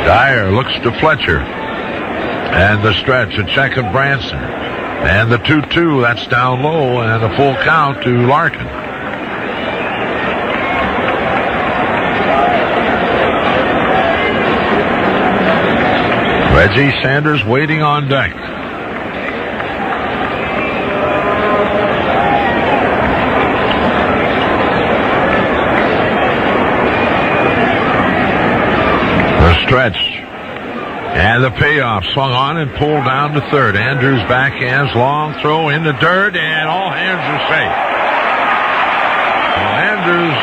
Dyer looks to Fletcher, and the stretch, a check of Branson, and the 2-2, that's down low, and a full count to Larkin. Reggie Sanders waiting on deck. Stretch, and the payoff swung on and pulled down to third. Andrews backhands, long throw in the dirt, and all hands are safe. Well, Andrews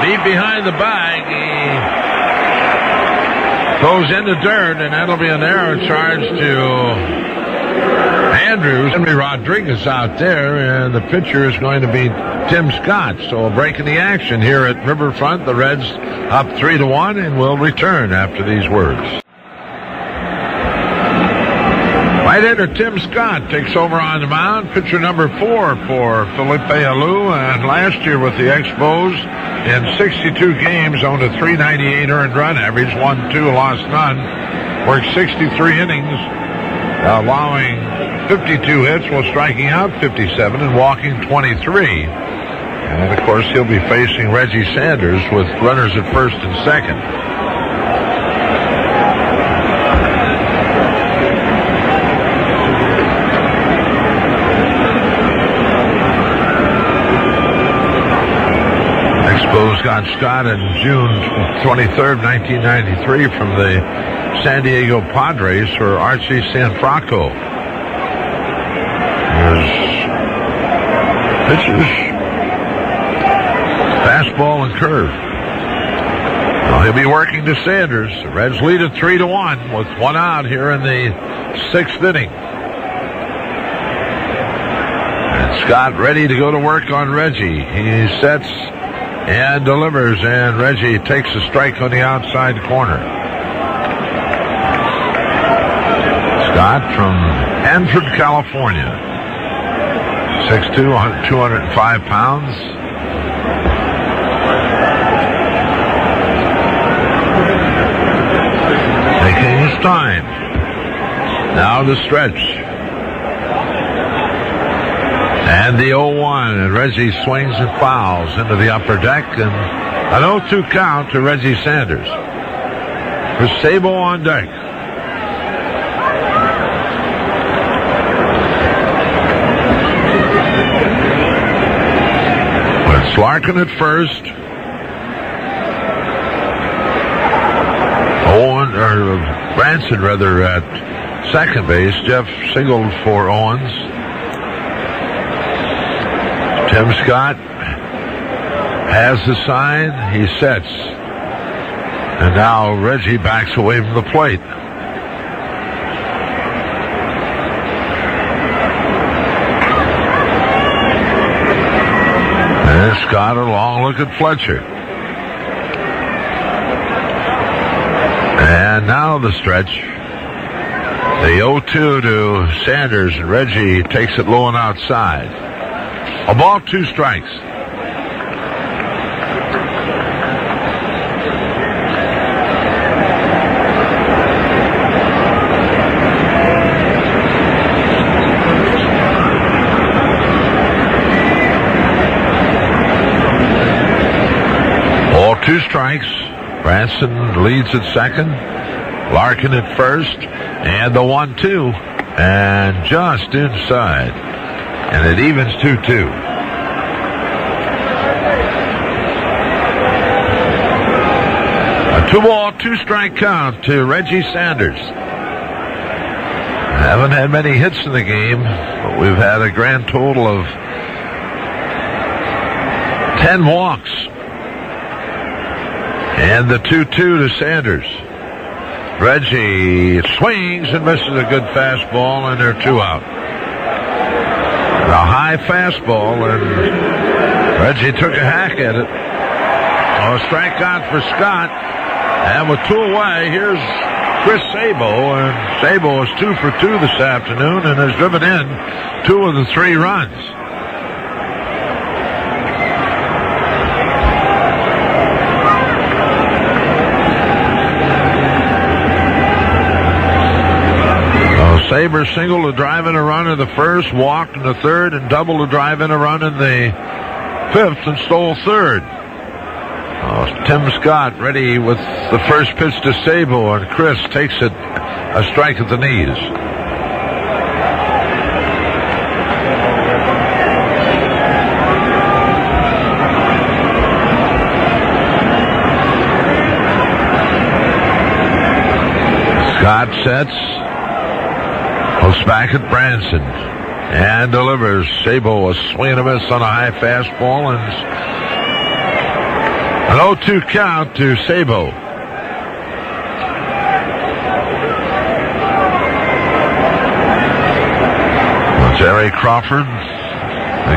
deep behind the bag. He Goes in the dirt, and that'll be an error charge to Andrews. Henry Rodriguez out there, and the pitcher is going to be Tim Scott. So a break in the action here at Riverfront. The Reds up 3-1, and will return after these words. Right-hander Tim Scott takes over on the mound. Pitcher number 4 for Felipe Alou, and last year with the Expos in 62 games owned a .398 earned run average, won 2, lost none, worked 63 innings, allowing 52 hits while striking out 57 and walking 23. And of course he'll be facing Reggie Sanders with runners at first and second. Expos got Scott on June 23rd, 1993 from the San Diego Padres for Archie Sanfranco. There's pitches, fastball and curve. Well, he'll be working to Sanders. The Reds lead at 3-1 with 1 out here in the 6th inning. And Scott ready to go to work on Reggie. He sets and delivers, and Reggie takes a strike on the outside corner. Scott from Hanford, California. 6'2", 205 pounds. Taking his time. Now the stretch. And the 0-1, and Reggie swings and fouls into the upper deck, and an 0-2 count to Reggie Sanders. For Sabo on deck. It's Larkin at first. Branson rather at second base. Jeff singled for Owens. Tim Scott has the sign. He sets. And now Reggie backs away from the plate. And Scott a long look at Fletcher. And now the stretch. The 0-2 to Sanders, and Reggie takes it low and outside. A ball, 2 strikes. All 2 strikes. Branson leads at second. Larkin at first. And the 1-2. And just inside. And it evens 2-2. A 2-ball, 2-strike count to Reggie Sanders. Haven't had many hits in the game, but we've had a grand total of 10 walks. And the 2-2 to Sanders. Reggie swings and misses a good fastball, and they're 2 out. A high fastball, and Reggie took a hack at it. A strikeout for Scott, and with 2 away, here's Chris Sabo, and Sabo is 2 for 2 this afternoon and has driven in 2 of the 3 runs. Saber single to drive in a run in the first, walked in the third, and double to drive in a run in the 5th, and stole third. Tim Scott ready with the first pitch to Sabo, and Chris takes it a strike at the knees. Scott sets. Looks back at Branson and delivers. Sabo a swing and a miss on a high fastball, and an 0-2 count to Sabo. Jerry Crawford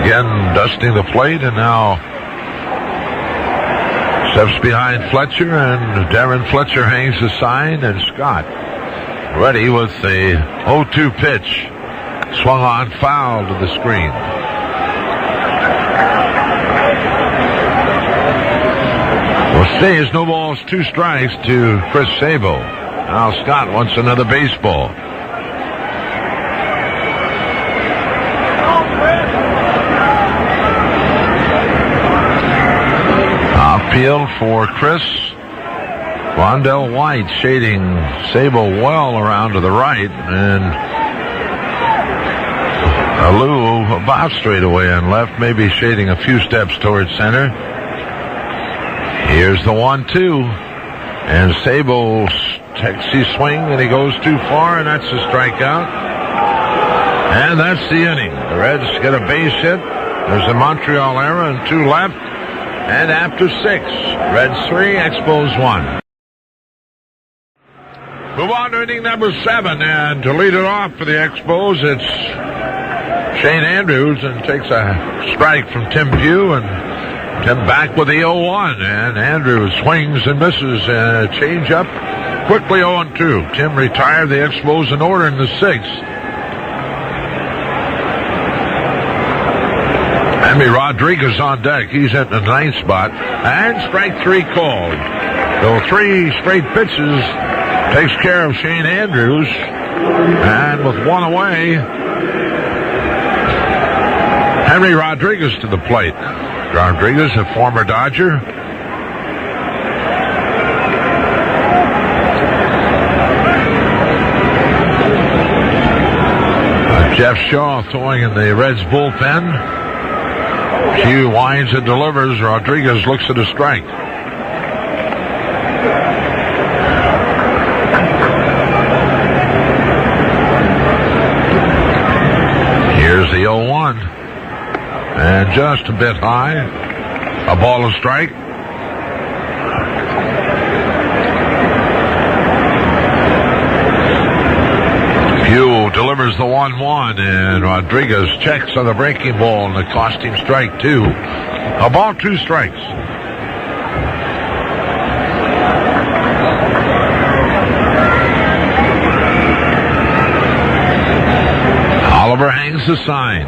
again dusting the plate, and now steps behind Fletcher, and Darren Fletcher hangs the sign, and Scott ready with the 0-2 pitch. Swung on, foul to the screen. Well, stays, no balls, 2 strikes to Chris Sabo. Now Scott wants another baseball. Outfield for Chris. Rondell White shading Sabo well around to the right, and Alou about straight away on left, maybe shading a few steps towards center. Here's the 1-2, and Sabo takes his swing, and he goes too far, and that's a strikeout. And that's the inning. The Reds get a base hit. There's a Montreal error and 2 left. And after 6, Reds 3, Expos 1. Move on to inning number 7, and to lead it off for the Expos, it's Shane Andrews, and takes a strike from Tim Pugh, and Tim back with the 0-1, and Andrews swings and misses, and a change up, quickly 0-2. Tim retired the Expos in order in the 6th. Henry Rodriguez on deck. He's at the 9th spot, and strike 3 called. So 3 straight pitches takes care of Shane Andrews, and with 1 away, Henry Rodriguez to the plate. Rodriguez, a former Dodger. Jeff Shaw throwing in the Reds bullpen. Hugh winds and delivers. Rodriguez looks at a strike. Here's the 0-1. And just a bit high. A ball and strike. Pugh delivers the 1-1, and Rodriguez checks on the breaking ball, and it cost him strike 2. A ball, 2 strikes. Oliver hangs the sign.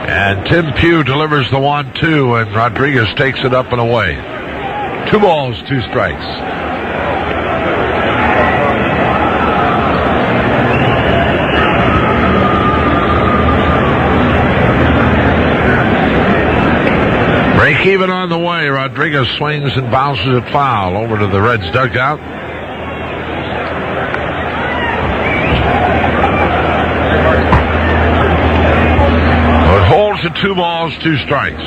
And Tim Pugh delivers the 1-2, and Rodriguez takes it up and away. 2 balls, 2 strikes. Break even on the way. Rodriguez swings and bounces it foul over to the Reds dugout. To 2 balls, 2 strikes.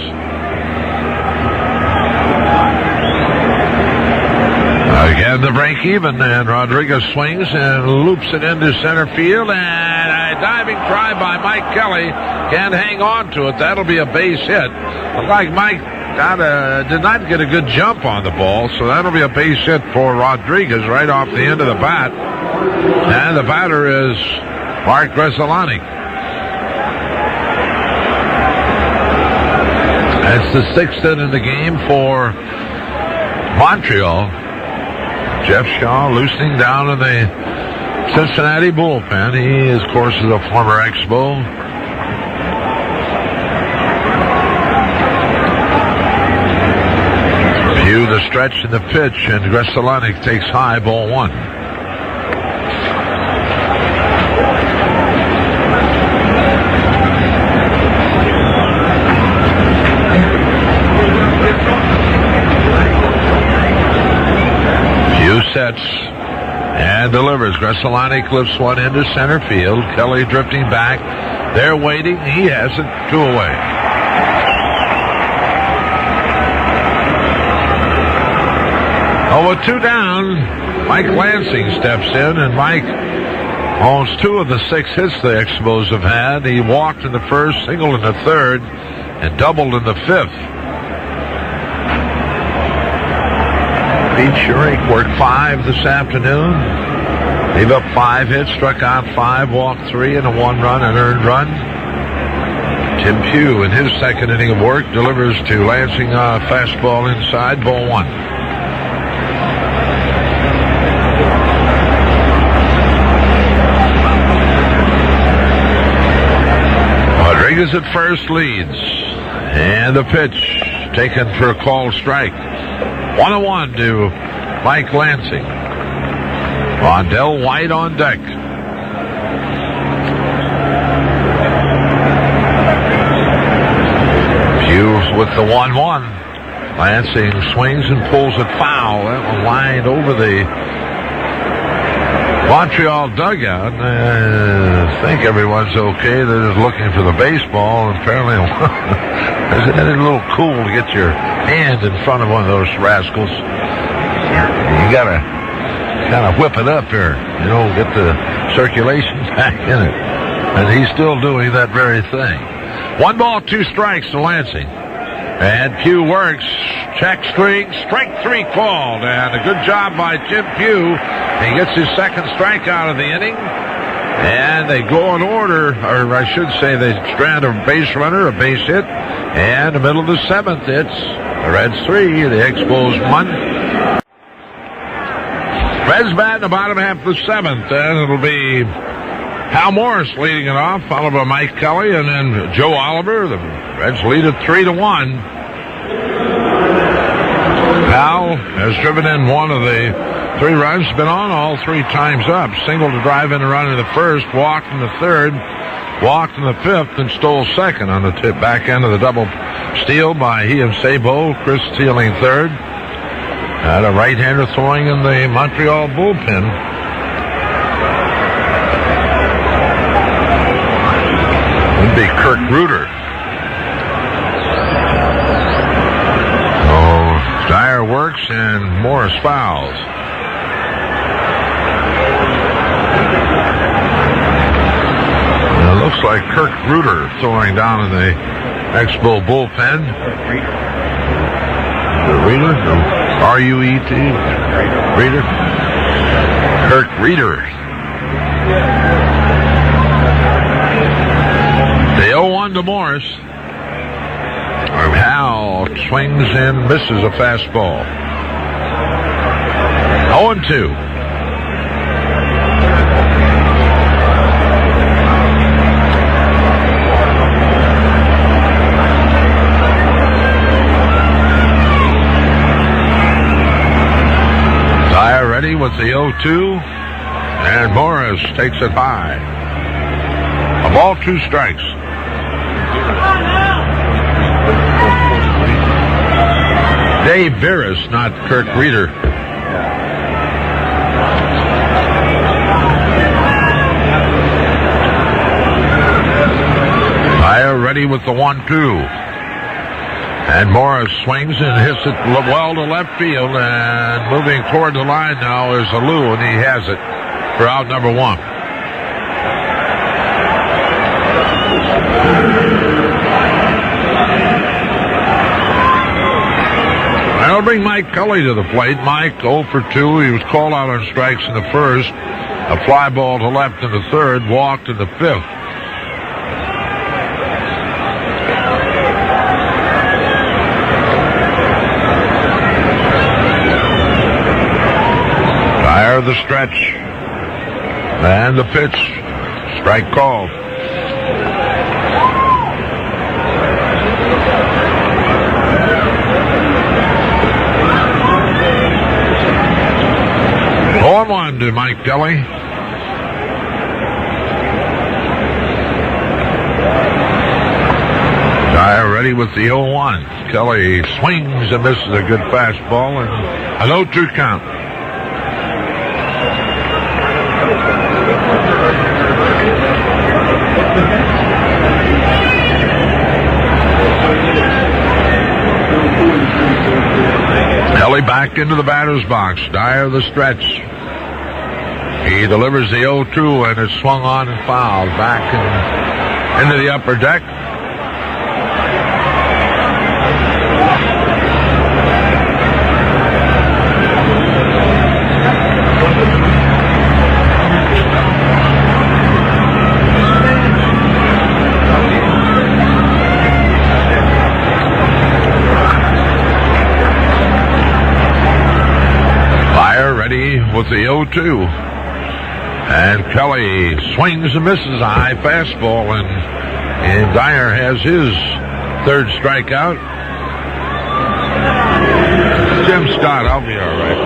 Again, the break even, and Rodriguez swings and loops it into center field, and a diving try by Mike Kelly. Can't hang on to it. That'll be a base hit. Looks like Mike did not get a good jump on the ball, so that'll be a base hit for Rodriguez right off the end of the bat. And the batter is Mark Gresolani. It's the 6th inning of the game for Montreal. Jeff Shaw loosening down in the Cincinnati bullpen. He, of course, is a former Expo. Pugh the stretch and the pitch, and Gresolani takes high, ball 1. Sets and delivers. Gresolani clips one into center field. Kelly drifting back. They're waiting. He has it. 2 away. Oh, with 2 down, Mike Lansing steps in, and Mike owns 2 of the 6 hits the Expos have had. He walked in the first, singled in the third, and doubled in the 5th. Pete Schurig worked 5 this afternoon. Gave up 5 hits, struck out 5, walked 3, and a 1 run, an earned run. Tim Pugh, in his second inning of work, delivers to Lansing fastball inside, ball one. Rodriguez at first leads. And the pitch taken for a called strike. 1-1 to Mike Lansing. Rondell White on deck. Pugh with the 1-1. Lansing swings and pulls it foul. That one lined over the Montreal dugout. I think everyone's okay. They're just looking for the baseball. Apparently, isn't it a little cool to get your hand in front of one of those rascals? You gotta kind of whip it up here, get the circulation back in it. And he's still doing that very thing. 1 ball, 2 strikes to Lansing. And Pugh works. Check swing. Strike 3 called. And a good job by Tim Pugh. He gets his second strikeout of the inning. And they go in order, or I should say they strand a base runner, a base hit. And in the middle of the 7th, it's the Reds 3, the Expos 1. Reds bat in the bottom half of the 7th. And it'll be Hal Morris leading it off, followed by Mike Kelly, and then Joe Oliver. The Reds lead it 3-1. Hal has driven in one of the 3 runs, been on all 3 times up. Single to drive in a run in the first, walked in the third, walked in the 5th, and stole second on the back end of the double steal by he and Sabo. Chris stealing third. Had a right-hander throwing in the Montreal bullpen. Would be Kirk Reuter. Dyer works and Morris fouls. It looks like Kirk Reuter throwing down in the Expo bullpen. Reader? R-U-E-T? Reader? Kirk Reader. The 0-1 to Morris. Hal swings and misses a fastball. 0-2. Dyer ready with the 0-2. And Morris takes it high. A ball, 2 strikes. Dave Veras, not Kirk Reader. Dyer ready with the 1-2. And Morris swings and hits it well to left field. And moving toward the line now is Alou, and he has it for out number 1. I'll bring Mike Kelly to the plate. Mike 0 for 2. He was called out on strikes in the first. A fly ball to left in the third. Walked in the 5th. Dyer the stretch. And the pitch. Strike called. On to Mike Kelly. Dyer ready with the 0-1. Kelly swings and misses a good fastball and a 0-2 count. Kelly back into the batter's box. Dyer the stretch. He delivers the 0-2 and it's swung on and fouled back into the upper deck. 0-2. And Kelly swings and misses a high fastball, and Dyer has his third strikeout. Jim Scott, I'll be all right.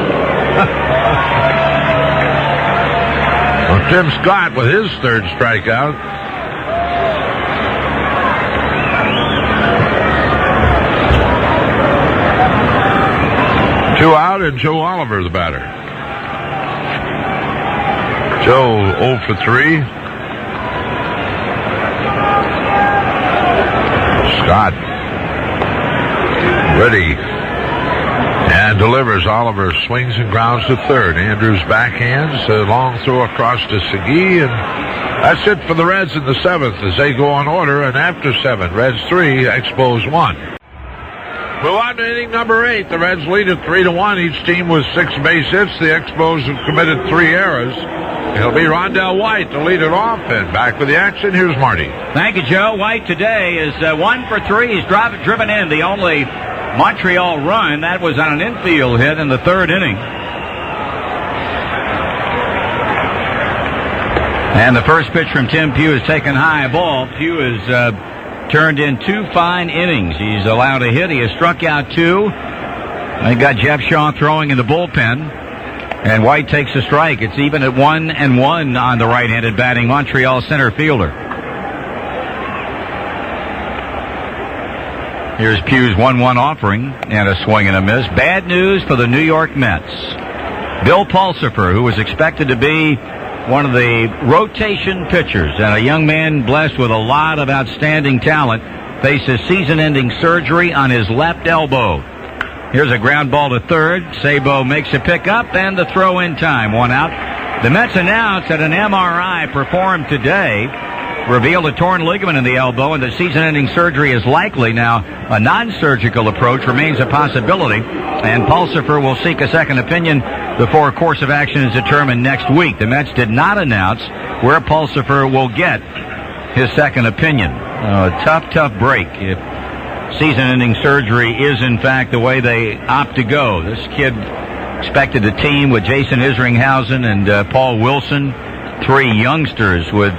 Well, Tim Scott with his third strikeout. Two out, and Joe Oliver, the batter. Joe 0 for 3. Scott ready and delivers. Oliver swings and grounds to third. Andrews backhands a long throw across to Segui, and that's it for the Reds in the seventh as they go on order. And after 7, Reds 3, Expos 1. Move on to inning number 8. The Reds lead at 3-1. Each team with 6 base hits. The Expos have committed 3 errors. It'll be Rondell White to lead it off, and back with the action. Here's Marty. Thank you, Joe. White today is 1 for 3. He's driven in the only Montreal run. That was on an infield hit in the 3rd inning. And the first pitch from Tim Pugh is taken high ball. Pugh has turned in 2 fine innings. He's allowed a hit. He has struck out 2. They got Jeff Shaw throwing in the bullpen. And White takes a strike. It's even at 1-1 on the right-handed batting Montreal center fielder. Here's Pugh's 1-1 offering and a swing and a miss. Bad news for the New York Mets. Bill Pulsipher, who was expected to be one of the rotation pitchers and a young man blessed with a lot of outstanding talent, faces season-ending surgery on his left elbow. Here's a ground ball to third. Sabo makes a pickup, and the throw in time. 1 out. The Mets announced that an MRI performed today revealed a torn ligament in the elbow, and the season-ending surgery is likely. Now, a non-surgical approach remains a possibility, and Pulsipher will seek a second opinion before a course of action is determined next week. The Mets did not announce where Pulsipher will get his second opinion. A tough break if season-ending surgery is, in fact, the way they opt to go. This kid expected a team with Jason Isringhausen and Paul Wilson, 3 youngsters with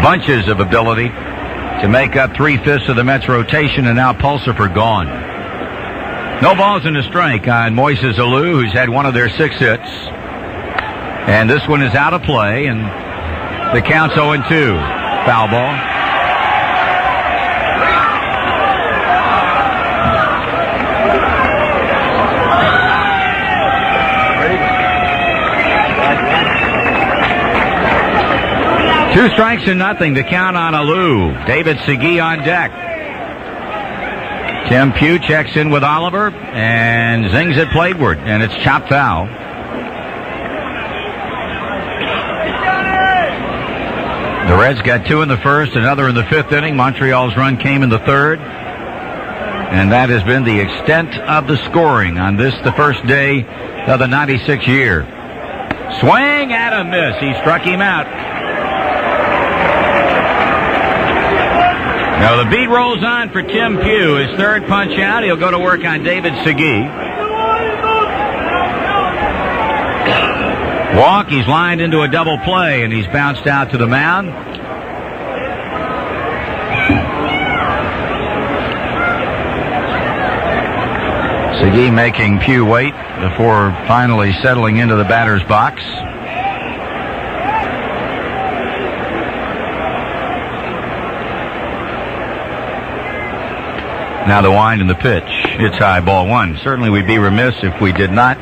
bunches of ability to make up 3/5 of the Mets rotation, and now Pulsipher gone. No balls and a strike on Moises Alou, who's had 1 of their 6 hits. And this one is out of play, and the count's 0-2. Foul ball. Two strikes and nothing to count on Alou. David Segui on deck. Tim Pugh checks in with Oliver and zings it plateward, and it's chopped foul. The Reds got 2 in the first, another in the 5th inning. Montreal's run came in the 3rd. And that has been the extent of the scoring on this, the first day of the 96 year. Swing and a miss. He struck him out. Now the beat rolls on for Tim Pugh. His 3rd punch out. He'll go to work on David Segui. Walk. He's lined into a double play, and he's bounced out to the mound. Segui making Pugh wait before finally settling into the batter's box. Now the wind and the pitch. It's high, ball 1. Certainly we'd be remiss if we did not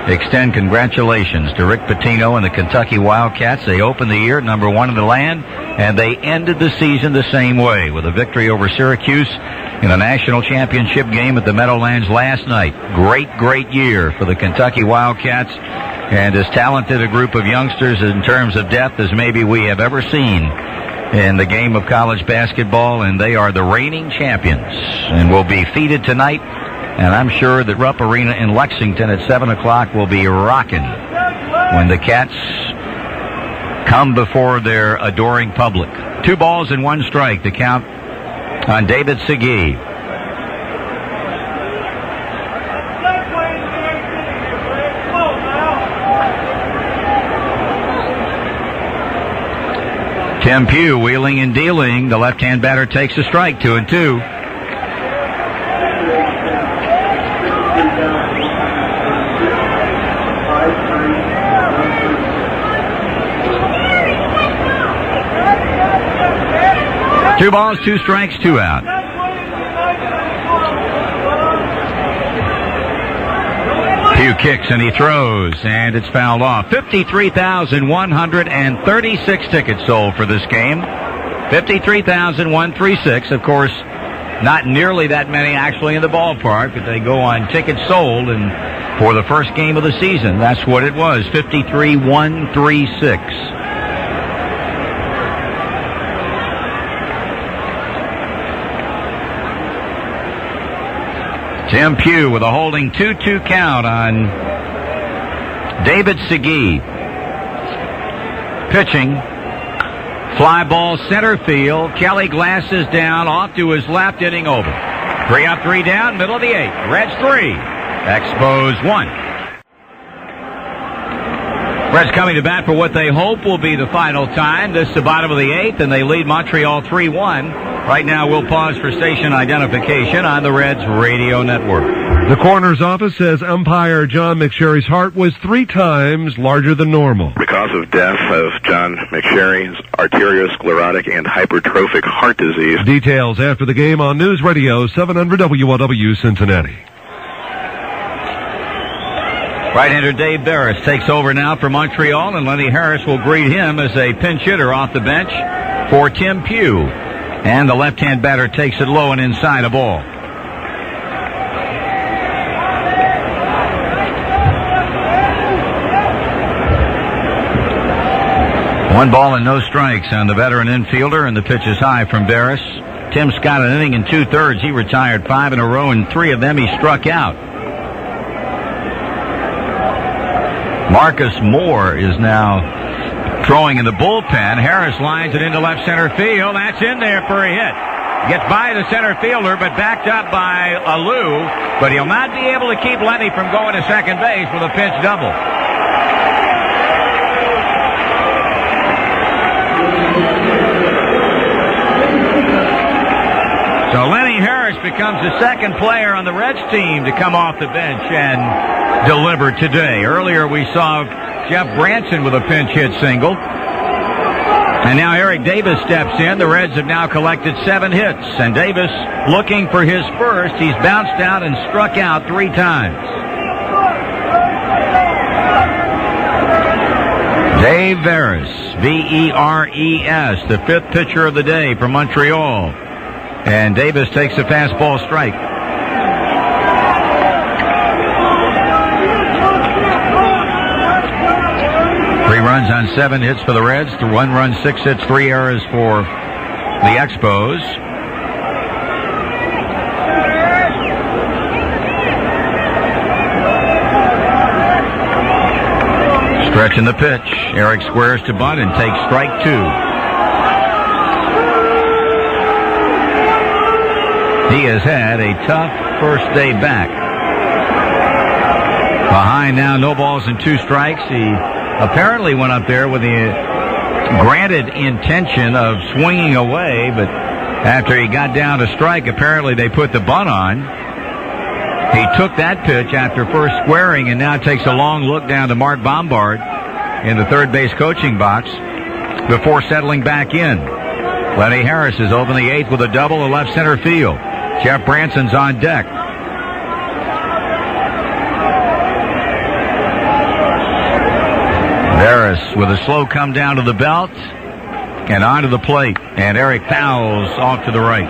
extend congratulations to Rick Pitino and the Kentucky Wildcats. They opened the year at number 1 in the land, and they ended the season the same way with a victory over Syracuse in a national championship game at the Meadowlands last night. Great year for the Kentucky Wildcats, and as talented a group of youngsters in terms of depth as maybe we have ever seen in the game of college basketball, and they are the reigning champions and will be defeated tonight. And I'm sure that Rupp Arena in Lexington at 7 o'clock will be rocking when the Cats come before their adoring public. 2 balls and 1 strike to count on David Segui. Tim Pugh wheeling and dealing. The left-hand batter takes a strike, 2-2. Two balls, 2 strikes, 2 out. Pugh kicks and he throws, and it's fouled off. 53,136 tickets sold for this game. 53,136. Of course, not nearly that many actually in the ballpark, but they go on tickets sold, and for the first game of the season, that's what it was, 53,136. Tim Pugh with a holding 2-2 count on David Segui. Pitching. Fly ball center field. Kelly glasses down off to his left, inning over. 3 up, 3 down, middle of the 8th. Reds 3. Expos 1. Reds coming to bat for what they hope will be the final time. This is the bottom of the 8th, and they lead Montreal 3-1. Right now, we'll pause for station identification on the Reds Radio Network. The coroner's office says umpire John McSherry's heart was 3 times larger than normal. Because of death of John McSherry's arteriosclerotic and hypertrophic heart disease. Details after the game on News Radio 700 WLW Cincinnati. Right-hander Dave Barris takes over now for Montreal, and Lenny Harris will greet him as a pinch hitter off the bench for Tim Pugh. And the left-hand batter takes it low and inside a ball. One ball and no strikes on the veteran infielder, and the pitch is high from Barris. Tim Scott an inning and 2/3. He retired 5 in a row, and 3 of them he struck out. Marcus Moore is now throwing in the bullpen. Harris lines it into left center field. That's in there for a hit. Gets by the center fielder, but backed up by Alou. But he'll not be able to keep Lenny from going to second base with a pinch double. So Lenny Harris becomes the second player on the Reds team to come off the bench and deliver today. Earlier we saw Jeff Branson with a pinch hit single. And now Eric Davis steps in. The Reds have now collected 7 hits. And Davis looking for his first. He's bounced out and struck out 3 times. Dave Veres, V-E-R-E-S, the 5th pitcher of the day for Montreal. And Davis takes a fastball strike. Three runs on 7 hits for the Reds. 1 run, 6 hits, 3 errors for the Expos. Stretching the pitch. Eric squares to bunt and takes strike 2. He has had a tough first day back. Behind now, no balls and 2 strikes. He apparently went up there with the granted intention of swinging away, but after he got down to strike, apparently they put the bunt on. He took that pitch after first squaring and now takes a long look down to Mark Bombard in the third base coaching box before settling back in. Lenny Harris is open the 8th with a double in left center field. Jeff Branson's on deck. Barris with a slow come down to the belt and onto the plate. And Eric fouls off to the right.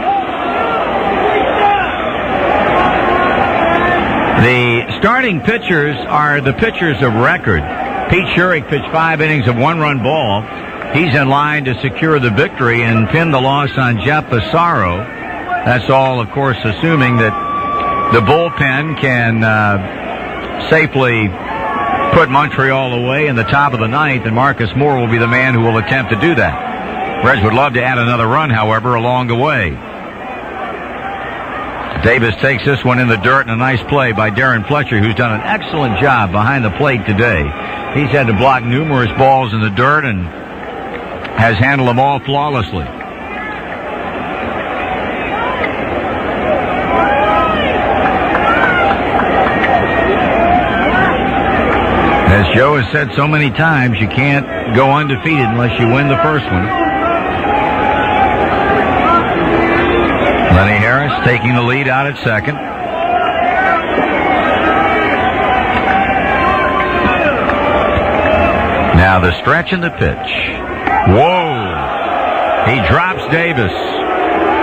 The starting pitchers are the pitchers of record. Pete Schurig pitched 5 innings of 1-run ball. He's in line to secure the victory and pin the loss on Jeff Passaro. That's all, of course, assuming that the bullpen can safely put Montreal away in the top of the 9th, and Marcus Moore will be the man who will attempt to do that. Reds would love to add another run, however, along the way. Davis takes this one in the dirt, and a nice play by Darren Fletcher, who's done an excellent job behind the plate today. He's had to block numerous balls in the dirt and has handled them all flawlessly. As Joe has said so many times, you can't go undefeated unless you win the first one. Lenny Harris taking the lead out at second. Now the stretch and the pitch. Whoa! He drops Davis,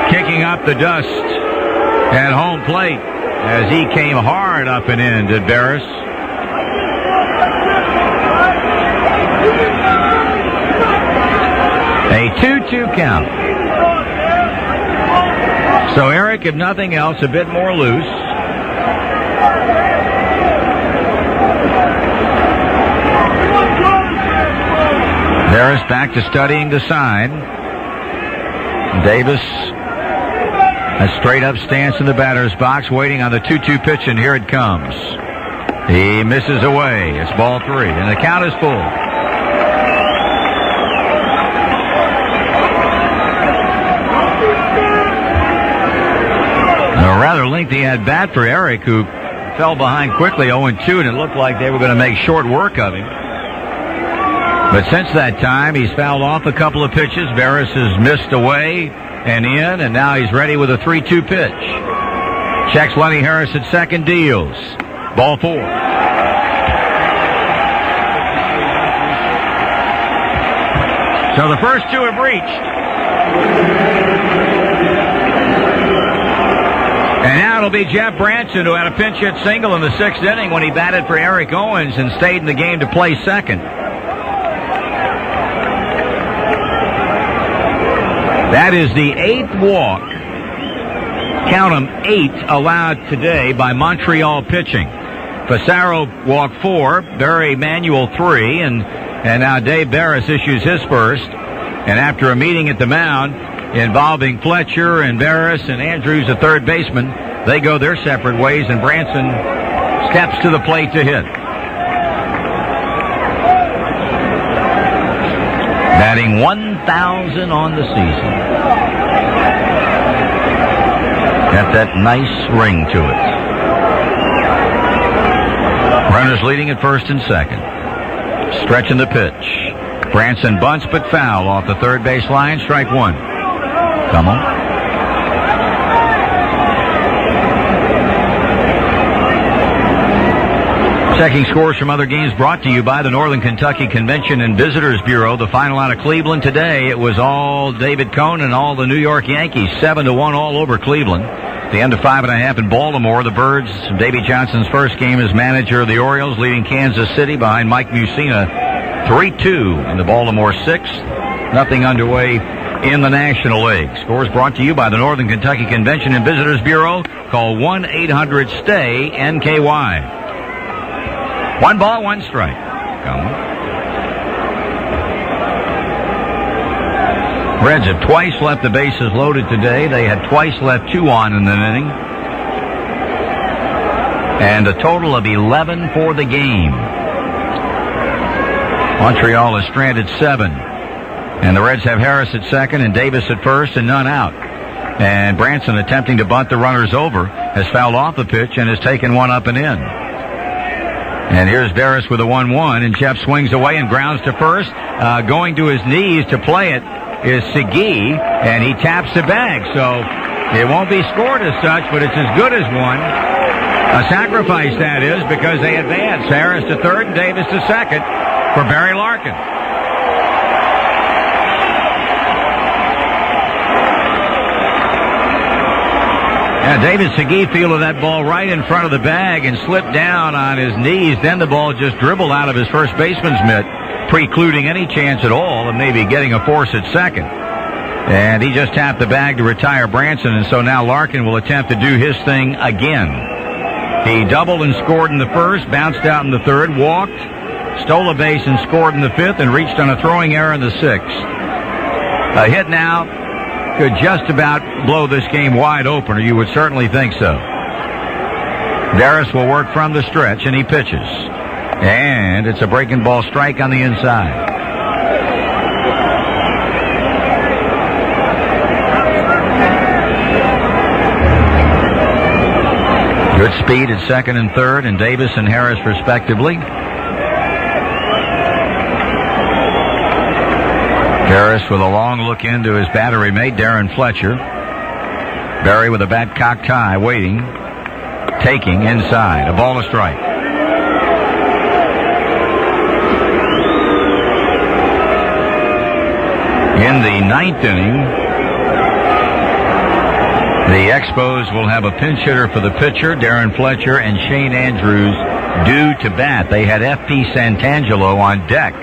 kicking up the dust at home plate as he came hard up and in, did Barris. A 2-2 count. So Eric, if nothing else, a bit more loose. Harris back to studying the sign. Davis, a straight-up stance in the batter's box, waiting on the 2-2 pitch, and here it comes. He misses away. It's ball 3, and the count is full. A rather lengthy at-bat for Eric, who fell behind quickly 0-2, and it looked like they were going to make short work of him. But since that time, he's fouled off a couple of pitches. Barris has missed away and in, and now he's ready with a 3-2 pitch. Checks Lenny Harris at second, deals. Ball 4. So the first two have reached. And now it'll be Jeff Branson, who had a pinch hit single in the 6th inning when he batted for Eric Owens and stayed in the game to play second. That is the 8th walk, count them 8, allowed today by Montreal pitching. Fasaro walked 4, Barry Manuel 3, and now Dave Barris issues his first. And after a meeting at the mound involving Fletcher and Barris and Andrews, the third baseman, they go their separate ways, and Branson steps to the plate to hit. Batting 1,000 on the season. Got that nice ring to it. Runners leading at first and second. Stretching the pitch. Branson bunts but foul off the third base line. Strike 1. Come on. Checking scores from other games brought to you by the Northern Kentucky Convention and Visitors Bureau. The final out of Cleveland today, it was all David Cone and all the New York Yankees, 7-1 all over Cleveland. The end of 5.5 in Baltimore. The Birds, Davey Johnson's first game as manager of the Orioles, leading Kansas City behind Mike Mussina 3-2 in the Baltimore 6th. Nothing underway in the National League. Scores brought to you by the Northern Kentucky Convention and Visitors Bureau. Call 1-800-STAY-NKY. 1 ball, 1 strike. Come on. Reds have twice left the bases loaded today. They had twice left 2 on in an inning. And a total of 11 for the game. Montreal is stranded 7. And the Reds have Harris at second and Davis at first and none out. And Branson, attempting to bunt the runners over, has fouled off the pitch and has taken one up and in. And here's Barris with a 1-1, and Jeff swings away and grounds to first. Going to his knees to play it is Segui, and he taps the bag. So it won't be scored as such, but it's as good as one. A sacrifice, that is, because they advance. Harris to third and Davis to second for Barry Larkin. Yeah, David Segui fielded that ball right in front of the bag and slipped down on his knees. Then the ball just dribbled out of his first baseman's mitt, precluding any chance at all of maybe getting a force at second. And he just tapped the bag to retire Branson, and so now Larkin will attempt to do his thing again. He doubled and scored in the first, bounced out in the third, walked, stole a base and scored in the fifth, and reached on a throwing error in the sixth. A hit now could just about blow this game wide open, or you would certainly think so. Barris will work from the stretch, and he pitches. And it's a breaking ball strike on the inside. Good speed at second and third, and Davis and Harris respectively. Harris with a long look into his battery mate, Darren Fletcher. Berry with a bat cocked high, waiting, taking inside. A ball, a strike. In the ninth inning, the Expos will have a pinch hitter for the pitcher, Darren Fletcher, and Shane Andrews due to bat. They had F.P. Santangelo on deck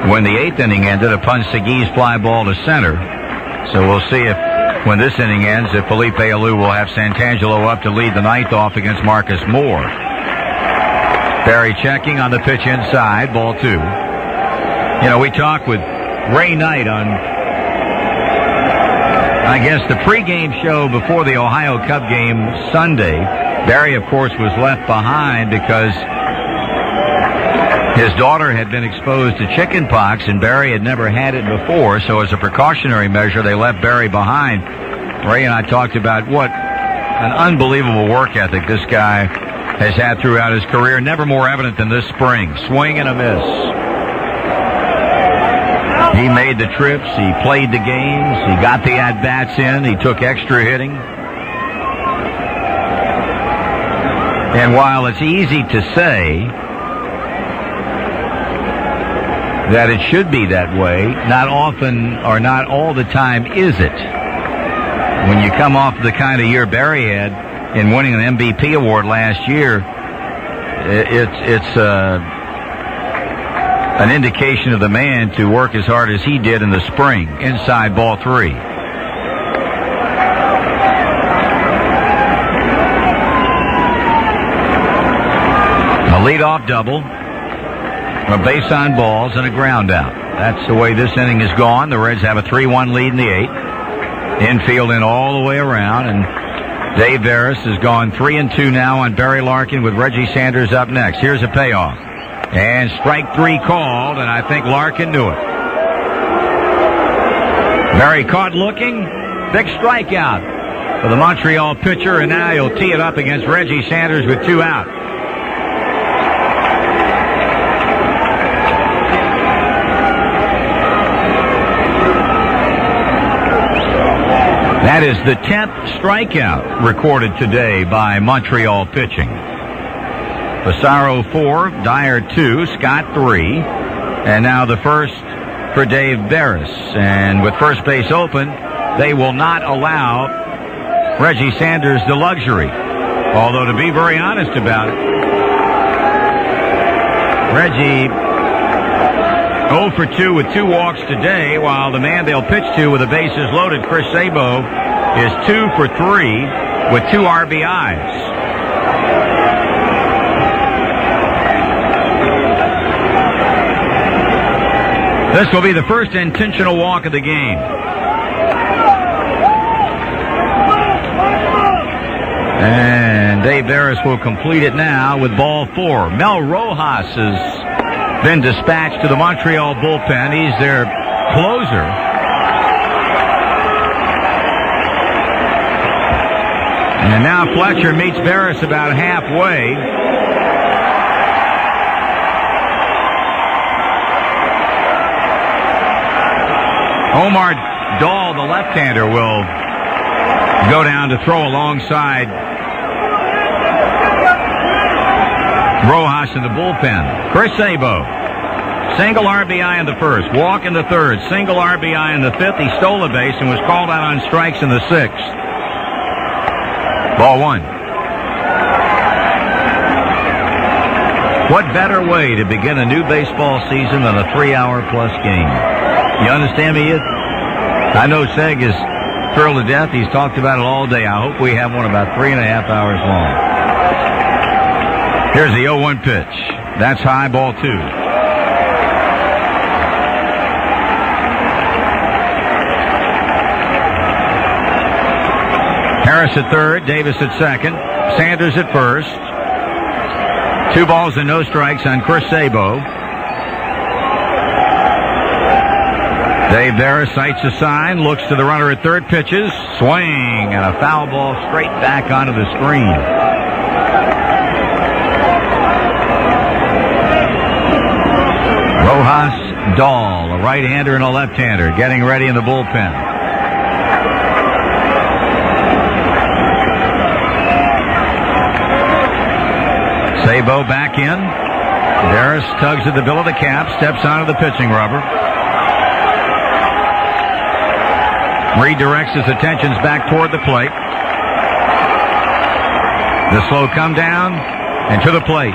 when the eighth inning ended upon Segui's fly ball to center. So we'll see if, when this inning ends, if Felipe Alou will have Santangelo up to lead the ninth off against Marcus Moore. Berry checking on the pitch inside, ball two. You know, we talked with Ray Knight on, I guess, the pregame show before the Ohio Cub game Sunday. Berry, of course, was left behind because his daughter had been exposed to chicken pox, and Berry had never had it before, so as a precautionary measure, they left Berry behind. Ray and I talked about what an unbelievable work ethic this guy has had throughout his career, never more evident than this spring. Swing and a miss. He made the trips, he played the games, he got the at-bats in, he took extra hitting. And while it's easy to say that it should be that way, not often or not all the time is it. When you come off the kind of year Berry had in winning an MVP award last year, it's an indication of the man to work as hard as he did in the spring. Inside, ball three. A leadoff double, a base on balls, and a ground out. That's the way this inning is gone. The Reds have a 3-1 lead in the eighth. Infield in all the way around, and Dave Veras has gone 3-2 now on Barry Larkin with Reggie Sanders up next. Here's a payoff. And strike three called, and I think Larkin knew it. Barry caught looking. Big strikeout for the Montreal pitcher, and now he'll tee it up against Reggie Sanders with two out. That is the 10th strikeout recorded today by Montreal pitching. Pissarro 4, Dyer 2, Scott 3, and now the first for Dave Veras. And with first base open, they will not allow Reggie Sanders the luxury. Although, to be very honest about it, Reggie 0 for 2 with 2 walks today, while the man they'll pitch to with the bases loaded, Chris Sabo, is 2 for 3 with 2 RBIs. This will be the first intentional walk of the game. And Dave Veras will complete it now with ball 4. Mel Rojas has been dispatched to the Montreal bullpen. He's their closer. And now Fletcher meets Veras about halfway. Omar Dahl, the left-hander, will go down to throw alongside Rojas in the bullpen. Chris Sabo, single RBI in the first, walk in the third, single RBI in the fifth. He stole a base and was called out on strikes in the sixth. Ball 1. What better way to begin a new baseball season than a 3-hour-plus game? You understand me? I know Seg is thrilled to death. He's talked about it all day. I hope we have one about 3.5 hours long. Here's the 0-1 pitch. That's high, ball 2. Harris at third, Davis at second, Sanders at first. 2 balls and no strikes on Chris Sabo. Dave Veras sights a sign, looks to the runner at third, pitches, swing, and a foul ball straight back onto the screen. Rojas Dahl, a right-hander and a left-hander, getting ready in the bullpen. Sabo back in. Harris tugs at the bill of the cap, steps onto the pitching rubber. Redirects his attentions back toward the plate. The slow come down and to the plate.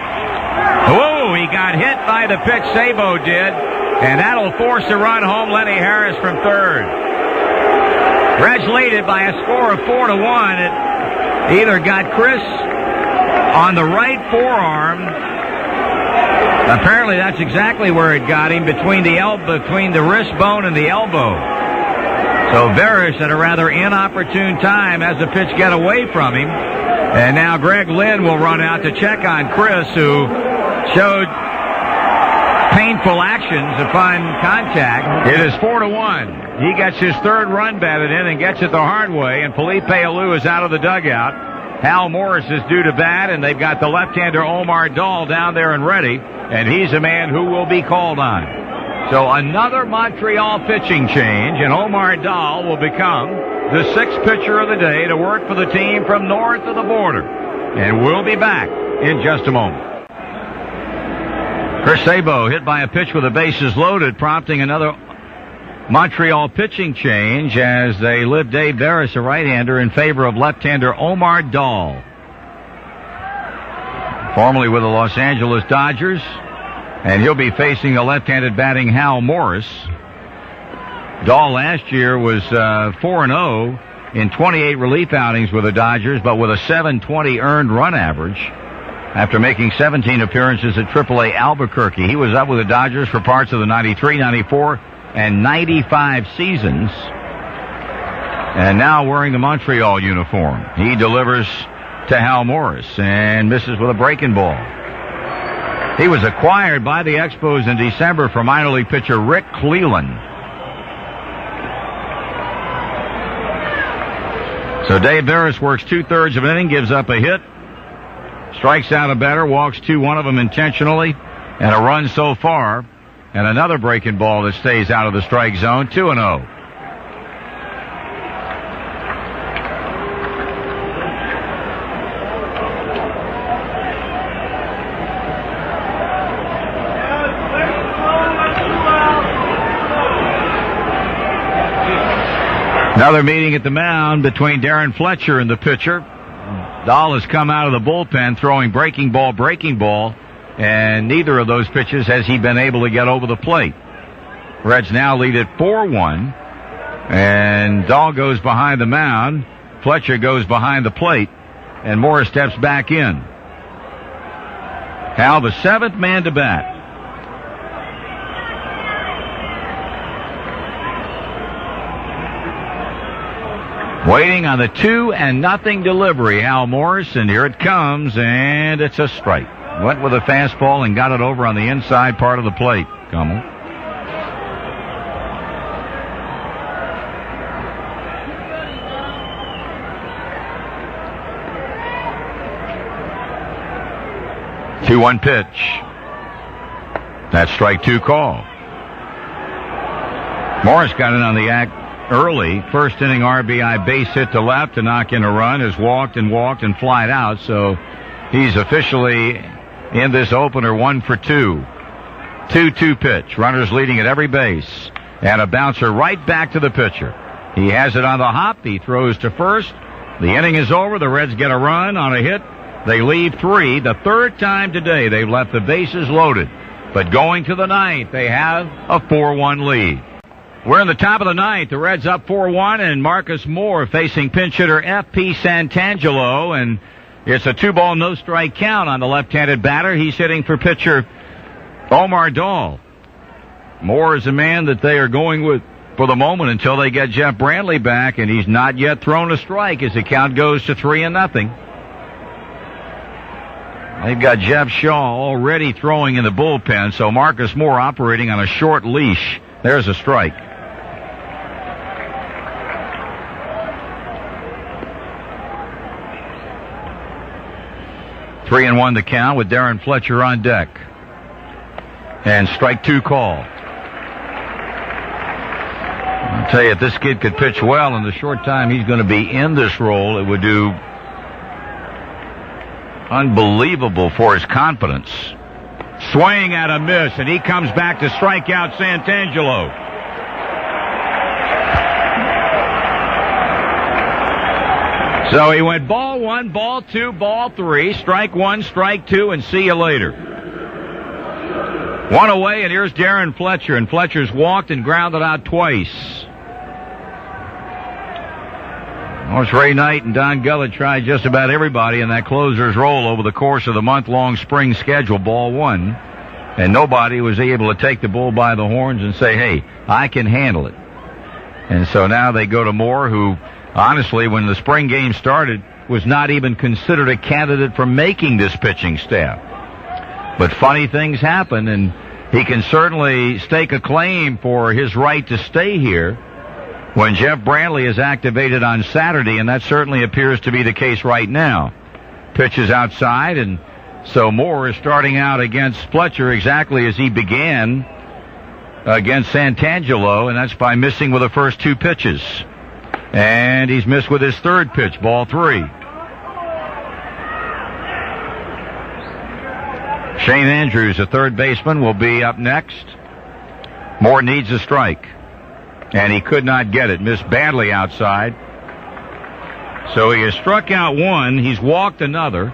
Whoa, he got hit by the pitch, Sabo did, and that'll force a run home, Lenny Harris from third. Reds lead it by a score of 4-1. It either got Chris on the right forearm. Apparently that's exactly where it got him, between the wrist bone and the elbow. So Veras at a rather inopportune time has the pitch get away from him. And now Greg Lynn will run out to check on Chris, who showed painful actions upon contact. It is 4-1. He gets his third run batted in and gets it the hard way, and Felipe Alou is out of the dugout. Hal Morris is due to bat, and they've got the left-hander Omar Dahl down there and ready, and he's a man who will be called on. So another Montreal pitching change, and Omar Dahl will become the sixth pitcher of the day to work for the team from north of the border. And we'll be back in just a moment. Chris Sabo hit by a pitch with the bases loaded, prompting another Montreal pitching change as they lift Dave Veras, a right-hander, in favor of left-hander Omar Dahl. Formerly with the Los Angeles Dodgers, and he'll be facing the left-handed batting Hal Morris. Dahl last year was 4-0 in 28 relief outings with the Dodgers, but with a .720 earned run average after making 17 appearances at AAA Albuquerque. He was up with the Dodgers for parts of the 93, 94, and 95 seasons, and now wearing the Montreal uniform. He delivers to Hal Morris and misses with a breaking ball. He was acquired by the Expos in December for minor league pitcher Rick Cleland. So Dave Veras works 2/3 of an inning, gives up a hit, strikes out a batter, walks two, one of them intentionally, and a run so far, and another breaking ball that stays out of the strike zone. 2-0. Another meeting at the mound between Darren Fletcher and the pitcher. Dahl has come out of the bullpen throwing breaking ball, and neither of those pitches has he been able to get over the plate. Reds now lead at 4-1, and Dahl goes behind the mound. Fletcher goes behind the plate, and Morris steps back in. Hal, the seventh man to bat. Waiting on the 2-0 delivery, Hal Morris, and here it comes, and it's a strike. Went with a fastball and got it over on the inside part of the plate. Gummel. Two 2-1 pitch. That's strike two call. Morris got in on the act early. First inning RBI base hit to left to knock in a run. Has walked and flied out. So he's officially in this opener 1 for 2. 2-2 pitch. Runners leading at every base. And a bouncer right back to the pitcher. He has it on the hop. He throws to first. The inning is over. The Reds get a run on a hit. They leave 3. The third time today they've left the bases loaded. But going to the ninth, they have a 4-1 lead. We're in the top of the ninth. The Reds up 4-1, and Marcus Moore facing pinch hitter F.P. Santangelo, and it's a 2-ball, no-strike count on the left-handed batter. He's hitting for pitcher Omar Dahl. Moore is a man that they are going with for the moment until they get Jeff Brantley back, and he's not yet thrown a strike as the count goes to 3-0. They've got Jeff Shaw already throwing in the bullpen, so Marcus Moore operating on a short leash. There's a strike. Three and 1 the count with Darren Fletcher on deck. And strike 2 call. I'll tell you, if this kid could pitch well in the short time he's going to be in this role, it would do unbelievable for his confidence. Swing at a miss, and he comes back to strike out Santangelo. So he went ball 1, ball 2, ball 3, strike 1, strike 2, and see you later. 1 away, and here's Darren Fletcher, and Fletcher's walked and grounded out twice. Well, Ray Knight and Don Gullett tried just about everybody in that closer's role over the course of the month-long spring schedule, ball 1, and nobody was able to take the bull by the horns and say, hey, I can handle it. And so now they go to Moore, who, honestly, when the spring game started, was not even considered a candidate for making this pitching staff. But funny things happen, and he can certainly stake a claim for his right to stay here when Jeff Brantley is activated on Saturday, and that certainly appears to be the case right now. Pitches outside, and so Moore is starting out against Fletcher exactly as he began against Santangelo, and that's by missing with the first 2 pitches. And he's missed with his 3rd pitch, ball 3. Shane Andrews, the third baseman, will be up next. Moore needs a strike, and he could not get it. Missed badly outside. So he has struck out 1. He's walked another.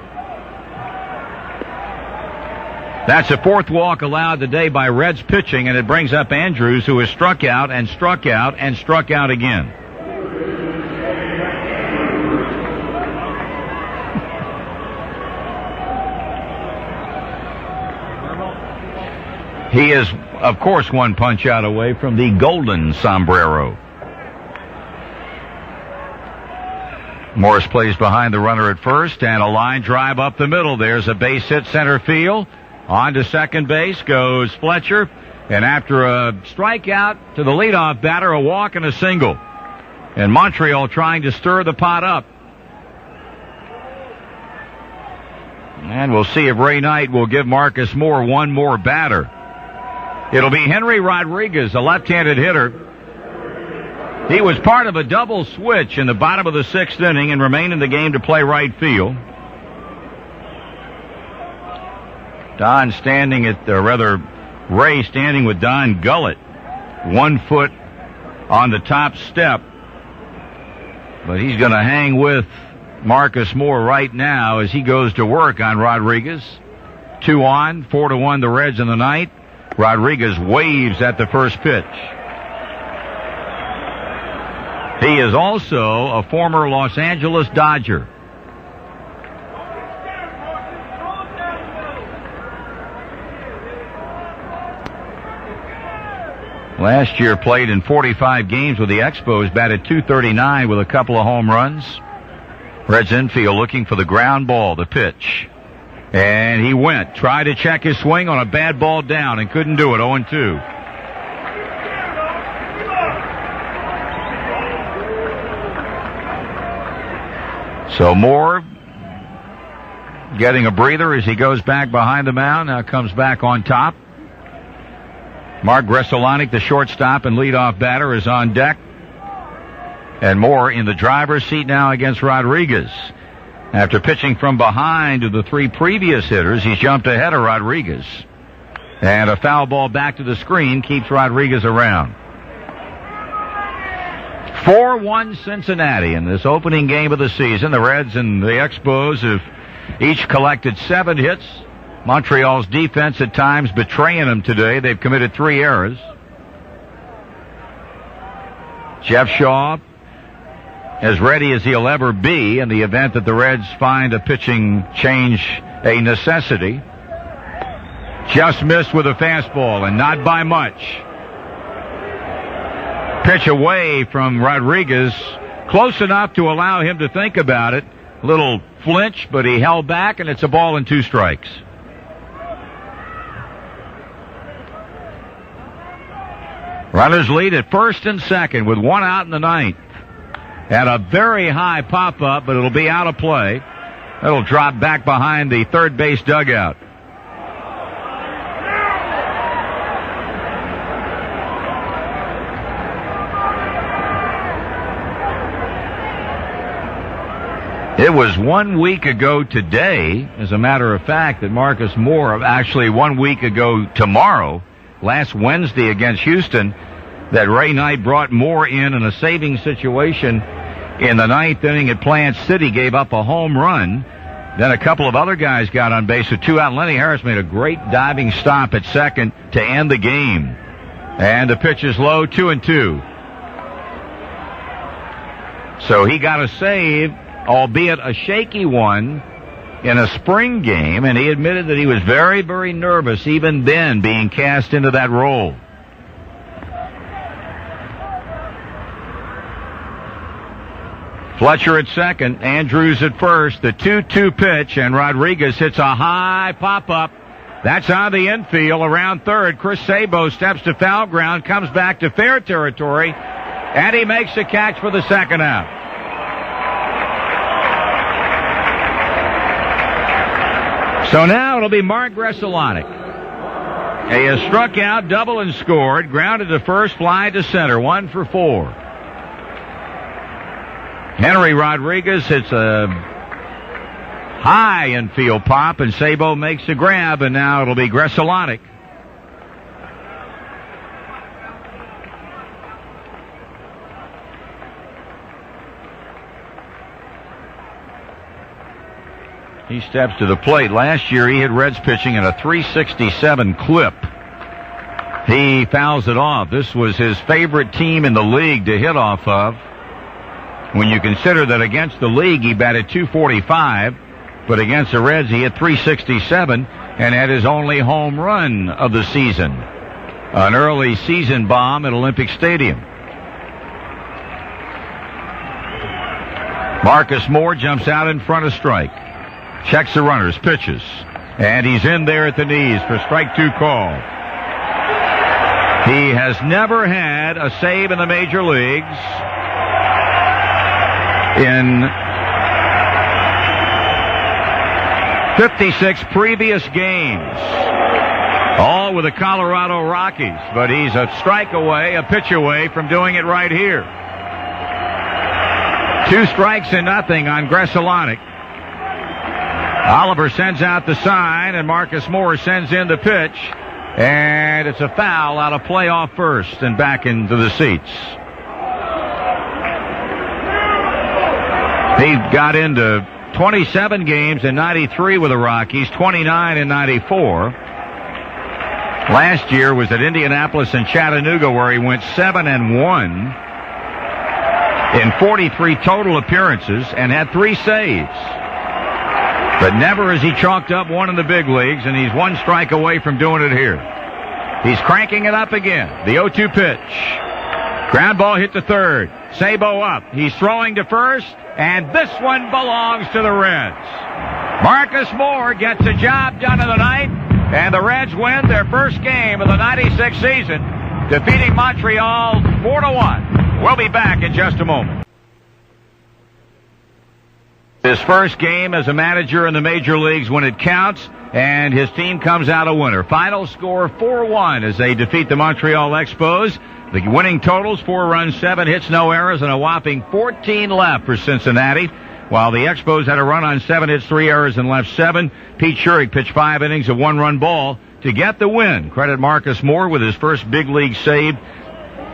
That's the 4th walk allowed today by Reds pitching, and it brings up Andrews, who has struck out and struck out and struck out again. He is, of course, 1 punch out away from the golden sombrero. Morris plays behind the runner at first, and a line drive up the middle. There's a base hit center field. On to second base goes Fletcher, and after a strikeout to the leadoff batter, a walk and a single. And Montreal trying to stir the pot up. And we'll see if Ray Knight will give Marcus Moore 1 more batter. It'll be Henry Rodriguez, a left-handed hitter. He was part of a double switch in the bottom of the 6th inning and remained in the game to play right field. Ray standing with Don Gullett, 1 foot on the top step. But he's going to hang with Marcus Moore right now as he goes to work on Rodriguez. 2 on, 4-1 the Reds in the ninth. Rodriguez waves at the first pitch. He is also a former Los Angeles Dodger. Last year played in 45 games with the Expos, batted .239 with a couple of home runs. Reds infield looking for the ground ball, the pitch. And he went. Tried to check his swing on a bad ball down and couldn't do it. 0-2. So Moore getting a breather as he goes back behind the mound. Now comes back on top. Mark Gressolonic, the shortstop and leadoff batter, is on deck. And Moore in the driver's seat now against Rodriguez. After pitching from behind to the 3 previous hitters, he's jumped ahead of Rodriguez. And a foul ball back to the screen keeps Rodriguez around. 4-1 Cincinnati in this opening game of the season. The Reds and the Expos have each collected 7 hits. Montreal's defense at times betraying them today. They've committed 3 errors. Jeff Shaw as ready as he'll ever be in the event that the Reds find a pitching change a necessity. Just missed with a fastball, and not by much. Pitch away from Rodriguez, close enough to allow him to think about it. Little flinch, but he held back, and it's a ball and 2 strikes. Runners lead at first and second with 1 out in the ninth. And a very high pop-up, but it'll be out of play. It'll drop back behind the third base dugout. It was 1 week ago today, as a matter of fact, that Marcus Moore, actually 1 week ago tomorrow, last Wednesday against Houston, that Ray Knight brought Moore in a saving situation in the ninth inning at Plant City, gave up a home run. Then a couple of other guys got on base with 2 out. Lenny Harris made a great diving stop at second to end the game. And the pitch is low, 2-2. So he got a save, albeit a shaky one, in a spring game, and he admitted that he was very, very nervous even then being cast into that role. Fletcher at second, Andrews at first, the 2-2 pitch, and Rodriguez hits a high pop-up. That's on the infield around third. Chris Sabo steps to foul ground, comes back to fair territory, and he makes a catch for the second out. So now it'll be Mark Gresalonic. He has struck out, double and scored, grounded to first, fly to center, 1 for 4. Henry Rodriguez hits a high infield pop, and Sabo makes the grab, and now it'll be Gresalonic. He steps to the plate. Last year he had Reds pitching at a 367 clip. He fouls it off. This was his favorite team in the league to hit off of. When you consider that against the league he batted 245, but against the Reds he hit 367 and had his only home run of the season. An early season bomb at Olympic Stadium. Marcus Moore jumps out in front of strike. Checks the runners, pitches, and he's in there at the knees for strike 2 call. He has never had a save in the major leagues in 56 previous games, all with the Colorado Rockies, but he's a strike away, a pitch away from doing it right here. 2 strikes and nothing on Gresalonic. Oliver sends out the sign, and Marcus Moore sends in the pitch, and it's a foul out of play off first and back into the seats. He got into 27 games in 93 with the Rockies, 29 in 94. Last year was at Indianapolis and Chattanooga, where he went 7-1 in 43 total appearances and had 3 saves. But never has he chalked up one in the big leagues, and he's 1 strike away from doing it here. He's cranking it up again. The 0-2 pitch. Ground ball hit to third. Sabo up. He's throwing to first, and this one belongs to the Reds. Marcus Moore gets the job done in the ninth, and the Reds win their first game of the 96 season, defeating Montreal 4-1. We'll be back in just a moment. His first game as a manager in the major leagues when it counts, and his team comes out a winner. Final score 4-1 as they defeat the Montreal Expos. The winning totals, 4 runs, 7 hits, no errors, and a whopping 14 left for Cincinnati. While the Expos had a run on 7 hits, 3 errors, and left 7. Pete Schurig pitched 5 innings of 1-run ball to get the win. Credit Marcus Moore with his first big league save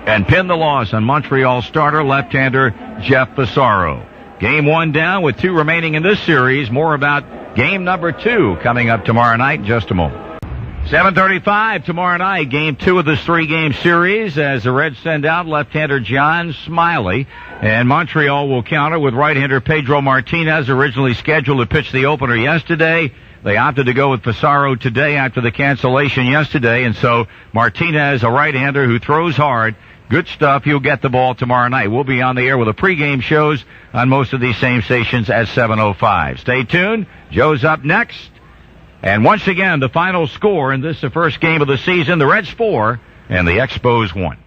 and pinned the loss on Montreal starter left-hander Jeff Fassaro. Game 1 down with 2 remaining in this series. More about game number 2 coming up tomorrow night in just a moment. 7:35 tomorrow night, game 2 of this 3-game series as the Reds send out left-hander John Smiley, and Montreal will counter with right-hander Pedro Martinez, originally scheduled to pitch the opener yesterday. They opted to go with Fassaro today after the cancellation yesterday, and so Martinez, a right-hander who throws hard. Good stuff. He'll get the ball tomorrow night. We'll be on the air with the pregame shows on most of these same stations at 7:05. Stay tuned. Joe's up next. And once again, the final score in this, the first game of the season, the Reds 4 and the Expos 1.